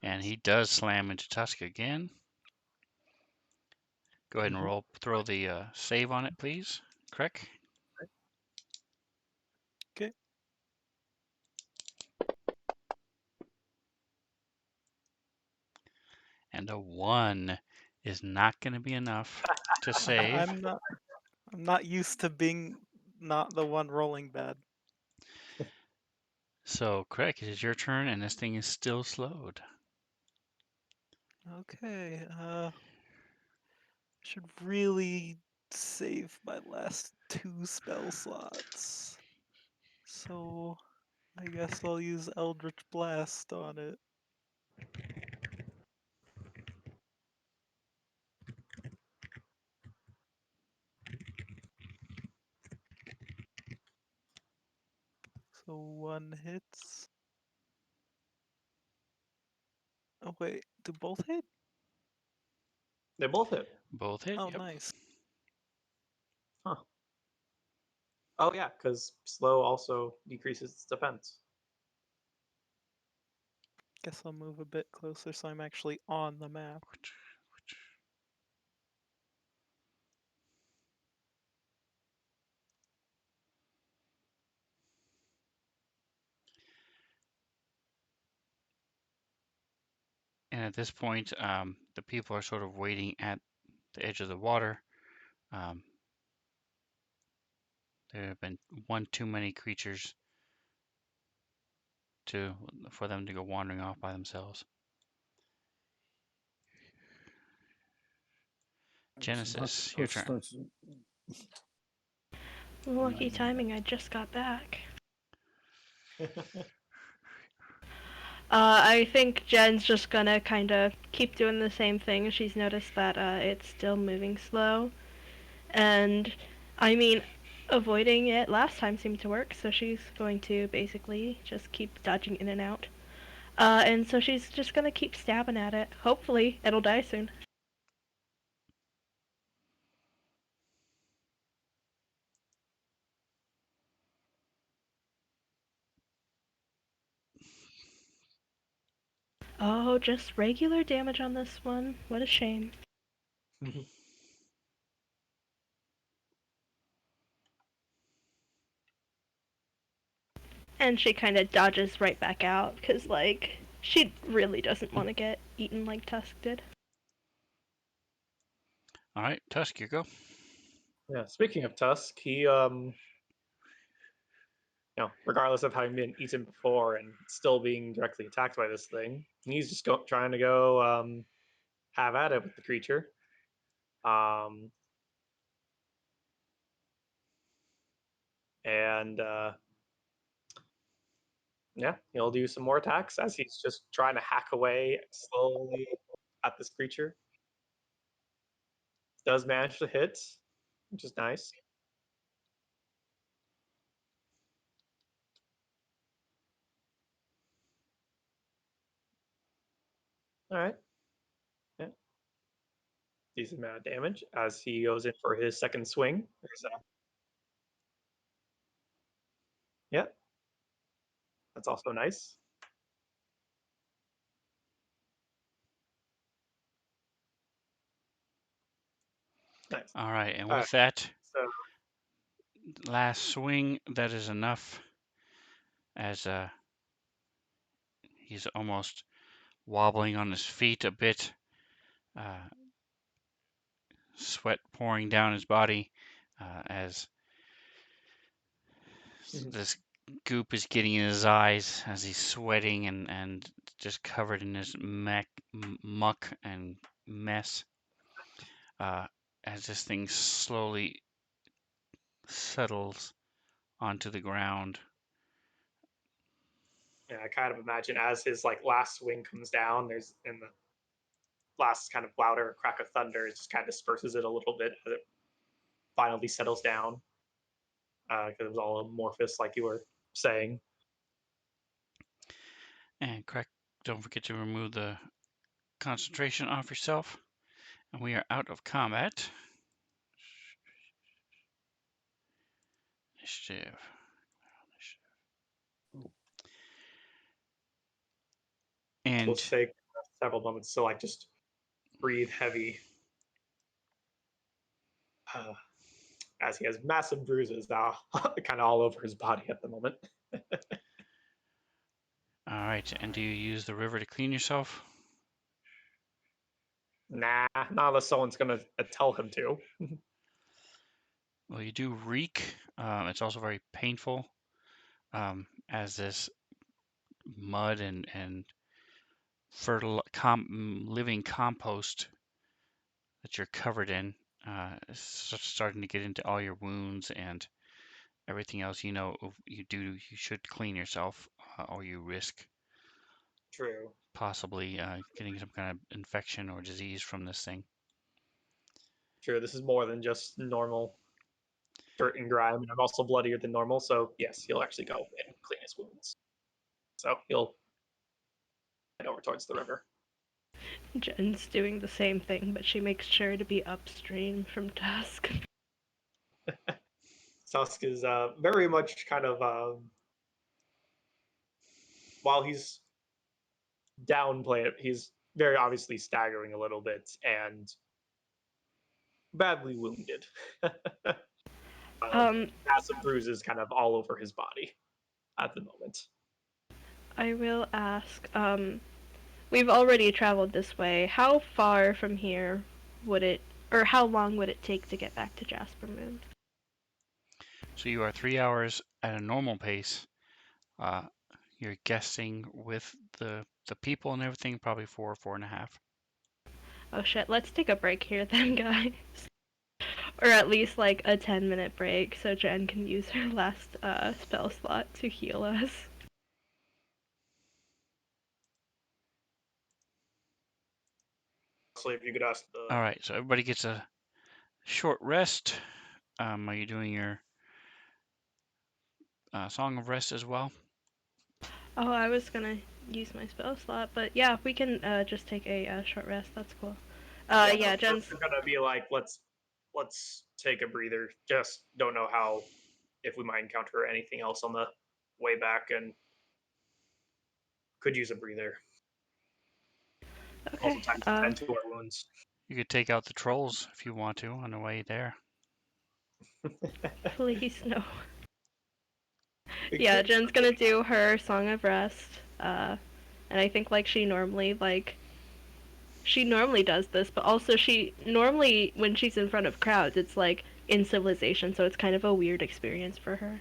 And he does slam into Tusk again. Go ahead and throw the save on it, please. Correct. Okay. And a 1 is not going to be enough to save. I'm not used to being not the one rolling bad. So, Craig, it is your turn, and this thing is still slowed. Okay. Should really save my last 2 spell slots. So I guess I'll use Eldritch Blast on it. So 1 hits. Oh wait, do both hit? They both hit. Both hit. Oh, Yep. nice. Huh. Oh yeah, because slow also decreases its defense. Guess I'll move a bit closer so I'm actually on the map. And at this point, the people are sort of waiting at the edge of the water. There have been one too many creatures for them to go wandering off by themselves. Genesis, your turn. Lucky timing, I just got back. I think Jen's just gonna kind of keep doing the same thing. She's noticed that it's still moving slow. And, I mean, avoiding it last time seemed to work, so she's going to basically just keep dodging in and out. And so she's just gonna keep stabbing at it. Hopefully, it'll die soon. Oh, just regular damage on this one. What a shame. And she kind of dodges right back out, because, like, she really doesn't want to get eaten like Tusk did. All right, Tusk, you go. Yeah. Speaking of Tusk, he regardless of having been eaten before and still being directly attacked by this thing, he's just trying to go have at it with the creature. And yeah, he'll do some more attacks as he's just trying to hack away slowly at this creature. Does manage to hit, which is nice. All right. Yeah. Decent amount of damage as he goes in for his second swing. Yeah, that's also nice. Nice. All right, and All with right. that So last swing, that is enough. As he's almost wobbling on his feet a bit, uh, sweat pouring down his body as this goop is getting in his eyes as he's sweating and just covered in his muck and mess. As this thing slowly settles onto the ground. yeah, I kind of imagine as his like last swing comes down, there's in the last kind of louder crack of thunder, it just kind of disperses it a little bit as it finally settles down. Because it was all amorphous, like you were saying. And correct, don't forget to remove the concentration off yourself. And we are out of combat. Initiative. And We'll take several moments to like just breathe heavy. As he has massive bruises now, kind of all over his body at the moment. all right, and do you use the river to clean yourself? Nah, not unless someone's gonna tell him to. Well, you do reek. It's also very painful, as this mud and living compost that you're covered in is starting to get into all your wounds and everything else. You should clean yourself, or you risk True. possibly getting some kind of infection or disease from this thing. True. This is more than just normal dirt and grime, and I'm also bloodier than normal. So yes, he'll actually go and clean his wounds. So he'll head over towards the river. Jen's doing the same thing, but she makes sure to be upstream from Tusk. Tusk is very much kind of while he's downplaying it, he's very obviously staggering a little bit and badly wounded. Massive bruises kind of all over his body at the moment. I will ask, we've already traveled this way. How far from here would it, or how long would it take to get back to Jasper Moon? So you are 3 hours at a normal pace. You're guessing with the people and everything, probably 4.5. Oh shit, let's take a break here then, guys. Or at least like a 10-minute break so Jen can use her last spell slot to heal us. So if you could ask the All right, so everybody gets a short rest. Are you doing your Song of Rest as well? Oh, I was gonna use my spell slot, but yeah, we can just take a short rest. That's cool. Yeah, Jen's gonna be like, let's take a breather. Just don't know how if we might encounter anything else on the way back, and could use a breather. okay. Also, time to tend to our wounds. You could take out the trolls if you want to on the way there. Please no. Yeah, Jen's gonna do her Song of Rest, and I think like she normally does this, but also she normally when she's in front of crowds, it's like in Civilization, so it's kind of a weird experience for her.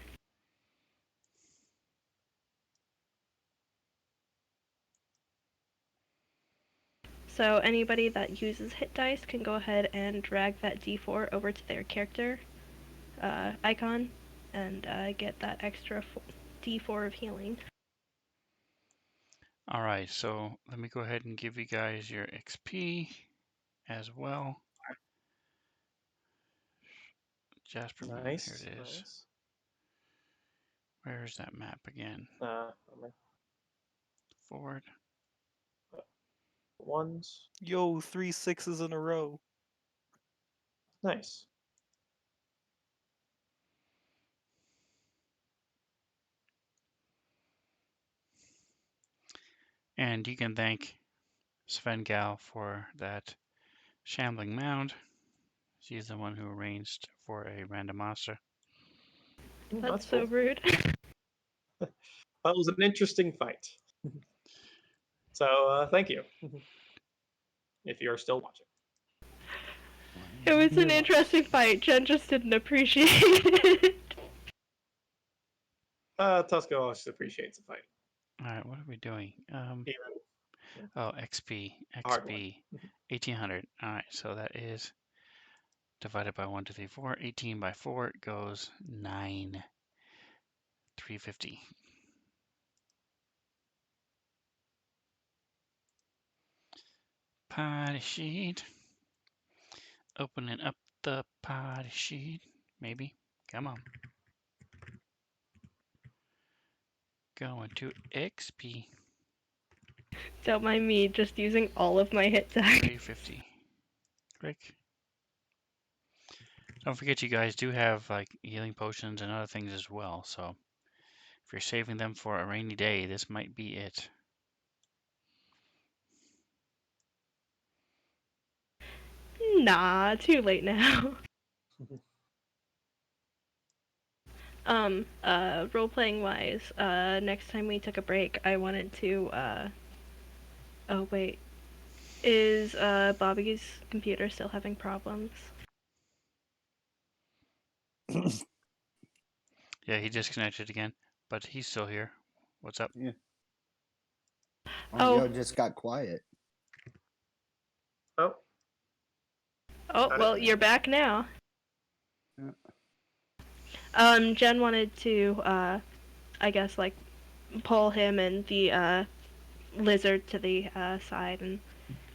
So anybody that uses hit dice can go ahead and drag that d4 over to their character icon. and get that extra D4 of healing. All right, so let me go ahead and give you guys your XP as well. Jasper Moon, Nice. here it is. Nice. Where's that map again? Forward. Ones. Yo, 3 6s in a row. Nice. And you can thank Svengal for that shambling mound. She's the one who arranged for a random monster. That's so rude. That was an interesting fight. So thank you. If you're still watching. It was an interesting fight. Jen just didn't appreciate it. Tusco always appreciates a fight. All right, what are we doing? Hero. Oh, XP, Hard one. 1800. All right, so that is divided by 1, 2, 3, 4. 18 by 4 goes 9. 350. Party sheet. Opening up the party sheet. Maybe. Come on. Going to XP. Don't mind me just using all of my hit die. 350. Click. Don't forget you guys do have like healing potions and other things as well, so if you're saving them for a rainy day, this might be it. Nah, too late now. Role-playing wise, next time we took a break, I wanted to, oh wait. Is, Bobby's computer still having problems? Yeah, he disconnected again, but he's still here. What's up? Yeah. Oh. Y'all just got quiet. Oh. Oh, well, you're back now. Yeah. Jen wanted to, I guess, like, pull him and the, lizard to the, side and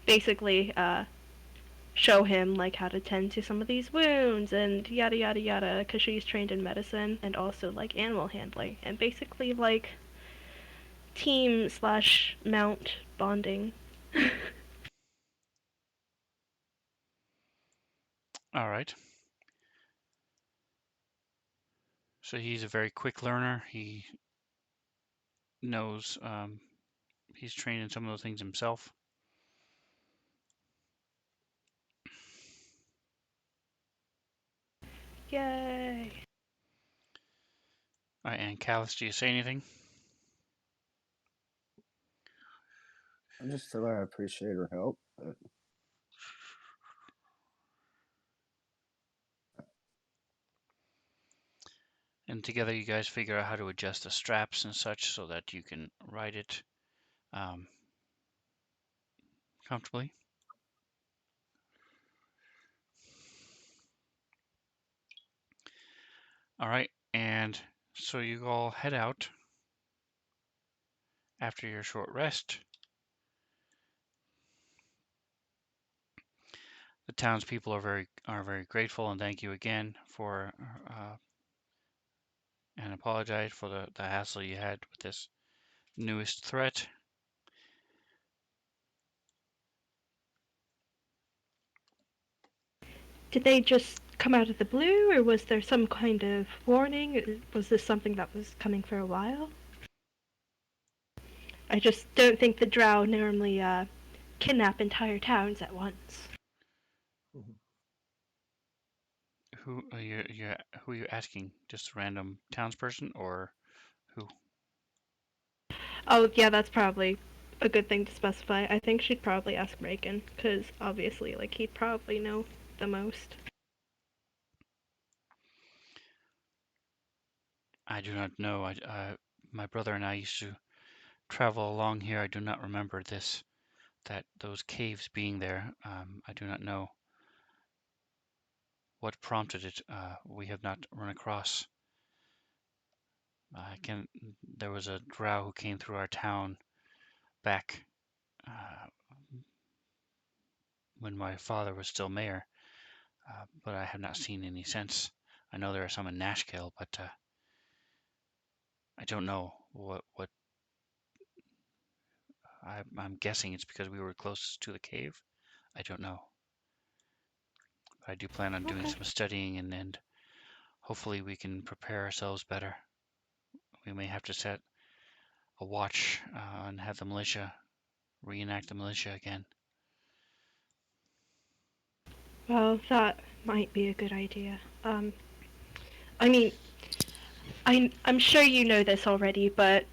basically, show him, like, how to tend to some of these wounds and yada yada yada, because she's trained in medicine and also, like, animal handling. And basically, like, team/mount bonding. All right. So he's a very quick learner. He knows, he's trained in some of those things himself. Yay. All right, and Callus, do you say anything? I just feel I appreciate her help. But... And together you guys figure out how to adjust the straps and such so that you can ride it comfortably. All right, and so you all head out after your short rest. The townspeople are very grateful and thank you again for and apologize for the hassle you had with this newest threat. Did they just come out of the blue, or was there some kind of warning? Was this something that was coming for a while? I just don't think the drow normally, kidnap entire towns at once. Who are you asking? Just a random townsperson or who? Oh, yeah, that's probably a good thing to specify. I think she'd probably ask Reagan, because obviously, like, he'd probably know the most. I do not know. My brother and I used to travel along here. I do not remember those caves being there. I do not know what prompted it. We have not run across There was a drow who came through our town back uh, when my father was still mayor, but I have not seen any since. I know there are some in Nashkel, but I don't know what. I'm guessing it's because we were closest to the cave. I don't know. But I do plan on doing Okay. some studying, and hopefully we can prepare ourselves better. We may have to set a watch and have the militia reenact the militia again. Well, that might be a good idea. I mean, I'm sure you know this already, but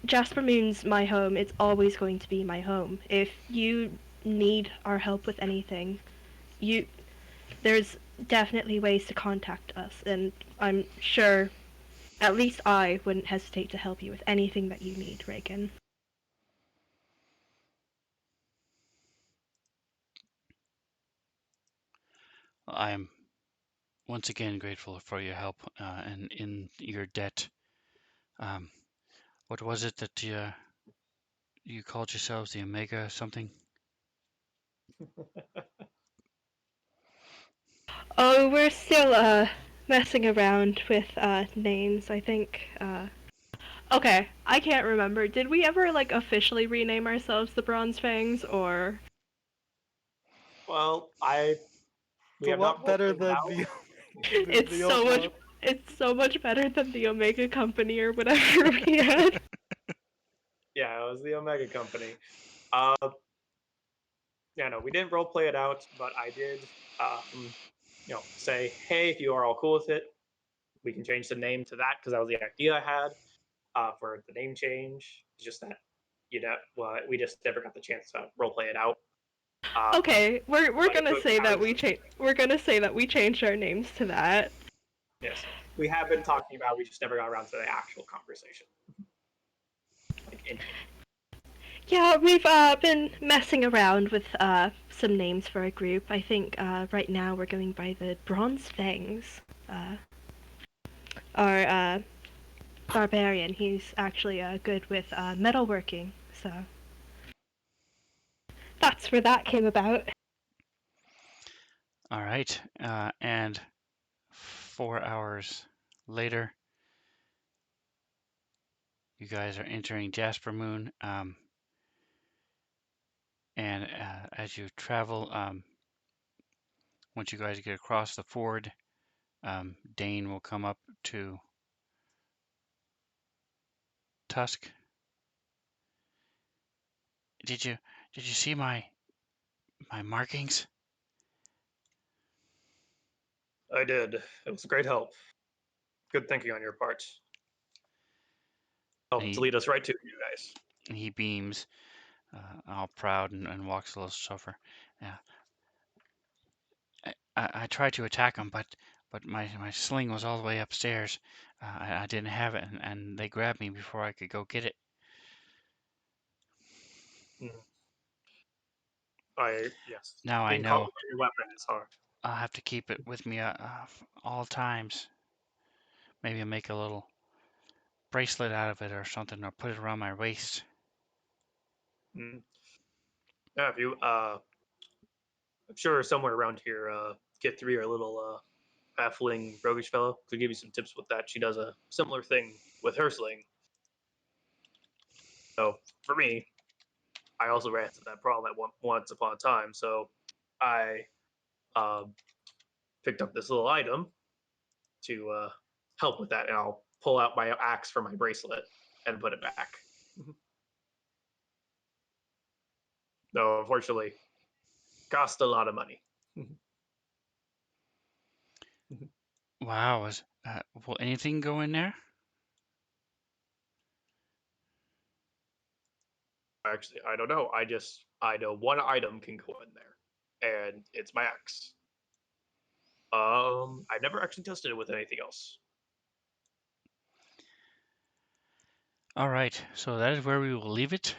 Jasper Moon's my home. It's always going to be my home. If you need our help with anything, you there's definitely ways to contact us, and I'm sure at least I wouldn't hesitate to help you with anything that you need, Reagan. I am once again grateful for your help and in your debt. Um, what was it that you called yourselves, the Omega something? Oh, we're still messing around with names, I think. Okay, I can't remember. Did we ever like officially rename ourselves the Bronze Fangs, or Well, we It's a have not lot better roleplayed it than out. it's the so old much one. it's so much better than the Omega Company or whatever we had. Yeah, it was the Omega Company. Yeah, no, we didn't roleplay it out, but I did, say, hey, if you are all cool with it, we can change the name to that because that was the idea I had for the name change. It's just that, well, we just never got the chance to roleplay it out. Okay, we're But if gonna it say that was, we're gonna say that we changed our names to that. yes, we have been talking about. We just never got around to the actual conversation. Like in Yeah, we've been messing around with some names for our group. I think right now we're going by the Bronze Fangs. Our barbarian, he's actually good with metalworking, so that's where that came about. All right, and 4 hours later, you guys are entering Jasper Moon, and as you travel, once you guys get across the ford, Dane will come up to Tusk. Did you see my markings? I did. It was a great help. Good thinking on your part. And Helped to lead us right to you guys. he beams, all proud, and walks a little suffer. Yeah, I tried to attack him, but my sling was all the way upstairs. I didn't have it, and they grabbed me before I could go get it. Yes. Now I Being caught know with your weapon is hard. I'll have to keep it with me all times. Maybe I'll make a little bracelet out of it or something, or put it around my waist. Mm. Yeah, if you, I'm sure somewhere around here, Kit 3, our little halfling roguish fellow, could give you some tips with that. She does a similar thing with her sling. So for me, I also ran into that problem at once upon a time. So I um, picked up this little item to help with that, and I'll pull out my axe from my bracelet and put it back. Though unfortunately, cost a lot of money. Wow, will anything go in there? Actually, I don't know. I know one item can go in there, and it's my axe. I've never actually tested it with anything else. All right, so that is where we will leave it.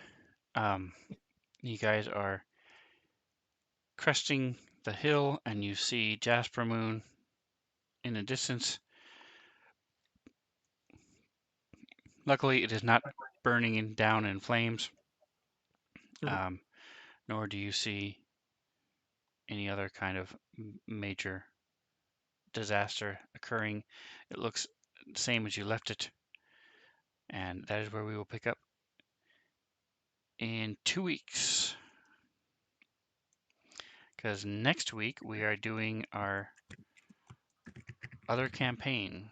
You guys are cresting the hill, and you see Jasper Moon in the distance. Luckily, it is not burning down in flames, Mhm. nor do you see any other kind of major disaster occurring. It looks the same as you left it, and that is where we will pick up in 2 weeks. Because next week we are doing our other campaign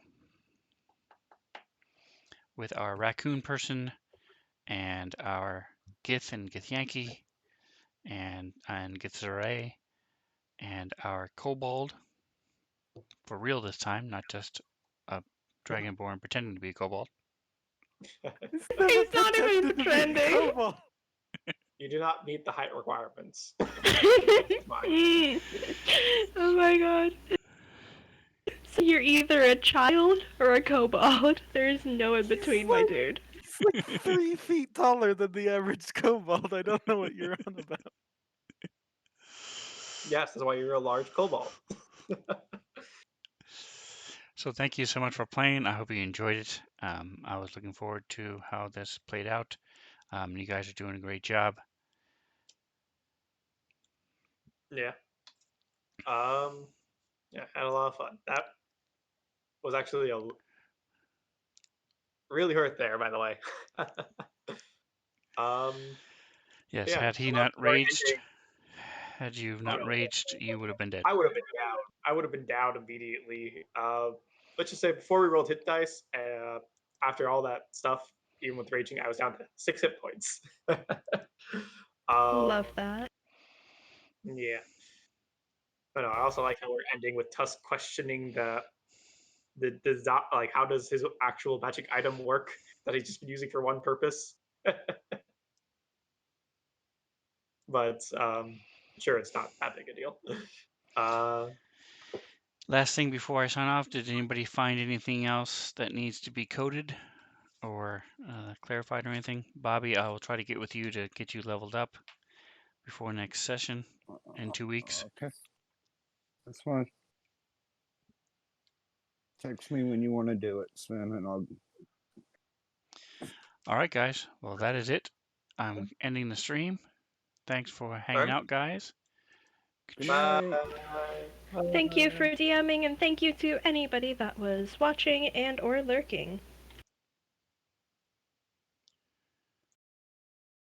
with our raccoon person and our Gith and Githyanki and Githzerai and our kobold for real this time, not just a dragonborn pretending to be a kobold. He's never He's not even pretended to be a pretending. kobold. You do not meet the height requirements. Oh my god. So you're either a child or a kobold. There's no in between, my dude. He's like 3 feet taller than the average kobold. I don't know what you're on about. Yes, that's why you're a large kobold. So thank you so much for playing. I hope you enjoyed it. I was looking forward to how this played out. You guys are doing a great job. Yeah. Yeah, had a lot of fun. That was actually a really hurt there, by the way. Yes, yeah, had he I love not the very raged, ending. had you Oh, not no. raged, you would have been dead. I would have been down. I would have been down immediately. Let's just say before we rolled hit dice, after all that stuff, even with raging, I was down to 6 hit points. Love that. Yeah. But no, I also like how we're ending with Tusk questioning like how does his actual magic item work that he's just been using for one purpose. But sure, it's not that big a deal. Last thing before I sign off, did anybody find anything else that needs to be coded or clarified or anything? Bobby, I will try to get with you to get you leveled up before next session in 2 weeks. Okay, that's fine. Text me when you want to do it, Sven, and I'll. All right, guys. Well, that is it. I'm ending the stream. Thanks for hanging out, guys. Good Bye. night. Thank you for DMing, and thank you to anybody that was watching and or lurking.